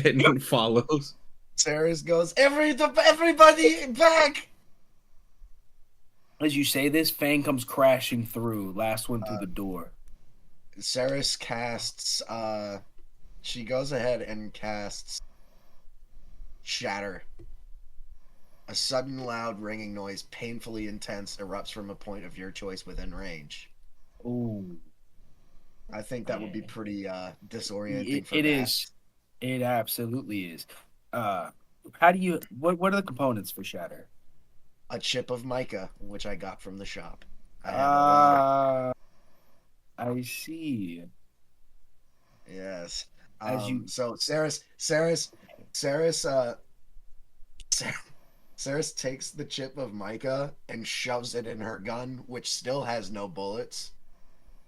and follows. Ceras goes, everybody back! As you say this, Fang comes crashing through, last one through the door. Ceras casts, she goes ahead and casts Shatter. A sudden loud ringing noise, painfully intense, erupts from a point of your choice within range. Ooh. I think that would be pretty disorienting for It bats. is. It absolutely is. What are the components for Shatter? A chip of mica, which I got from the shop. I have a lot. I see. Yes. So Ceras takes the chip of mica and shoves it in her gun, which still has no bullets,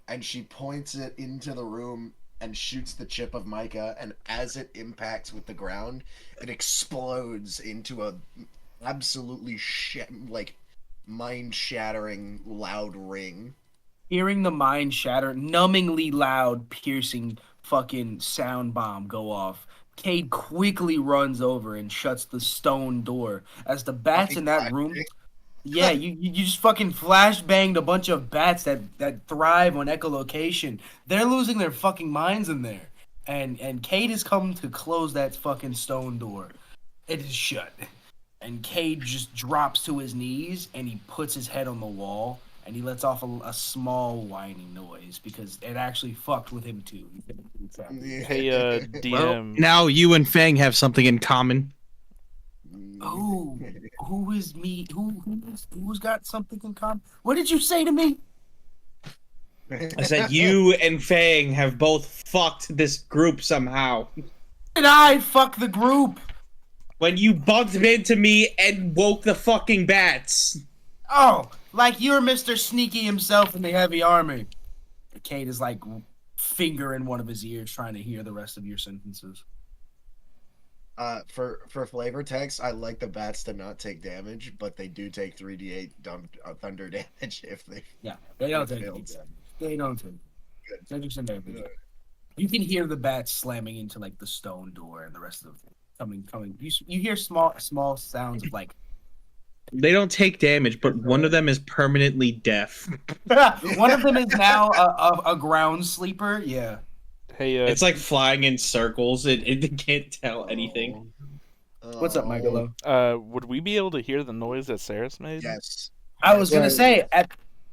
and she points it into the room and shoots the chip of mica, and as it impacts with the ground, it explodes into a absolutely mind-shattering loud ring. Hearing the mind shatter, numbingly loud, piercing fucking sound bomb go off, Cade quickly runs over and shuts the stone door as the bats in that room. Yeah, you just fucking flashbanged a bunch of bats that thrive on echolocation. They're losing their fucking minds in there. And Cade has come to close that fucking stone door. It is shut. And Cade just drops to his knees and he puts his head on the wall and he lets off a small whining noise because it actually fucked with him too. Hey, DM. Well, now you and Fang have something in common. Oh, who is me? Who's got something in common? What did you say to me? I said you and Fang have both fucked this group somehow. Did I fuck the group? When you bumped into me and woke the fucking bats. Oh, like you're Mr. Sneaky himself in the heavy army. Cade is like finger in one of his ears trying to hear the rest of your sentences. For flavor text, I like the bats to not take damage, but they do take 3d8 thunder damage if they. Yeah, they don't take failed. any damage. They don't take. Good. Cedric's in there. You can hear the bats slamming into like the stone door and the rest of coming. You hear small sounds of like. They don't take damage, but one of them is permanently deaf. One of them is now a ground sleeper. Yeah. Hey, It's like flying in circles. It can't tell anything. What's up, Michaelo? would we be able to hear the noise that Ceras made? Yes. I was gonna Right. say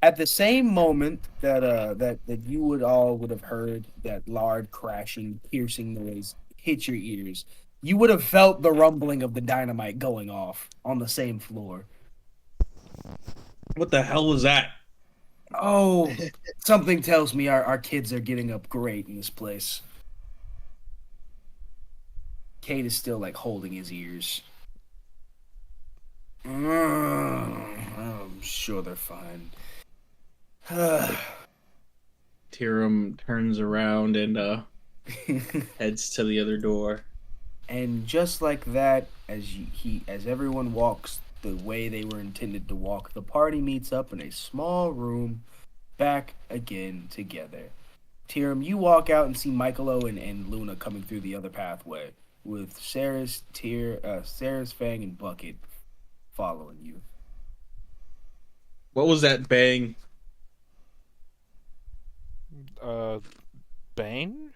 at the same moment that that you would have heard that loud crashing, piercing noise hit your ears, you would have felt the rumbling of the dynamite going off on the same floor. What the hell was that? Oh, something tells me our kids are getting up great in this place. Kate is still like holding his ears. I'm sure they're fine. Tyrum turns around and heads to the other door. And just like that, as everyone walks the way they were intended to walk, the party meets up in a small room, back again together. Tyrum, you walk out and see Michaelo and Luna coming through the other pathway, with Ceras, Ceras, Fang, and Bucket following you. What was that bang? Bang?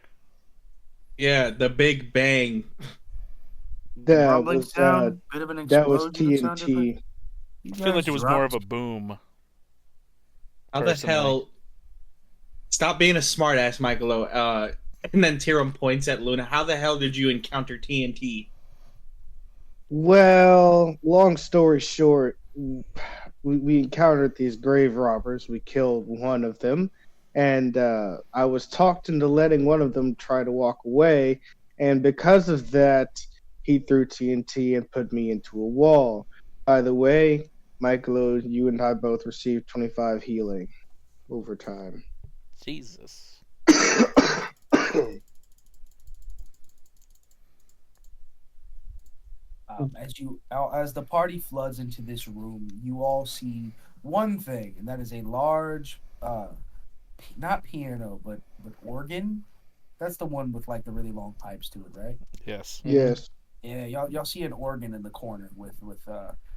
Yeah, the big bang. That Rumbling was sound, bit of an that was explosion sound effect. TNT. I feel like it was more of a boom. How the Personally. hell? Stop being a smartass, Michaelo. And then Tyrum points at Luna. How the hell did you encounter TNT? Well, long story short, we encountered these grave robbers. We killed one of them, and I was talked into letting one of them try to walk away. And because of that, he threw TNT and put me into a wall. By the way, Michaelo, you and I both received 25 healing over time. Jesus. As the party floods into this room, you all see one thing, and that is a large, not piano, but organ. That's the one with like the really long pipes to it, right? Yes. Yes. Yeah, y'all see an organ in the corner with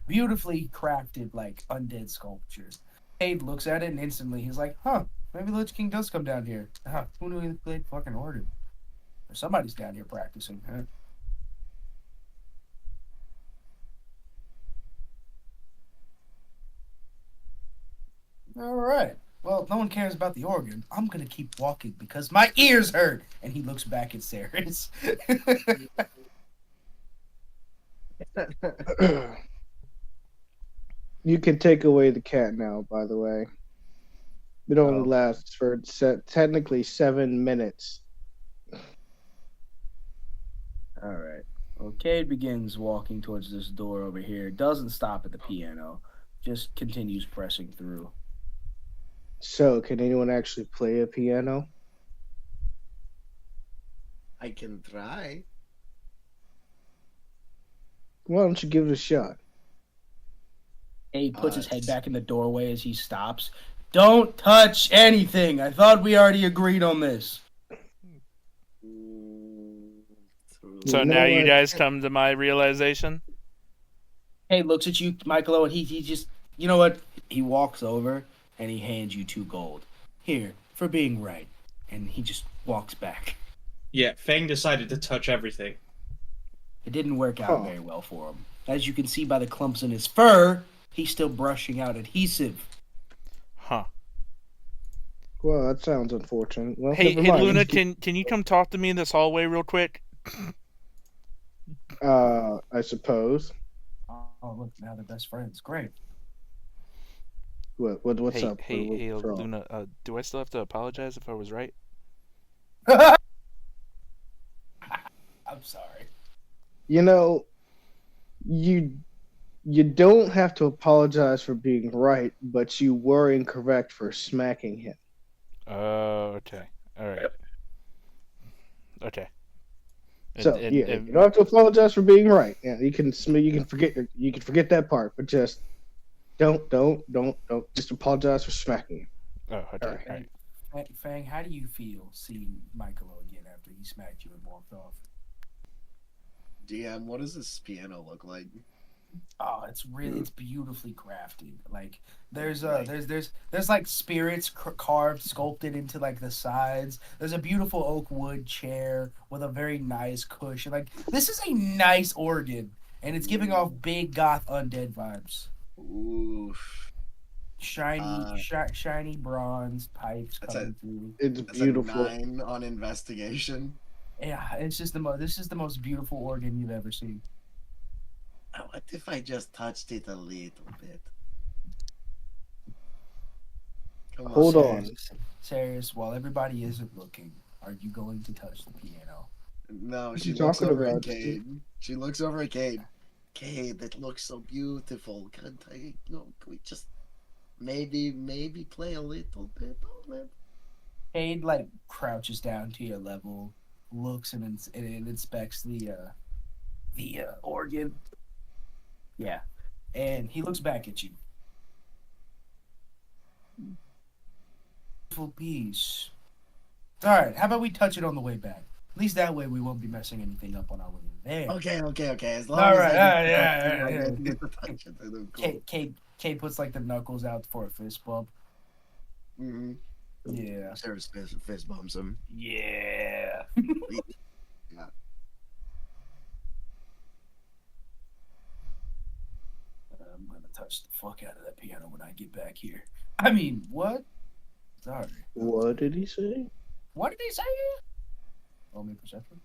beautifully crafted like undead sculptures. Cade looks at it and instantly he's like, "Huh, maybe the Lich King does come down here. Who knew he played fucking organ? Or somebody's down here practicing, huh?" All right. Well, if no one cares about the organ, I'm gonna keep walking because my ears hurt. And he looks back at Ceras. You can take away the cat now, by the way. It only lasts for technically 7 minutes. All right. Well, Cade begins walking towards this door over here. Doesn't stop at the piano. Just continues pressing through. So, can anyone actually play a piano? I can try. Why don't you give it a shot? Cade puts his head back in the doorway as he stops. Don't touch anything. I thought we already agreed on this. So now you guys come to my realization? Cade looks at you, Michaelo, and he just, you know what? He walks over and he hands you 2 gold. Here, for being right. And he just walks back. Yeah, Fang decided to touch everything. It didn't work out very well for him. As you can see by the clumps in his fur, he's still brushing out adhesive. Huh. Well, that sounds unfortunate. Well, Hey, never mind. Luna, can you come talk to me in this hallway real quick? I suppose. Oh, look, now they're best friends. Great. What's up? Hey, What's wrong? Luna, do I still have to apologize if I was right? I'm sorry. You know, you don't have to apologize for being right, but you were incorrect for smacking him. Okay. All right. Okay. So you don't have to apologize for being right. Yeah, you can forget that part, but just don't just apologize for smacking him. Oh, okay. All right. All right. Fang, how do you feel seeing Michaelo again after he smacked you and walked off? DM, what does this piano look like? Oh, it's beautifully crafted. Like there's like spirits carved, sculpted into like the sides. There's a beautiful oak wood chair with a very nice cushion. Like this is a nice organ, and it's giving off big goth undead vibes. Oof. Shiny bronze pipes coming through. It's That's beautiful. a 9 on investigation. Yeah, it's just this is the most beautiful organ you've ever seen. What if I just touched it a little bit? Come Hold on. Ceras, while everybody isn't looking, are you going to touch the piano? No, What she you looks talking over at about, Cade. She looks over at Cade. Cade, that looks so beautiful. Can we just maybe play a little bit on it? Cade like crouches down to your level, looks and inspects the organ. Yeah, and he looks back at you. Beautiful piece. All right, how about we touch it on the way back? At least that way we won't be messing anything up on our way there. Okay. As long All as right, I yeah. get the touch it, then cool. Kate puts like the knuckles out for a fist bump. Mm-hmm. Yeah. Sarah's fist bumps him. Yeah. Yeah. I'm gonna touch the fuck out of that piano when I get back here. I mean, what? Sorry. What did he say? What did he say? Roll me perception.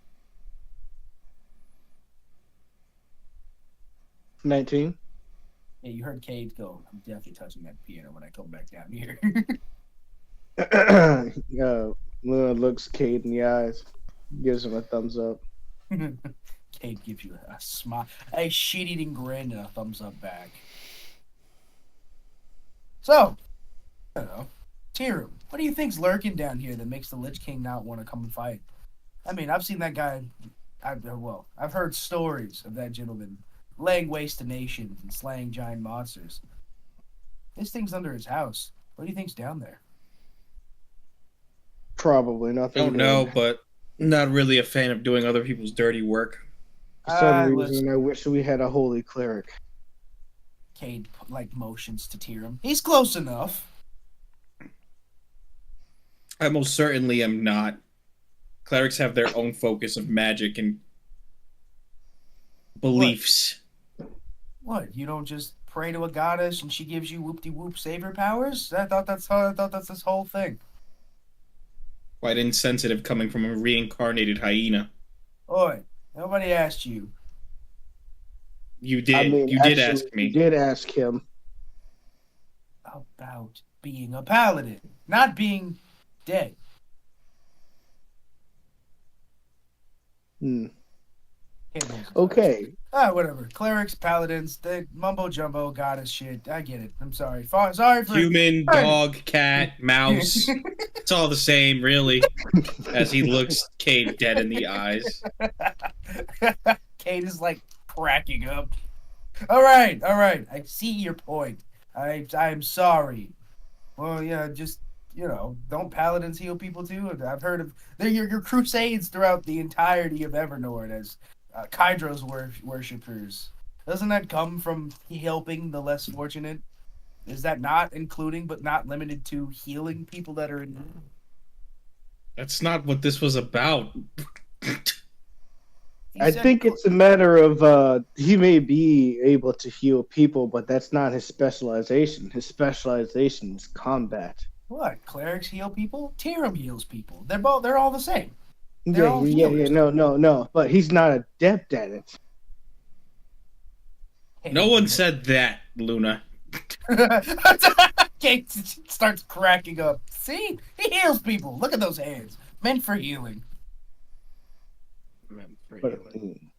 19. Yeah, you heard Cade go. I'm definitely touching that piano when I come back down here. Luna looks Cade in the eyes, gives him a thumbs up. Cade gives you a smile, a shit-eating grin, and a thumbs up back. So, I don't know. Tyrum, what do you think's lurking down here that makes the Lich King not want to come and fight? I mean, I've seen that guy. I've heard stories of that gentleman laying waste to nations and slaying giant monsters. This thing's under his house. What do you think's down there? Probably nothing. Don't know, but not really a fan of doing other people's dirty work. For some reason, I wish we had a holy cleric. Cade motions to Tyrum. He's close enough. I most certainly am not. Clerics have their own focus of magic and beliefs. What? You don't just pray to a goddess and she gives you whoop-de-whoop savior powers? I thought that's this whole thing. Quite insensitive coming from a reincarnated hyena. Oi, nobody asked you. You did. I mean, you did ask me. You did ask him. About being a paladin, not being dead. Okay. Whatever. Clerics, paladins, the mumbo jumbo goddess shit. I get it. I'm sorry. Sorry for Human, dog, cat, mouse. It's all the same, really. As he looks Cade dead in the eyes. Cade is cracking up. All right. I see your point. I'm sorry. Well, yeah, just don't paladins heal people too? I've heard of your crusades throughout the entirety of Evernorth as Kydros worshippers. Doesn't that come from helping the less fortunate? Is that not including but not limited to healing people that are in need? That's not what this was about. I think it's a matter of he may be able to heal people, but that's not his specialization. His specialization is combat. What? Clerics heal people? Tyrum heals people. They're all the same. Yeah, no. But he's not adept at it. No one said that, Luna. Kate starts cracking up. See? He heals people. Look at those hands. Meant for healing.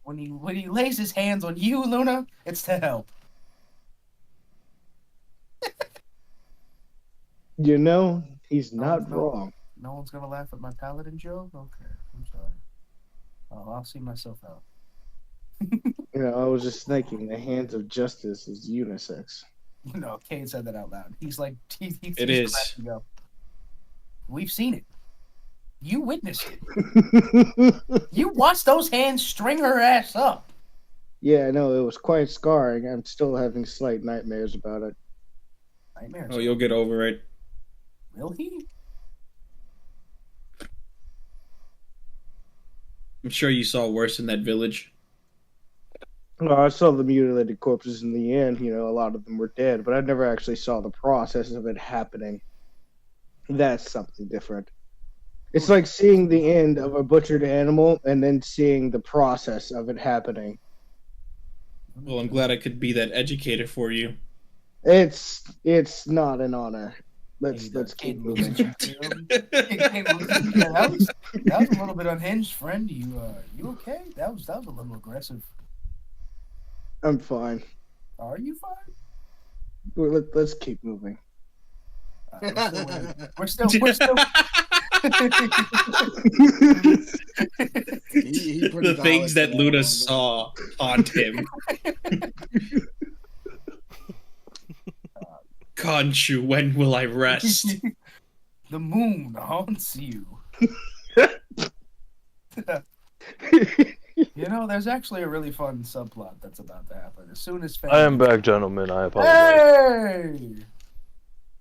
When he lays his hands on you, Luna, it's to help. He's not wrong. No one's gonna laugh at my paladin joke? Okay, I'm sorry. I'll see myself out. I was just thinking the hands of justice is unisex. No, Kane said that out loud. He's like, he's It is. cracking up. We've seen it. You witnessed it. You watched those hands string her ass up. Yeah, no, it was quite scarring. I'm still having slight nightmares about it. Nightmares. Oh, you'll get over it. Will he? I'm sure you saw worse in that village. Well, I saw the mutilated corpses in the end. A lot of them were dead, but I never actually saw the process of it happening. That's something different. It's like seeing the end of a butchered animal and then seeing the process of it happening. Well, I'm glad I could be that educator for you. It's not an honor. Let's keep moving. That was a little bit unhinged, friend. You okay? That was a little aggressive. I'm fine. Are you fine? Let's keep moving. We're still. He pretty The things valid that for Luna one. saw haunt him. Khonshu, when will I rest? The moon haunts you. There's actually a really fun subplot that's about to happen. As soon as I am back, gentlemen. I apologize. Hey!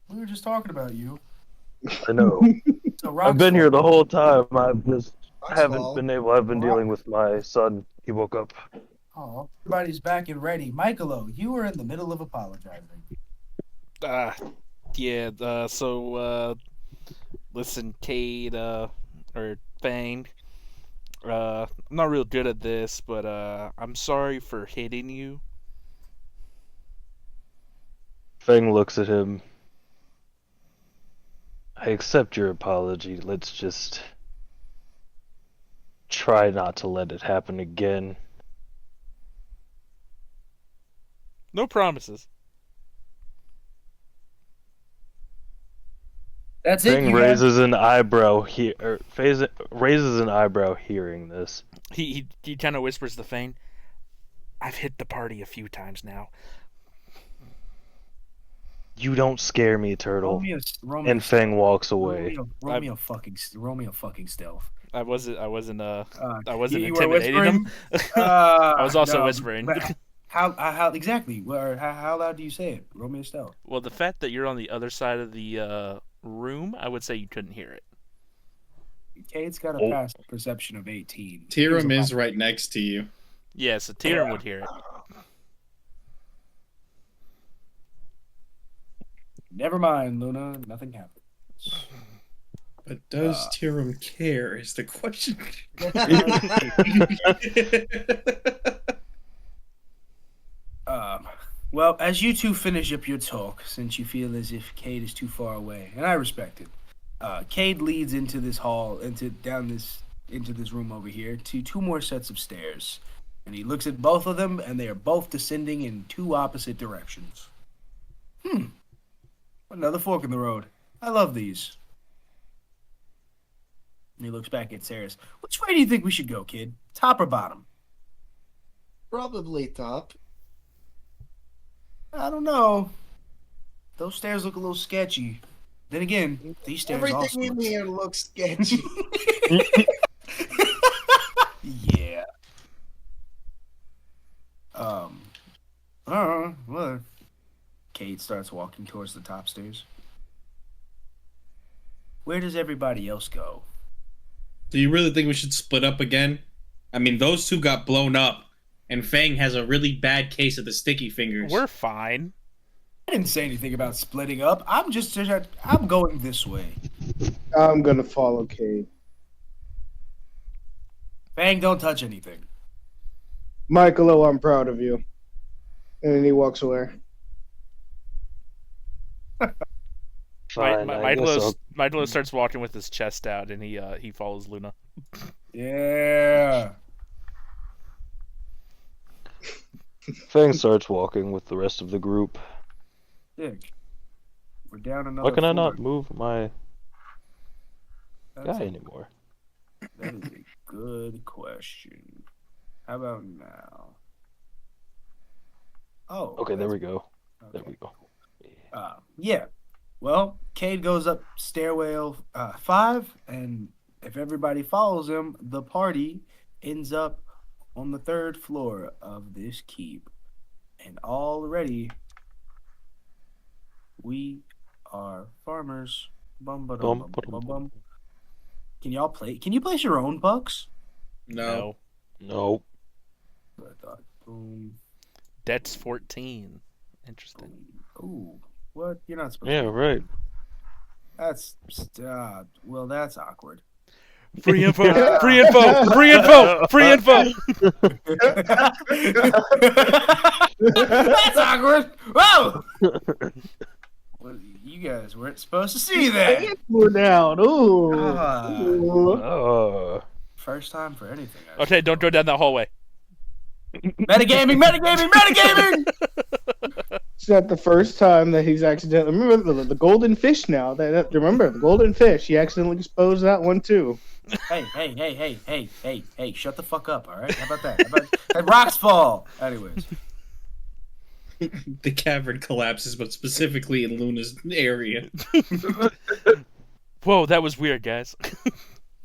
We were just talking about you. I know. So I've been here the whole time. I've just haven't Roxwall. been able. I've been dealing with my son. He woke up. Oh, everybody's back and ready. Michaelo, you were in the middle of apologizing. Listen, Cade, or Fang, I'm not real good at this, but I'm sorry for hitting you. Feng looks at him. I accept your apology. Let's just try not to let it happen again. No promises. That's it. Feng raises an eyebrow raises an eyebrow hearing this. He kind of whispers to Fang, I've hit the party a few times now. You don't scare me, Turtle. Romeo And Feng walks away. Romeo fucking stealth. I wasn't You were intimidating him. I was also whispering. but How exactly? How loud do you say it? Romeo stealth. Well, the fact that you're on the other side of the room, I would say you couldn't hear it. Cade's got a past perception of 18. Tyrum is right next to you. Yeah, so Tyrum would hear it. Never mind, Luna. Nothing happens. But does Tyrum care is the question. Well, as you two finish up your talk, since you feel as if Cade is too far away, and I respect it, Cade leads into this hall, into this room over here, to two more sets of stairs, and he looks at both of them, and they are both descending in two opposite directions. Another fork in the road. I love these. And he looks back at Ceras. Which way do you think we should go, kid? Top or bottom? Probably top. I don't know. Those stairs look a little sketchy. Then again, these stairs also Everything in here looks sketchy. Yeah. Well, Kate starts walking towards the top stairs. Where does everybody else go? Do you really think we should split up again? I mean, those two got blown up, and Fang has a really bad case of the sticky fingers. We're fine. I didn't say anything about splitting up. I'm going this way. I'm gonna follow Cade. Fang, don't touch anything. Michaelo, I'm proud of you. And then he walks away. Fine, I guess I'll- Michaelo starts walking with his chest out, and he follows Luna. Yeah. Fang starts walking with the rest of the group. Dick. We're down another Why can I floor. not move my That's guy a- anymore? That is a good question. How about now? Oh. Okay, there that's- we go. There okay. we go. Yeah. Well, Cade goes up stairwell 5, and if everybody follows him, the party ends up on the 3rd floor of this keep. And already, we are farmers. Bum, ba-dum, bum, bum, bum. Can y'all play? Can you place your own bucks? No. No. I thought. Boom. That's 14. Interesting. Ooh. What? You're not supposed Yeah, to. right. That's well, that's awkward. Free info. Free info. Free info. Free info. That's awkward. Whoa! Well, you guys weren't supposed to see that. We're down. Ooh. Uh, First time for anything. I Okay, don't go down that hallway. Metagaming, metagaming, metagaming! It's not the first time that he's accidentally. Remember the golden fish now. Remember the golden fish. He accidentally exposed that one too. Hey, shut the fuck up, all right? How about that? Hey, rocks fall. Anyways. The cavern collapses, but specifically in Luna's area. Whoa, that was weird, guys.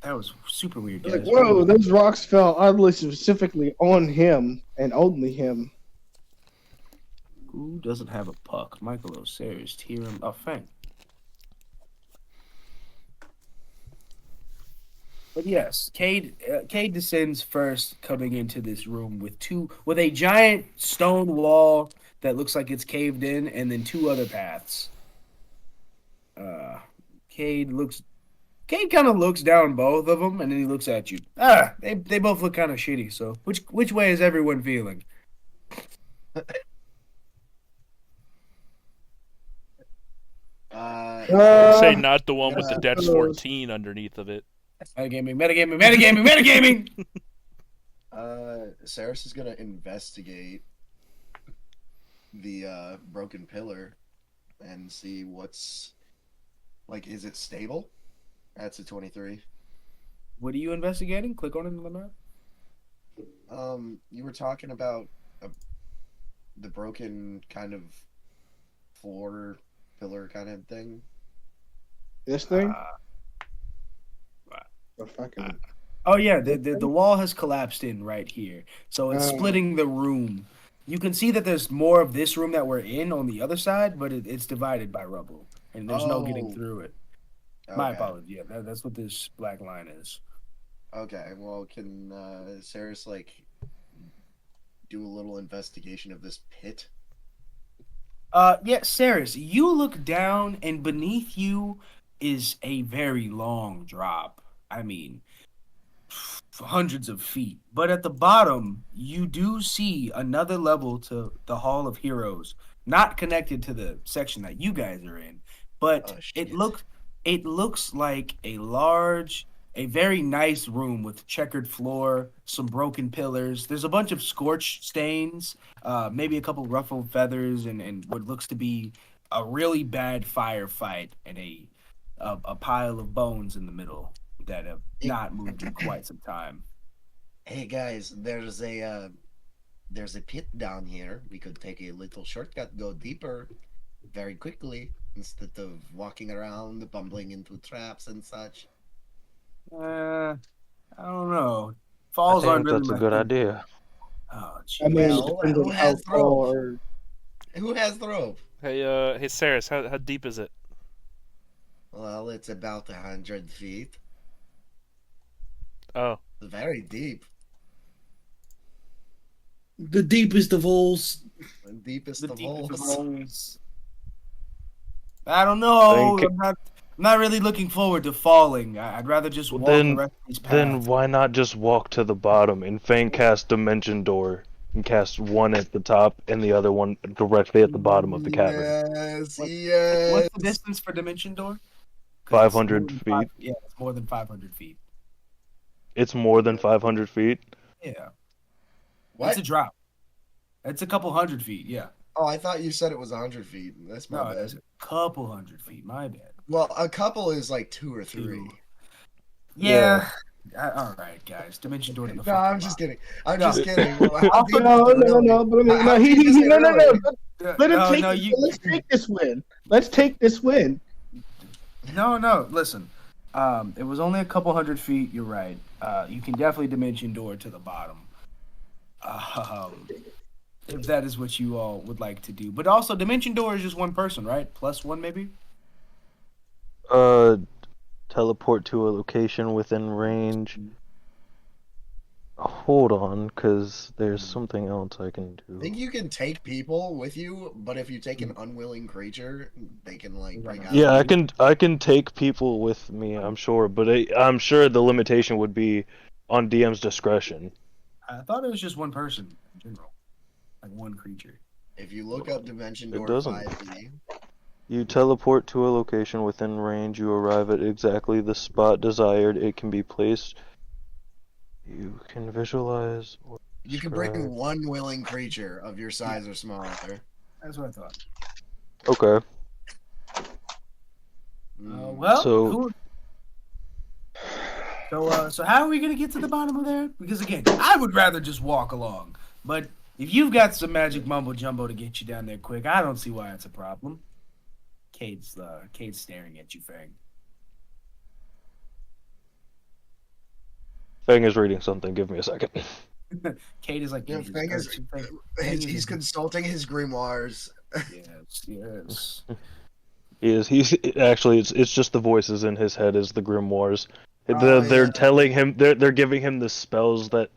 That was super weird, Like, guys. whoa, those rocks fell oddly specifically on him and only him. Who doesn't have a puck? Michaelo, Ceras, Tyrum, Fang. But yes, Cade descends first, coming into this room with a giant stone wall that looks like it's caved in, and then 2 other paths. Cade kind of looks down both of them, and then he looks at you. They both look kind of shitty. So which way is everyone feeling? Say not the one with the Debts 14 underneath of it. Metagaming. Ceras is gonna investigate the broken pillar and see what's like. Is it stable? That's a 23. What are you investigating? Click on it on the map. You were talking about the broken kind of floor pillar kind of thing. This thing? The fucking. Oh yeah, the wall has collapsed in right here, so it's splitting the room. You can see that there's more of this room that we're in on the other side, but it's divided by rubble, and there's no getting through it. My apologies. Yeah, that's what this black line is. Okay, well, can Ceras like do a little investigation of this pit? Yeah, Ceras, you look down, and beneath you is a very long drop. I mean, hundreds of feet. But at the bottom, you do see another level to the Hall of Heroes, not connected to the section that you guys are in. But it looks like a very nice room with checkered floor, some broken pillars. There's a bunch of scorch stains, maybe a couple ruffled feathers, and what looks to be a really bad firefight, and a pile of bones in the middle that have not moved in quite some time. Hey guys, there's a pit down here. We could take a little shortcut, go deeper very quickly instead of walking around, bumbling into traps and such. I don't know. Falls I aren't think really that's a my good thing. idea. Oh, I mean, Well, it depends who on how has the rope? far. Who has the rope? Hey, Ceras, how deep is it? Well, it's about 100 feet. Oh, It's very deep. The deepest of holes. The deepest The of deepest of holes. holes. I don't know. Think- I'm not really looking forward to falling. I'd rather just walk the rest of these paths. Then why not just walk to the bottom and Fang cast Dimension Door and cast one at the top and the other one directly at the bottom of the cavern? Yes, What- yes. What's the distance for Dimension Door? 'Cause it's 500 more than feet. Yeah, it's more than 500 feet. It's more than 500 feet. Yeah. What? It's a drop. It's a couple hundred feet, yeah. Oh, I thought you said it was 100 feet. That's my No, bad. it's a couple hundred feet, my bad. Well, a couple is like 2 or 3. Yeah. All right, guys. Dimension door to the No, fucking I'm just bottom. kidding. I'm No. just kidding. Well, how deep No, is it no, really? no. But I mean, How no, deep is it no, no, really? no. Let him No, take. no, you. Let's take this win. Let's take this win. No. Listen, it was only a couple 100 feet. You're right. You can definitely dimension door to the bottom. If that is what you all would like to do, but also dimension door is just one person, right? Plus one, maybe. Teleport to a location within range. Hold on, because there's something else I can I think do. you can take people with you, but if you take an unwilling creature, they can like break out. Yeah, of you. I can take people with me, I'm sure, but I'm sure the limitation would be on DM's discretion. I thought it was just one person in general, like one creature. If you look up Dimension It Door doesn't. 5e, You teleport to a location within range, you arrive at exactly the spot desired, it can be placed. You can visualize or you can describe. bring one willing creature of your size or smaller. That's what I thought. Okay. Well, So- who? So how are we gonna get to the bottom of there? Because again, I would rather just walk along. But if you've got some magic mumbo jumbo to get you down there quick, I don't see why it's a problem. Cade's staring at you, Fang. Fang is reading something, give me a second. Cade is like, Yeah, Fang is he's consulting his grimoires. Yes. He's actually it's just the voices in his head is the grimoires. Oh, They're yeah. telling him they're giving him the spells that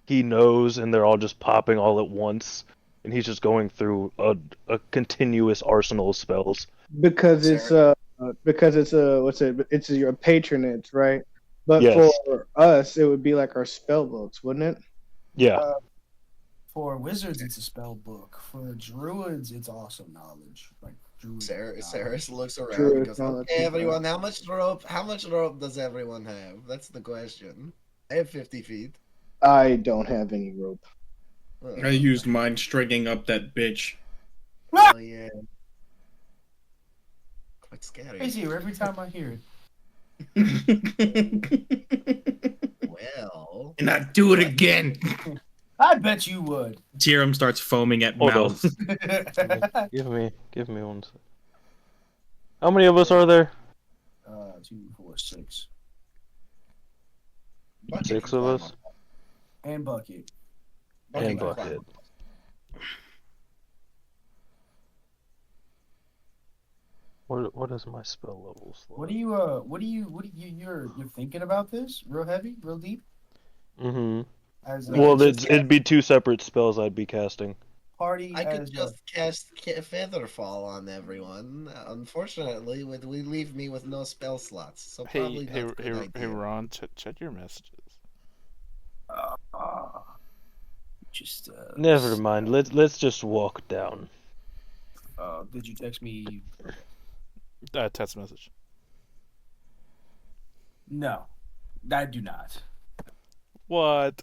he knows, and they're all just popping all at once, and he's just going through a continuous arsenal of spells. Because it's what's it? It's your patronage, right? But Yes. for us, it would be like our spell books, wouldn't it? Yeah. For wizards, it's a spell book. For druids, it's awesome knowledge. Like druids. Ceras looks around True, and goes, no, that's "Okay, not everyone, how much rope does everyone have? That's the question. I have 50 feet. I don't have any rope. Oh, I used mine stringing up that bitch. oh yeah. Quite scary. Crazier every time I hear it. Well, And I do it again. I bet you would. Tyrum starts foaming at Hold mouth. Give me 1 second. How many of us are there? 2, 4, 6. Bucket 6 can of climb us. up. And Bucket. And can climb Bucket. up. What is my spell levels? You're thinking about this? Real heavy? Real deep? Mm-hmm. As Well, it'd be 2 separate spells I'd be casting. party I could as just cast Featherfall on everyone. Unfortunately, we leave me with no spell slots, so probably Hey, not a good idea. Ron, check your messages. just Never mind. Let's just walk down. did you text me? Text message. No, I do not. What?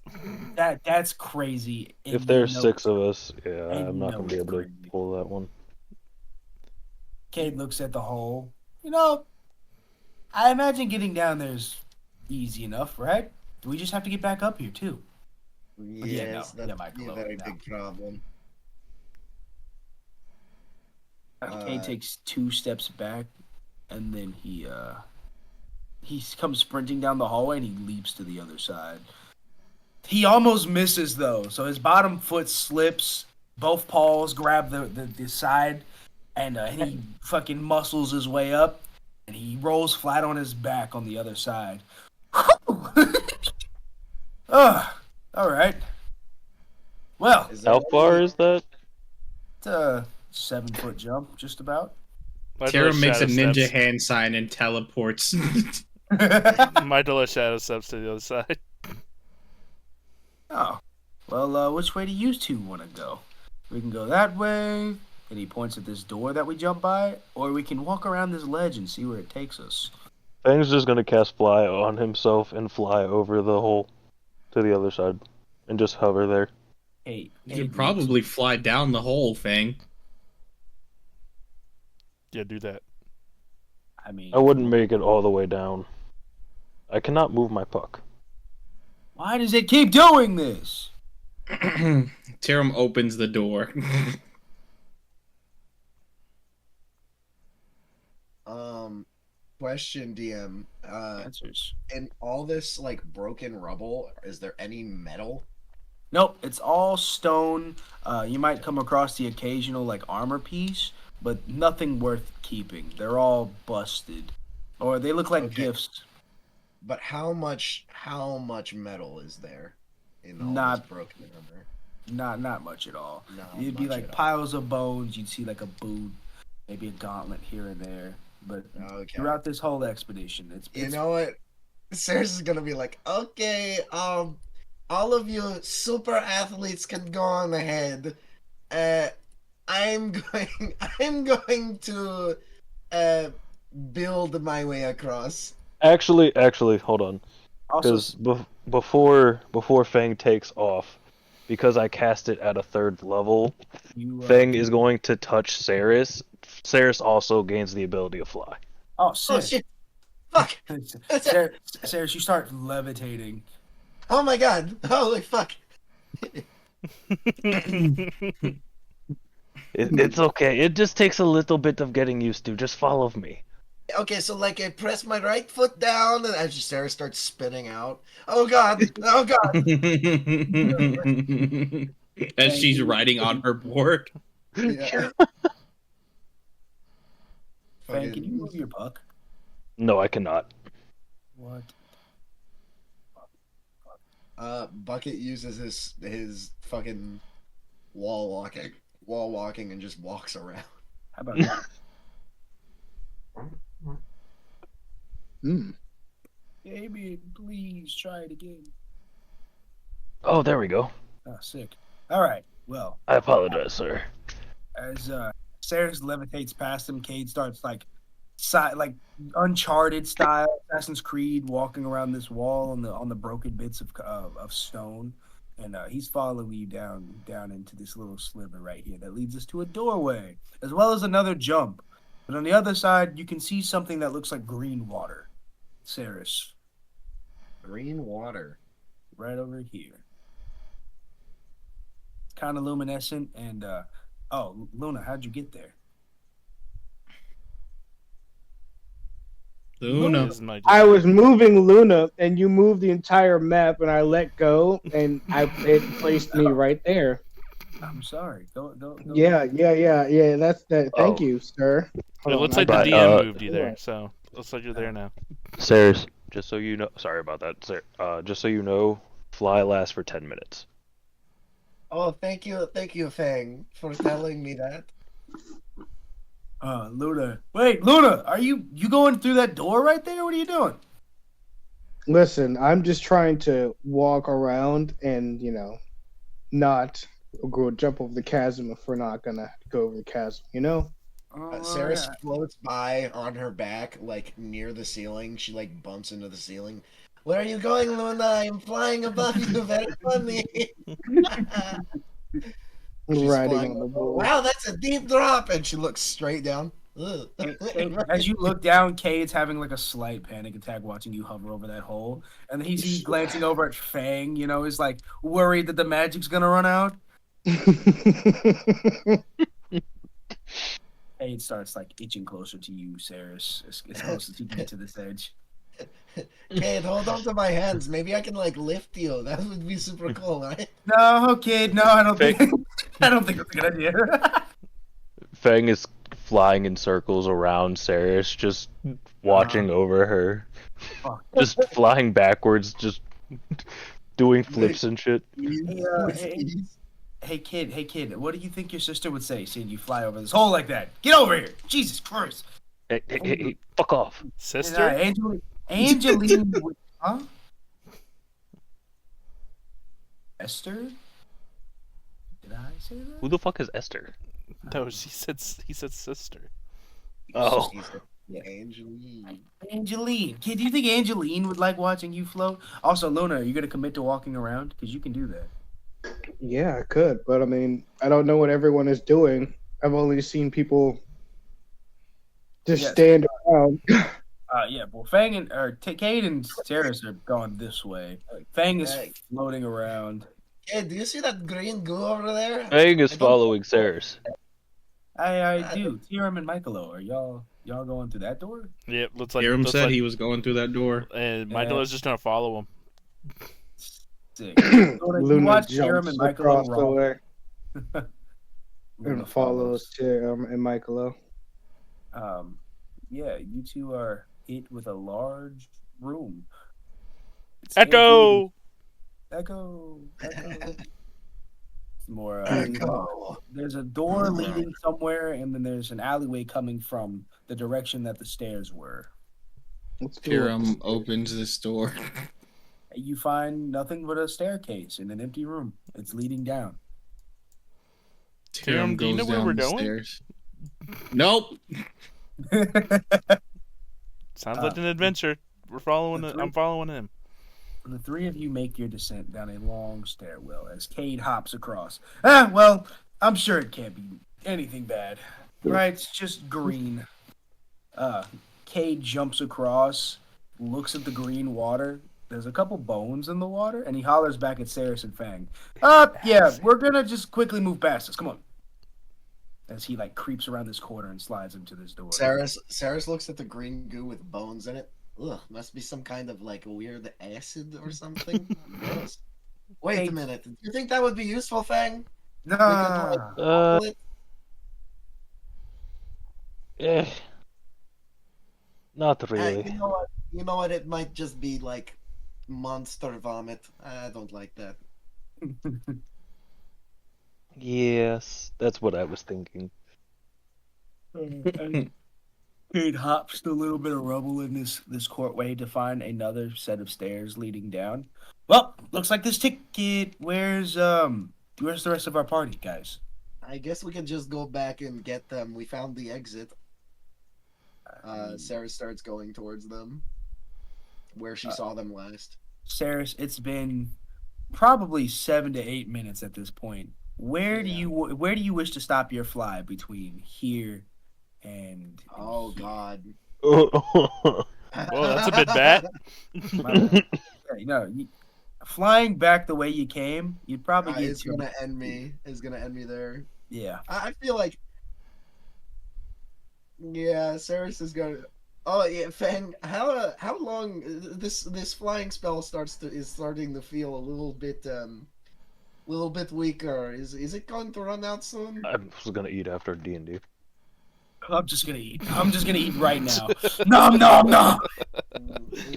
That's crazy. If there's 6 of us, yeah, I I'm not know gonna be it's able to crazy. pull that one. Cade looks at the hole. You know, I imagine getting down there's easy enough, right? Do we just have to get back up here too? Yes, no. Yeah, that'd be a Michaelo, very no. big problem. Cade takes 2 steps back, and then he comes sprinting down the hallway and he leaps to the other side. He almost misses though, so his bottom foot slips. Both paws grab the side, and he fucking muscles his way up, and he rolls flat on his back on the other side. All right. Well, How far is that? it's a 7-foot jump, just about. Tyrum makes a Shadow ninja steps. hand sign and teleports. Michaelo shadow steps to the other side. Oh, well, which way do you two want to go? We can go that way, and he points at this door that we jump by, or we can walk around this ledge and see where it takes us. Fang's just gonna cast fly on himself and fly over the hole to the other side, and just hover there. Hey, You could probably fly down the whole thing. Yeah, do that. I mean, I wouldn't make it all the way down. I cannot move my puck. Why does it keep doing this? Tyrum opens the door. Question, DM. Answers. In all this like broken rubble, is there any metal? Nope, it's all stone. You might come across the occasional like armor piece, but nothing worth keeping. They're all busted, or they look like Okay. gifts. But how much metal is there in all Not- this broken armor? Not much at all. Not It'd be much like at all. piles of bones. You'd see like a boot, maybe a gauntlet here and there. But Okay. throughout this whole expedition, You it's know what? Ceres is gonna be like, okay, all of you super athletes can go on ahead. I'm going to build my way across. Actually, hold on. also Because before Fang takes off, because I cast it at a 3rd level, you. Fang is going to touch Ceres. Ceres also gains the ability to fly. Oh Oh shit! shit! Fuck! Sarah, you start levitating. Oh my god! Holy fuck! It's okay. It just takes a little bit of getting used to. Just follow me. Okay, so like I press my right foot down, and as Sarah starts spinning out. Oh god! Oh god! As she's riding on her board. Yeah. Fang, can you move your puck? No, I cannot. What? Bucket uses his fucking wall walking, and just walks around. How about that? Amy, please try it again. Oh, there we go. Oh, sick. All right. Well, I apologize, sir. as Ceres levitates past him, Kade starts like Uncharted style, Assassin's Creed, walking around this wall on the broken bits of stone, and he's following you down into this little sliver right here that leads us to a doorway, as well as another jump. But on the other side, you can see something that looks like green water. Ceres, Green water. right over here. It's kind of luminescent, and oh, Luna, how'd you get there? Luna. Is my- I was moving Luna, and you moved the entire map, and I let go, and it placed me right there. I'm sorry. Go. Yeah. That's that. Thank Oh. you, sir. It Hold looks on, like the I- But, DM moved you there, so looks like you're there now. Ceres, just so you know. Sorry about that. Just so you know, fly lasts for 10 minutes. Oh, thank you, Fang, for telling me that. Luna. Wait, Luna, are you going through that door right there? What are you doing? Listen, I'm just trying to walk around and not go jump over the chasm if we're not gonna go over the chasm. Ceres floats by on her back, like near the ceiling. She like bumps into the ceiling. Where are you going, Luna? I'm flying above you. Very funny. She's Riding flying on the up. wall. Wow, that's a deep drop, and she looks straight down. Ugh. As you look down, Kade's having like a slight panic attack watching you hover over that hole. And he's glancing over at Fang, he's like worried that the magic's gonna run out. Kade starts like itching closer to you, Ceres, as close as you can get to this edge. Kate, hold on to my hands. Maybe I can like lift you. That would be super cool, right? No, Kade, no, I don't think that's a good idea. Fang is flying in circles around Ceres, just watching over her. Fuck. Just flying backwards, just doing flips and shit. Hey kid, what do you think your sister would say seeing you fly over this hole like that? Get over here! Jesus Christ! Hey, fuck off. Sister? Angeline, huh? Esther? Did I say that? Who the fuck is Esther? No, he said sister. Oh. Yeah. Angeline. Kid, do you think Angeline would like watching you float? Also, Luna, are you gonna commit to walking around? Because you can do that. Yeah, I could, but I mean, I don't know what everyone is doing. I've only seen people just Yes. stand around. Yeah, well, Fang and Cade and Ceras are going this way. Fang is Hey. floating around. Hey, do you see that green goo over there? Fang is I don't- following Ceras. I do. Tyrum and Michaelo, are y'all going through that door? Yep, looks like Hiram said he was going through that door. and Yeah. Michaelo's just gonna follow him. Sick. Luna, you Luna watch Tyrum and jumps Michaelo across the romp. way Luna and follows Tyrum and Michaelo. Yeah, you two are hit with a large room. It's Echo. Echo. More. Echo. There's a door leading somewhere, and then there's an alleyway coming from the direction that the stairs were. Let's go Hiram opens this door. You find nothing but a staircase in an empty room. It's leading down. Tyrum, do you know goes where down we're the going? stairs. Nope. Sounds like an adventure. We're following. I'm following him. The three of you make your descent down a long stairwell as Cade hops across. Well, I'm sure it can't be anything bad. Right? It's just green. Cade jumps across, looks at the green water. There's a couple bones in the water, and he hollers back at Ceras and Fang. Yeah, we're gonna just quickly move past this. Come on. As he creeps around this corner and slides into this door. Ceres looks at the green goo with bones in it. Ugh, must be some kind of weird acid or something. Gross. Wait a minute. Do you think that would be useful, Fang? Nah. Bottle it? Not really. You know what? It might just be monster vomit. I don't like that. Yes, that's what I was thinking. And Cade hops through a little bit of rubble in this courtway to find another set of stairs leading down. Well, looks like this ticket. Where's the rest of our party, guys? I guess we can just go back and get them. We found the exit. Sarah starts going towards them, where she saw them last. Ceras, it's been probably 7 to 8 minutes at this point. Where do you wish to stop your fly between here and? Oh here? God. Well, that's a bit bad. Flying back the way you came, you'd probably get It's gonna end me. It's gonna end me there. Yeah. I feel like. Yeah, Ceres is gonna. Oh yeah, Fang. How long this flying spell is starting to feel a little bit weaker. Is it going to run out soon? I was gonna eat after D&D. I'm just gonna eat. I'm just gonna eat right now. Nom nom nom.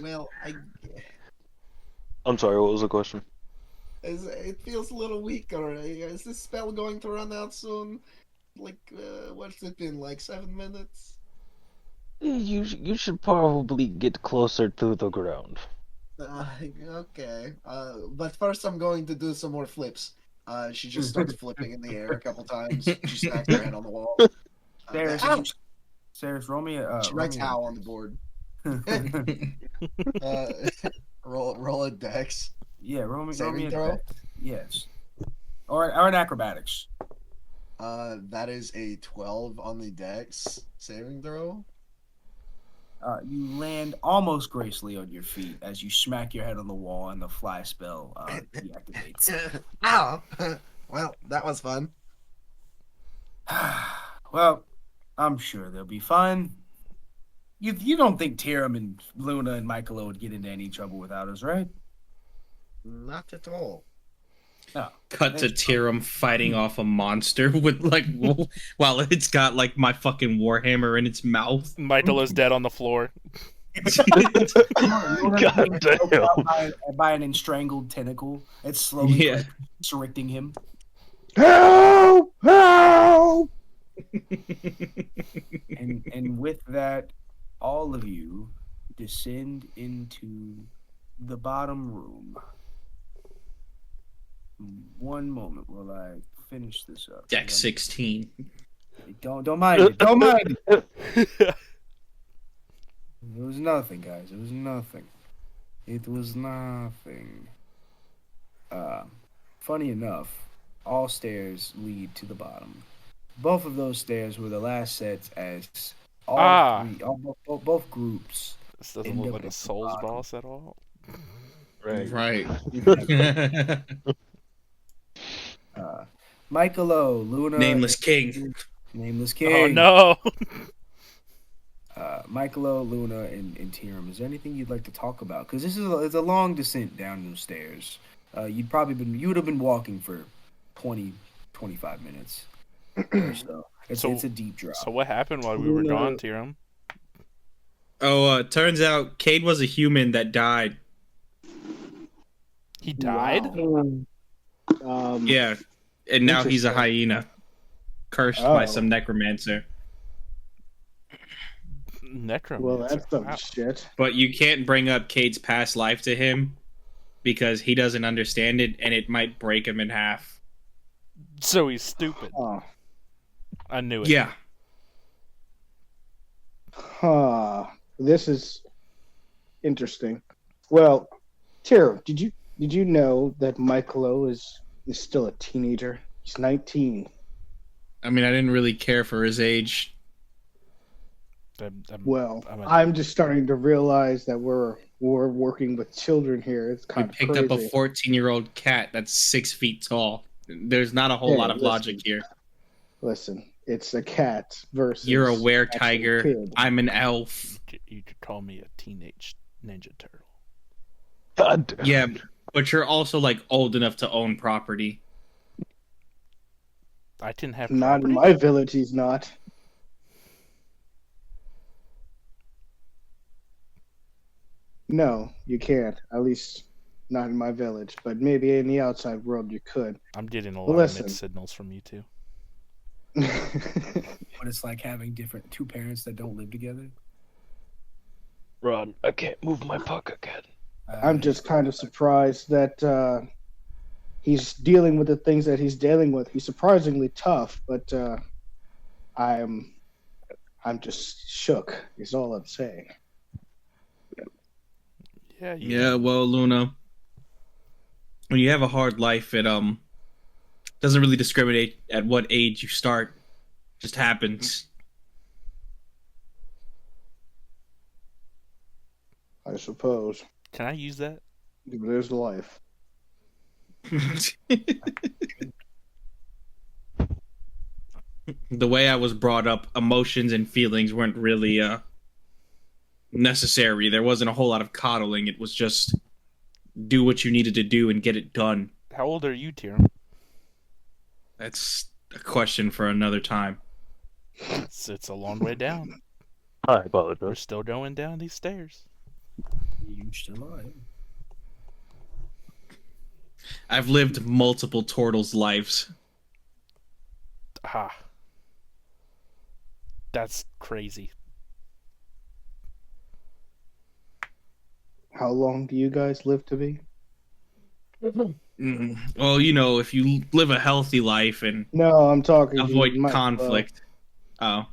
Well, I'm sorry, what was the question? it feels a little weaker. Is this spell going to run out soon? What's it been, 7 minutes? You should probably get closer to the ground. Okay. But first I'm going to do some more flips. She just starts flipping in the air a couple times. She smacks her head on the wall. Ceras, roll me a. She writes "ow" on the board. Roll a dex. Yeah, roll me Saving a throw? dex. Yes. Or an acrobatics. That is a 12 on the dex saving throw. You land almost gracefully on your feet as you smack your head on the wall and the fly spell deactivates. Ow! Well, that was fun. Well, I'm sure they'll be fine. You don't think Tyrum and Luna and Michaelo would get into any trouble without us, right? Not at all. No. Cut to Tyrum fighting off a monster with while it's got my fucking warhammer in its mouth. Michael is dead on the floor. God damn. By an strangled tentacle. It's slowly restricting him. Help! Help! And with that, all of you descend into the bottom room. One moment while I finish this up. Deck 16. Don't mind it. Don't mind it. It was nothing, guys. It was nothing. It was nothing. Funny enough, all stairs lead to the bottom. Both of those stairs were the last sets as both groups This doesn't look like a Souls boss at all. Right. Michaelo, Luna, Nameless king. Nameless Oh King. no! Michaelo, Luna, and Tyrum. Is there anything you'd like to talk about? Because it's a long descent down those stairs. You would have been walking for 20, 25 minutes or so. It's a deep drop. So what happened while we were gone, Tyrum? Oh, turns out Kade was a human that died. He died? Yeah, and now he's a hyena, cursed by some necromancer. Necromancer. Well, that's some wow. shit. But you can't bring up Cade's past life to him because he doesn't understand it, and it might break him in half. So he's stupid. Oh. I knew it. Yeah. Huh. This is interesting. Well, Tyrum, did you know that Michaelo is still a teenager? He's 19. I mean, I didn't really care for his age. I'm just starting to realize that we're working with children here. It's We kind of picked crazy. up a 14-year-old cat that's 6 feet tall. There's not a whole lot of logic here. Listen, it's a cat versus. You're a actual were-tiger. kid. I'm an elf. You could call me a teenage Ninja Turtle. God. Yeah, but you're also like old enough to own property. I didn't have Not property? in my village. He's not. No, you can't. At least not in my village. But maybe in the outside world you could. I'm getting a Well, lot of listen. mixed signals from you two. What it's like having two parents that don't live together. Run. I can't move my puck again. I'm just kind of surprised that he's dealing with the things that he's dealing with. He's surprisingly tough, but I'm just shook. Is all I'm saying. Yeah, well, Luna, when you have a hard life, it doesn't really discriminate at what age you start. It just happens. I suppose. Can I use that? It is life. The way I was brought up, emotions and feelings weren't really necessary. There wasn't a whole lot of coddling. It was just do what you needed to do and get it done. How old are you, Tyrum? That's a question for another time. It's a long way down. I We're apologize. still going down these stairs. You still are. I've lived multiple turtles' lives. Ah. That's crazy. How long do you guys live to be? Well, you know, if you live a healthy life and No, I'm talking. avoid you might- conflict. Oh.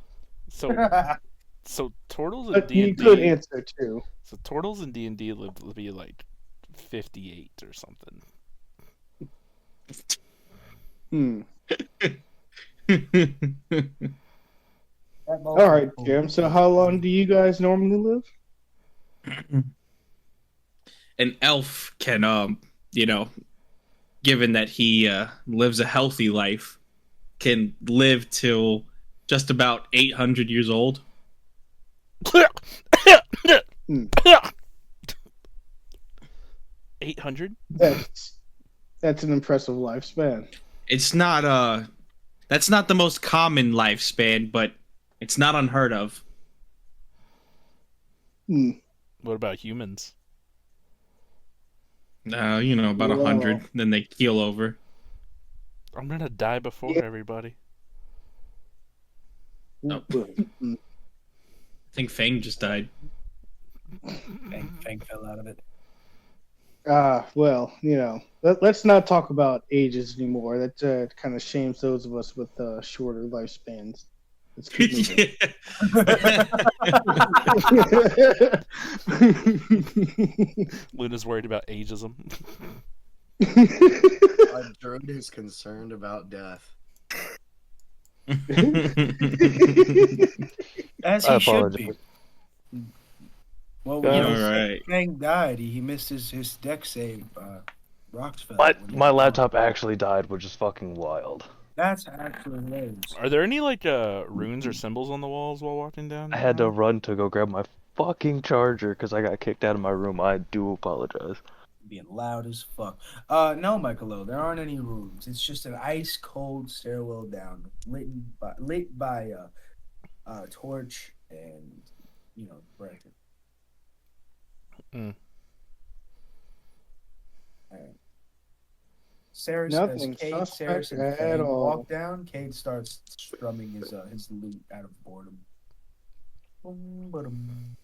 So turtles in But you D&D. could answer too. So turtles in D&D live to be like 58 or something. All right, Jim. So how long do you guys normally live? An elf can, you know, given that he lives a healthy life, can live till just about 800 years old. 800? That's an impressive lifespan. It's not that's not the most common lifespan, but it's not unheard of. What about humans? You know, about 100, then they keel over. I'm gonna die before everybody. I think Fang just died. Fang fell out of it. Well, you know, let's not talk about ages anymore. That kind of shames those of us with shorter lifespans. Let's keep moving. Luna's worried about ageism. A druid is concerned about death. As I he should be. apologize. Well, Guys. Alright. Fang died. He missed his deck save. Rocks fell. My laptop actually died, which is fucking wild. That's actually hilarious. Are there any like runes or symbols on the walls while walking down? I had to run to go grab my fucking charger because I got kicked out of my room. I do apologize. Being loud as fuck. No, Michaelo, there aren't any rooms. It's just an ice cold stairwell down, lit by torch and bread. Mm. Alright. Ceras Nothing says, Cade, suspect Ceras, and at Fang all. walk down. Cade starts strumming his lute out of boredom. Boom, ba-dum.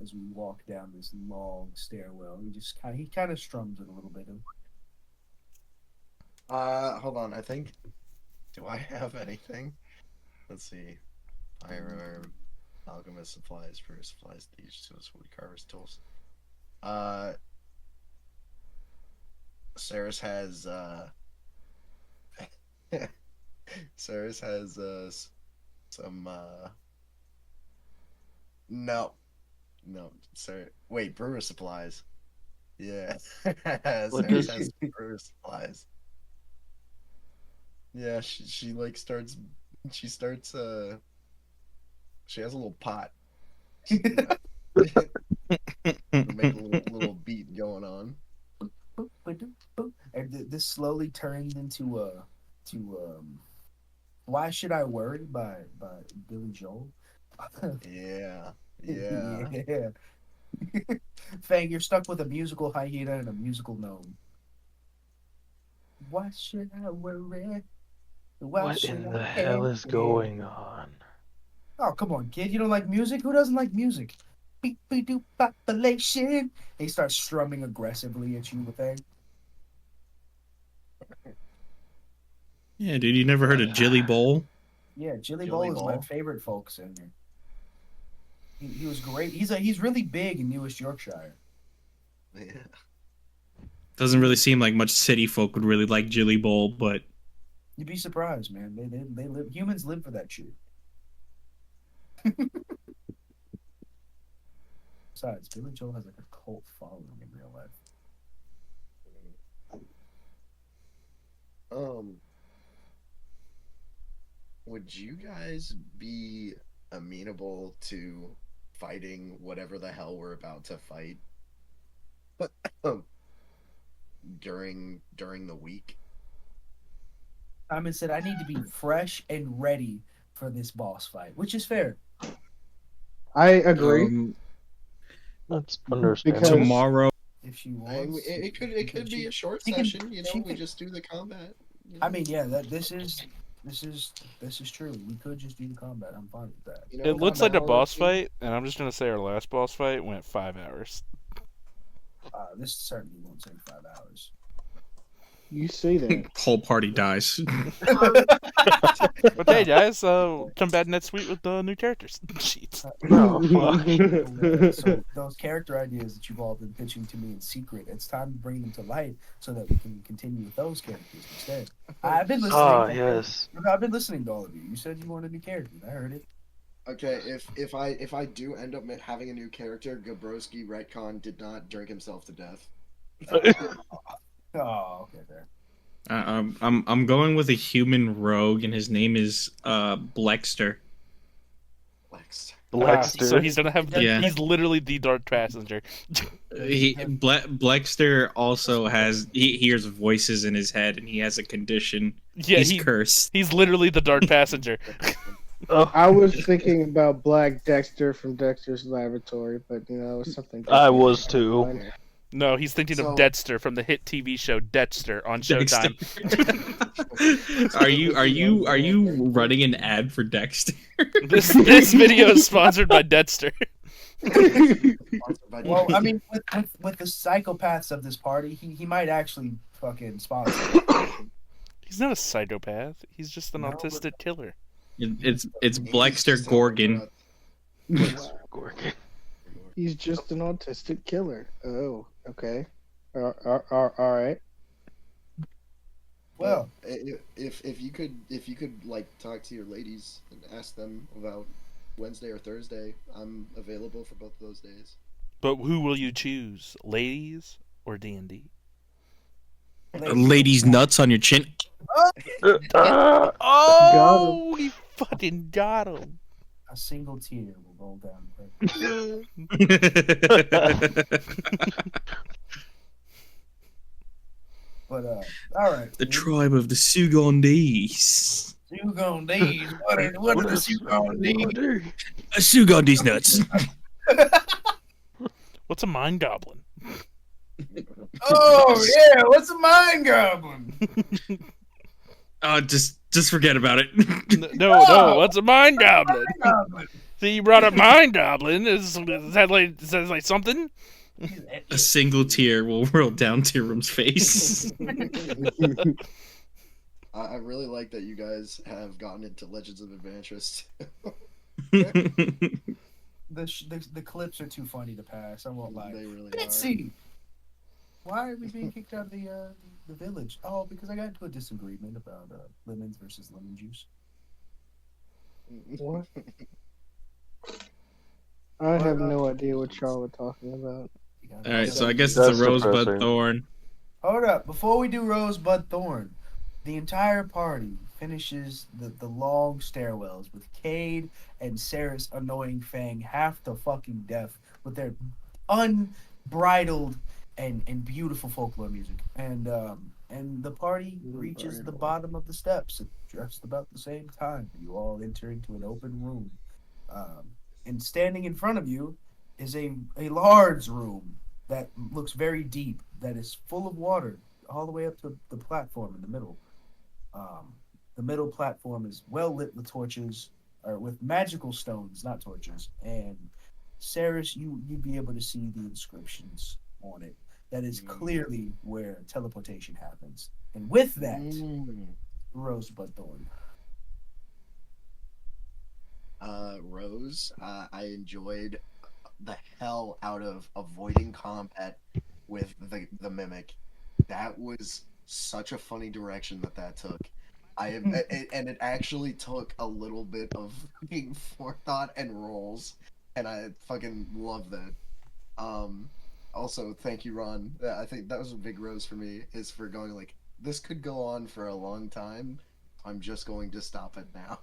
As we walk down this long stairwell, he kind of strums it a little bit. Hold on. I think. Do I have anything? Let's see. Firearm, alchemist supplies, first supplies, thieves tools, woodcarver's tools. Ceras has Ceras has some no, sorry. Wait, brewer supplies. Yeah, What Ceras does- has brewer supplies. Yeah, she like starts. She starts. She has a little pot. Make a little beat going on. And this slowly turns into "Why Should I Worry" by Billy Joel. Yeah, yeah. Yeah. Fang, you're stuck with a musical hyena and a musical gnome. Why should I worry? Why What should in I the hell is care? going on? Oh, come on, kid. You don't like music? Who doesn't like music? Beep, beep, doop, population. He starts strumming aggressively at you with Fang. Yeah, dude, you never heard of Jilly Bowl? Yeah, Jilly Jilly Bowl is my Bowl. favorite folk singer. He was great. He's really big in Newest Yorkshire. Yeah. Doesn't really seem like much city folk would really like Jilly Bowl, but You'd be surprised, man. They live. Humans live for that shit. Besides, Billy Joel has like a cult following in real life. Would you guys be amenable to fighting whatever the hell we're about to fight? During the week? Simon said, "I need to be fresh and ready for this boss fight," which is fair. I agree. That's understandable. Because- tomorrow. If she I mean, wants, it could be a short she can- session, you know. she We can- just do the combat. You know? I mean, yeah, this is true. We could just do the combat. I'm fine with that. You know, It looks like a combat boss routine. fight, and I'm just gonna say our last boss fight went 5 hours. This certainly won't take 5 hours. You say that. Whole party dies. But hey, guys, come back next week with new characters. Jeez. Oh, fuck. So those character ideas that you've all been pitching to me in secret, it's time to bring them to light so that we can continue with those characters instead. I've been listening. Ah, yes. I've been listening to all of you. You said you wanted new characters. I heard it. Okay, if I do end up having a new character, Gabrowski retcon did not drink himself to death. Oh, okay, there. I'm going with a human rogue, and his name is Blexter. Lex. Blackster. So he's gonna have. Yeah. He's literally the dark passenger. Blexter also has he hears voices in his head, and he has a condition. Yeah, He's cursed. he's literally the dark passenger. I was thinking about Black Dexter from Dexter's Laboratory, but it was something. I was too. No, he's thinking So- of Dexter from the hit TV show Dexter on Showtime. Are you running an ad for Dexter? This video is sponsored by Dexter. Well, I mean, with the psychopaths of this party, he might actually fucking sponsor. He's not a psychopath. He's just an No, but- autistic killer. It's Blexter Gorgon. Gorgon. He's just an autistic killer. Oh, okay. All right. Well, if you could like talk to your ladies and ask them about Wednesday or Thursday. I'm available for both of those days. But who will you choose, ladies or D&D? Ladies' nuts on your chin. Oh, he fucking got him. A single tear will roll down. But all right. The tribe of the Sugandese. Sugandese. What are the Sugandese? Sugandese nuts. What's a mind goblin? Oh yeah, what's a mind goblin? Just forget about it. No, what's a mind goblin? Goblin. See, you brought up mind goblin. Is that like something? A single tear will roll down Tyrum's face. I really like that you guys have gotten into Legends of Adventurous. The clips are too funny to pass. I won't lie. They really Let's are. see. Why are we being kicked out of the village? Oh, because I got into a disagreement about lemons versus lemon juice. What? I have no idea what y'all are talking about. All right, so I guess it's That's a rosebud depressing. thorn. Hold up. Before we do Rosebud Thorn, the entire party finishes the long stairwells with Kade and Ceras annoying Fang half to fucking death with their unbridled and beautiful folklore music. And the party reaches the bottom of the steps at just about the same time. You all enter into an open room. And standing in front of you is a large room that looks very deep, that is full of water all the way up to the platform in the middle. The middle platform is well lit with torches, or with magical stones, not torches. And Ceras, you'd be able to see the inscriptions on it. That is clearly where teleportation happens. And with that, Rosebud Thorn. Rose, I enjoyed the hell out of avoiding combat with the mimic. That was such a funny direction that took. And it actually took a little bit of fucking forethought and rolls, and I fucking love that. Also, thank you, Ron. I think that was a big rose for me, is for going like, this could go on for a long time. I'm just going to stop it now.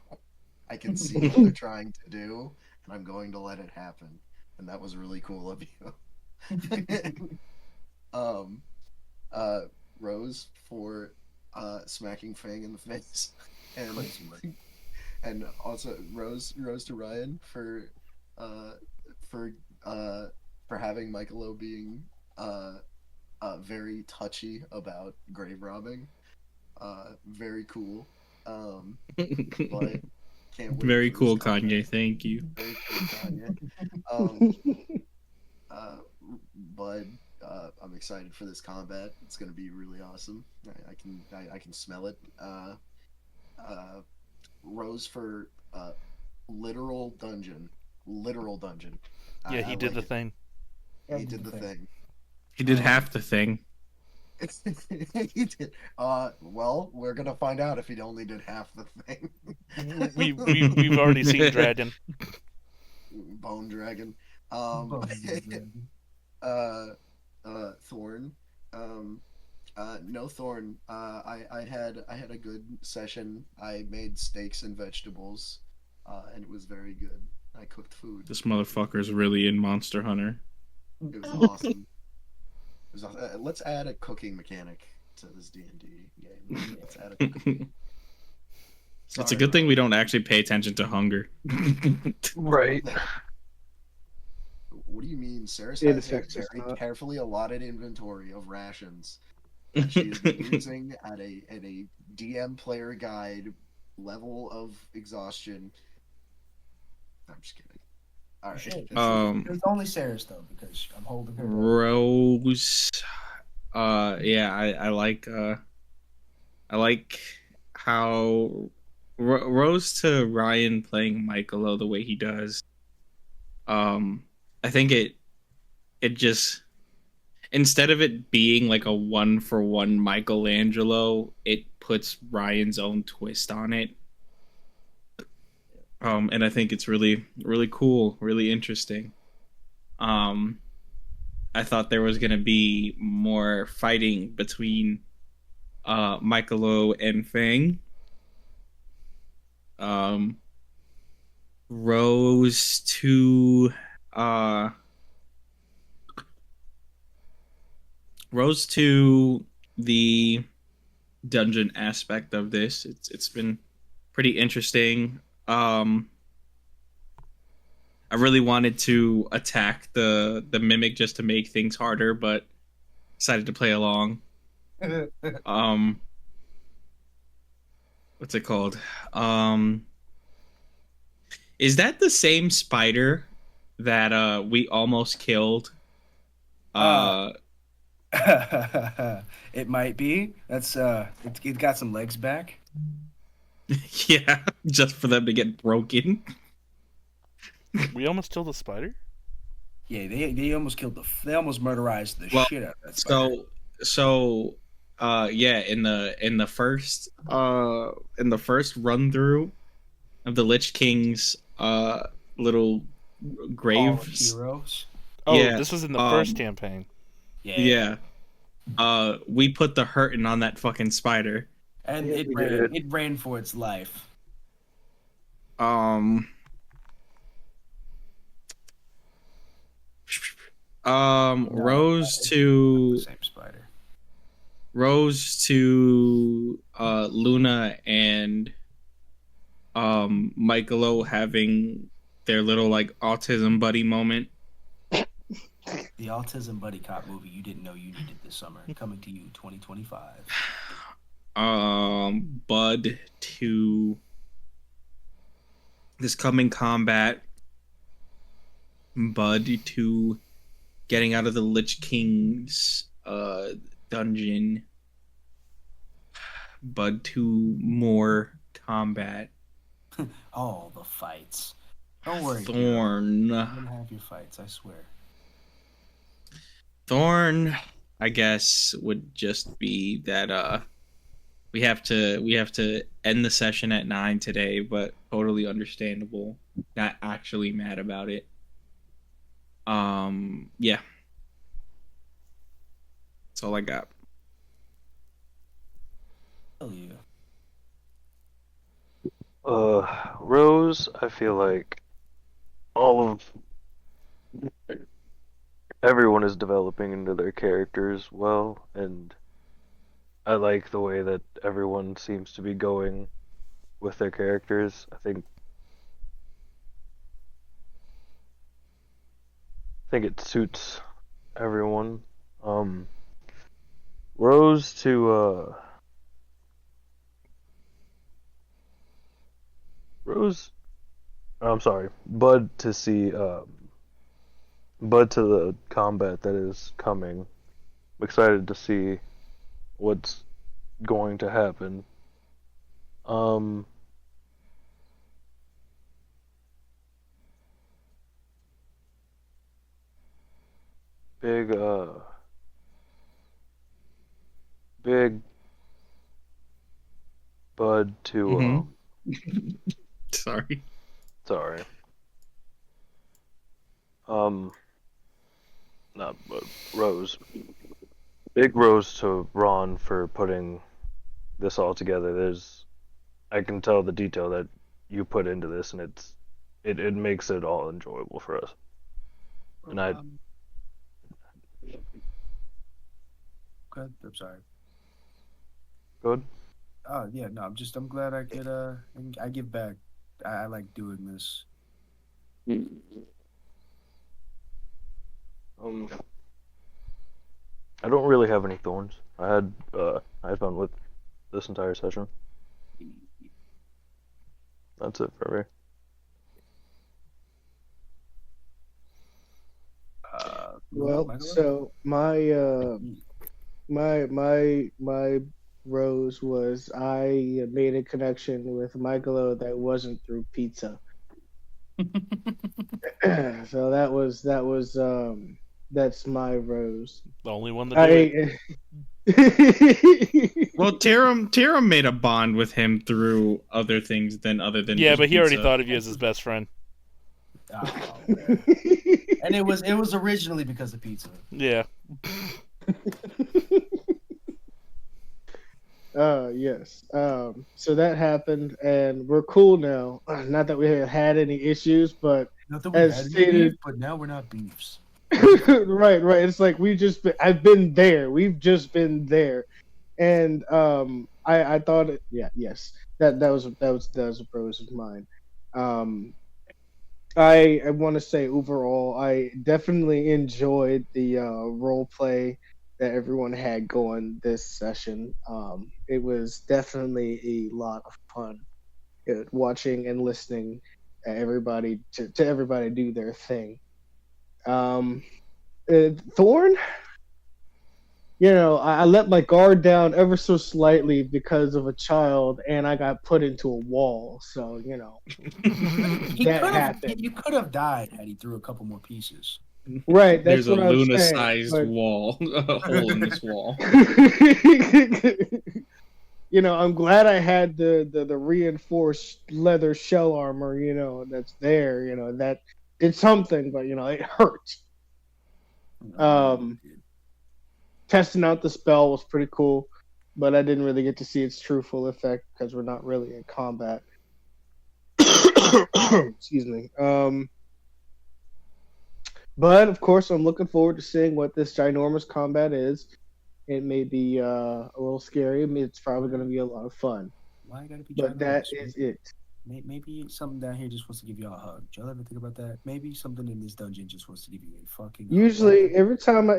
I can see what they're trying to do, and I'm going to let it happen. And that was really cool of you. Rose for smacking Fang in the face, and also Rose to Ryan for having Michaelo being very touchy about grave robbing. Very cool. But can't wait Very for cool, this combat. Kanye. Thank you. Very cool, Kanye. But I'm excited for this combat. It's gonna be really awesome. I can smell it. Rose for literal dungeon. Yeah, he did the thing. He did the thing. He did half the thing. He did. Well, we're gonna find out if he only did half the thing. We've already seen Dragon. Bone Dragon. Thorn. No Thorn. I had a good session. I made steaks and vegetables, and it was very good. I cooked food. This motherfucker's really in Monster Hunter. It was awesome. Let's add a cooking mechanic to this D&D game. Let's add a cooking. It's a good thing we don't actually pay attention to hunger. Right. What do you mean? Ceras It has a affects us very not. carefully allotted inventory of rations that she is using at a DM player guide level of exhaustion. I'm just kidding. All right. It's only Ceras though, because I'm holding her. Rose. Yeah, I like how Rose to Ryan playing Michaelo the way he does. I think it just, instead of it being like a 1-for-1 Michelangelo, it puts Ryan's own twist on it. And I think it's really, really cool, really interesting. Um, I thought there was gonna be more fighting between Michaelo and Fang. Um, Rose to uh Rose to the dungeon aspect of this. It's been pretty interesting. I really wanted to attack the mimic just to make things harder, but decided to play along. Um, what's it called? Um, is that the same spider that we almost killed? Uh, Uh, it might be. That's it got some legs back. yeah, just for them to get broken. We almost killed a spider? Yeah, they almost killed they almost murderized the Well, shit out of that spider. so yeah, in the first run through of the Lich King's little Hall of graves. Heroes. Oh, Yeah, this was in the first campaign. Yeah. we put the hurting on that fucking spider. And Yeah, it we ran. did. It ran for its life. Um, No, Rose it's not the to same spider. Luna and Michaelo having their little like autism buddy moment. The Autism Buddy Cop movie you didn't know you needed this summer, coming to you 2025. Bud to this coming combat. Bud to getting out of the Lich King's dungeon. Bud to more combat. Oh, the fights. Don't worry, Hero. Thorn. You're gonna have your fights, I swear. Thorn, I guess, would just be that we have to end the session at 9 today, but totally understandable. Not actually mad about it. Yeah. That's all I got. Hell yeah. Rose, I feel like all of everyone is developing into their characters well, and I like the way that everyone seems to be going with their characters. I think it suits everyone. Rose to Rose. I'm sorry, Bud to see Bud to the combat that is coming. I'm excited to see what's going to happen. Um, big big Bud to Sorry. sorry. Not Bud, Rose. Big Rose to Ron for putting this all together. I can tell the detail that you put into this, and it makes it all enjoyable for us. And I Okay, I'm sorry. good. Oh yeah, no, I'm glad I could I give back. I like doing this. I don't really have any thorns. I had fun with this entire session. That's it for me. Well, Michaelo? so my rose was I made a connection with Michaelo that wasn't through pizza. So that's my rose. The only one to do it. Well, Tyrum made a bond with him through other things other than Yeah, just but he already pizza. thought of you as his best friend. Oh, man. And it was originally because of pizza. Yeah. Yes. So that happened, and we're cool now. Not that we have had any issues, but Not that we as had any stated, beef, but now we're not beefs. right. It's like I've been there. We've just been there, and I thought, yes, that was a pros of mine. Um, I want to say overall, I definitely enjoyed the role play that everyone had going this session. It was definitely a lot of fun watching and listening everybody to everybody do their thing. Um, Thorn, I let my guard down ever so slightly because of a child, and I got put into a wall. So that happened. You could have died had he threw a couple more pieces. Right, There's that's a what I'm saying. Luna-sized wall, a hole in this wall. I'm glad I had the reinforced leather shell armor. That's there. That did something, but it hurt. Testing out the spell was pretty cool, but I didn't really get to see its true full effect because we're not really in combat. Excuse me. But of course, I'm looking forward to seeing what this ginormous combat is. It may be a little scary. I mean, it's probably going to be a lot of fun. Why gotta be But that is it. Maybe something down here just wants to give y'all a hug. Did y'all ever think about that? Maybe something in this dungeon just wants to give you a fucking hug. Usually, every time I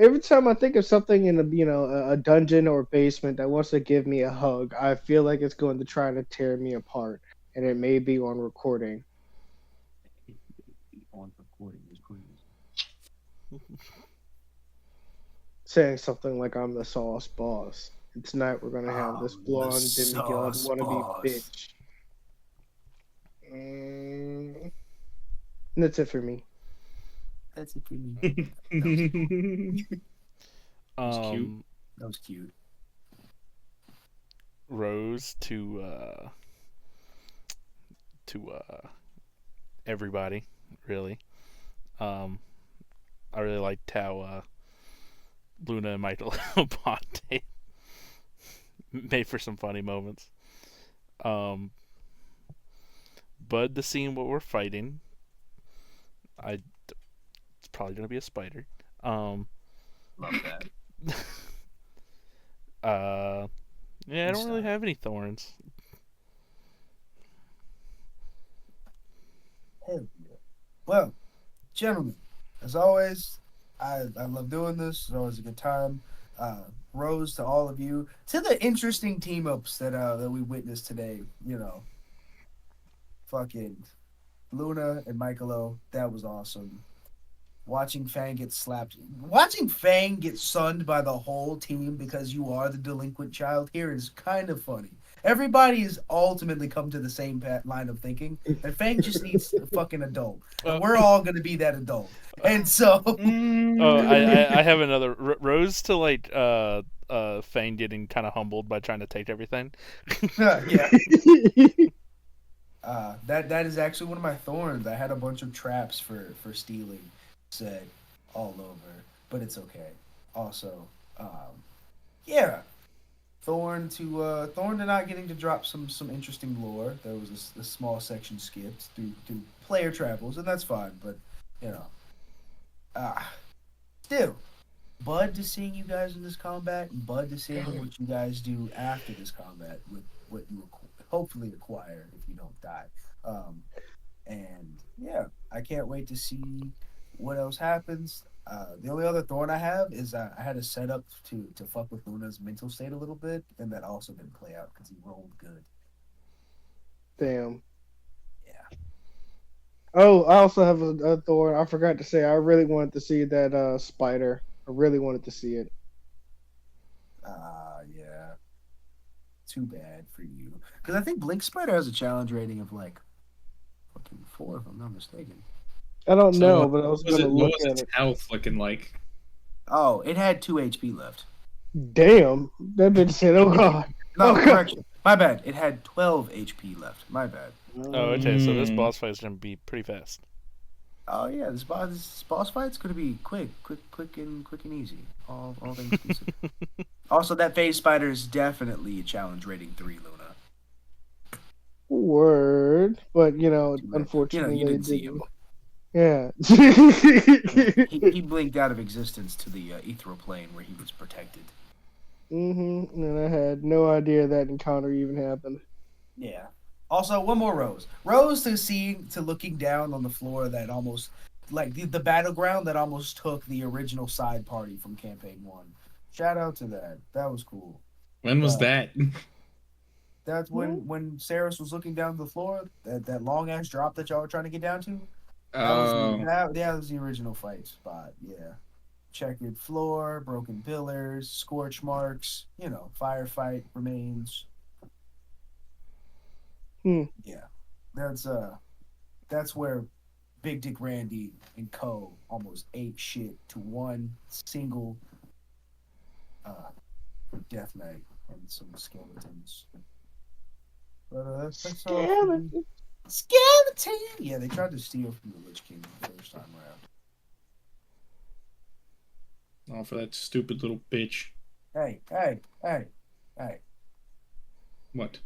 think of something in a dungeon or basement that wants to give me a hug, I feel like it's going to try to tear me apart, and it may be on recording. On recording is crazy. Saying something like I'm the sauce boss. And tonight we're gonna have this blonde demigod wannabe bitch. And that's it for me. That's it for me. That was cute. Rose to everybody, really. I really liked how Luna and Michaelo bonded. Made for some funny moments. Bud to seeing what we're fighting. It's probably gonna be a spider. Love that. Yeah, I don't really have any thorns. Well, gentlemen, as always, I love doing this. It's always a good time. Rose to all of you, to the interesting team ups that we witnessed today. Fucking Luna and Michaelo, that was awesome. Watching Fang get slapped, watching Fang get sunned by the whole team because you are the delinquent child here is kind of funny. Everybody has ultimately come to the same line of thinking, and Fang just needs a fucking adult. And we're all going to be that adult. And so... I have another. Rose to, Fang getting kind of humbled by trying to take everything. Yeah. That is actually one of my thorns. I had a bunch of traps for stealing set all over, but it's okay. Also, yeah. Thorn to not getting to drop some interesting lore. There was a small section skipped through player travels, and that's fine. But still, Bud to seeing you guys in this combat, and Bud to seeing what you guys do after this combat with what you hopefully acquire if you don't die. And yeah, I can't wait to see what else happens. The only other thorn I have is I had to set up to fuck with Luna's mental state a little bit, and that also didn't play out because he rolled good. Damn. Yeah. Oh, I also have a thorn. I forgot to say, I really wanted to see that spider. I really wanted to see it. Yeah. Too bad for you. Because I think Blink Spider has a challenge rating of fucking 4, if I'm not mistaken. I don't know, but I was going to look at its it. health looking like? Oh, it had 2 HP left. Damn, that bitch said, "Oh god." No, Oh god. correction. My bad. It had 12 HP left. My bad. Oh, okay. So this Mm. boss fight is gonna be pretty fast. Oh yeah, this boss fight's gonna be quick and easy. All things considered. Also, that phase spider is definitely a challenge rating 3, Luna. Word, but unfortunately, You they didn't see him. Yeah. He blinked out of existence to the ethereal plane where he was protected. And I had no idea that encounter even happened. Yeah. Also, one more Rose. Rose to looking down on the floor that almost, like the battleground that almost took the original side party from Campaign 1. Shout out to that. That was cool. When was that? That's when Ceras was looking down the floor, that long ass drop that y'all were trying to get down to. That was the original fight spot. Yeah. Checkered floor, broken pillars, scorch marks, firefight remains. Yeah. That's where Big Dick Randy and Co. almost ate shit to one single death knight and some skeletons. But that's Skeleton. Skeleton! Yeah, they tried to steal from the Lich King the first time around. Oh, for that stupid little bitch. Hey. What?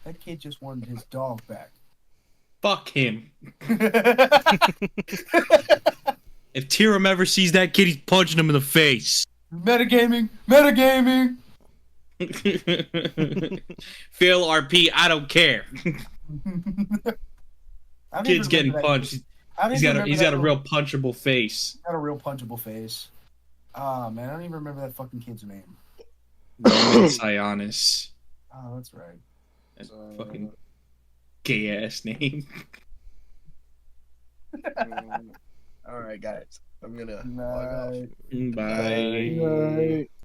That kid just wanted his dog back. Fuck him. If Tyrum ever sees that kid, he's punching him in the face. Metagaming! Phil RP, I don't care. Kid's getting punched. He's got a real punchable face. Got a real punchable face. Ah, man, I don't even remember that fucking kid's name. Roman Sionis. Oh, that's right. That fucking gay ass name. All right, guys. I'm gonna log off. Bye. Right.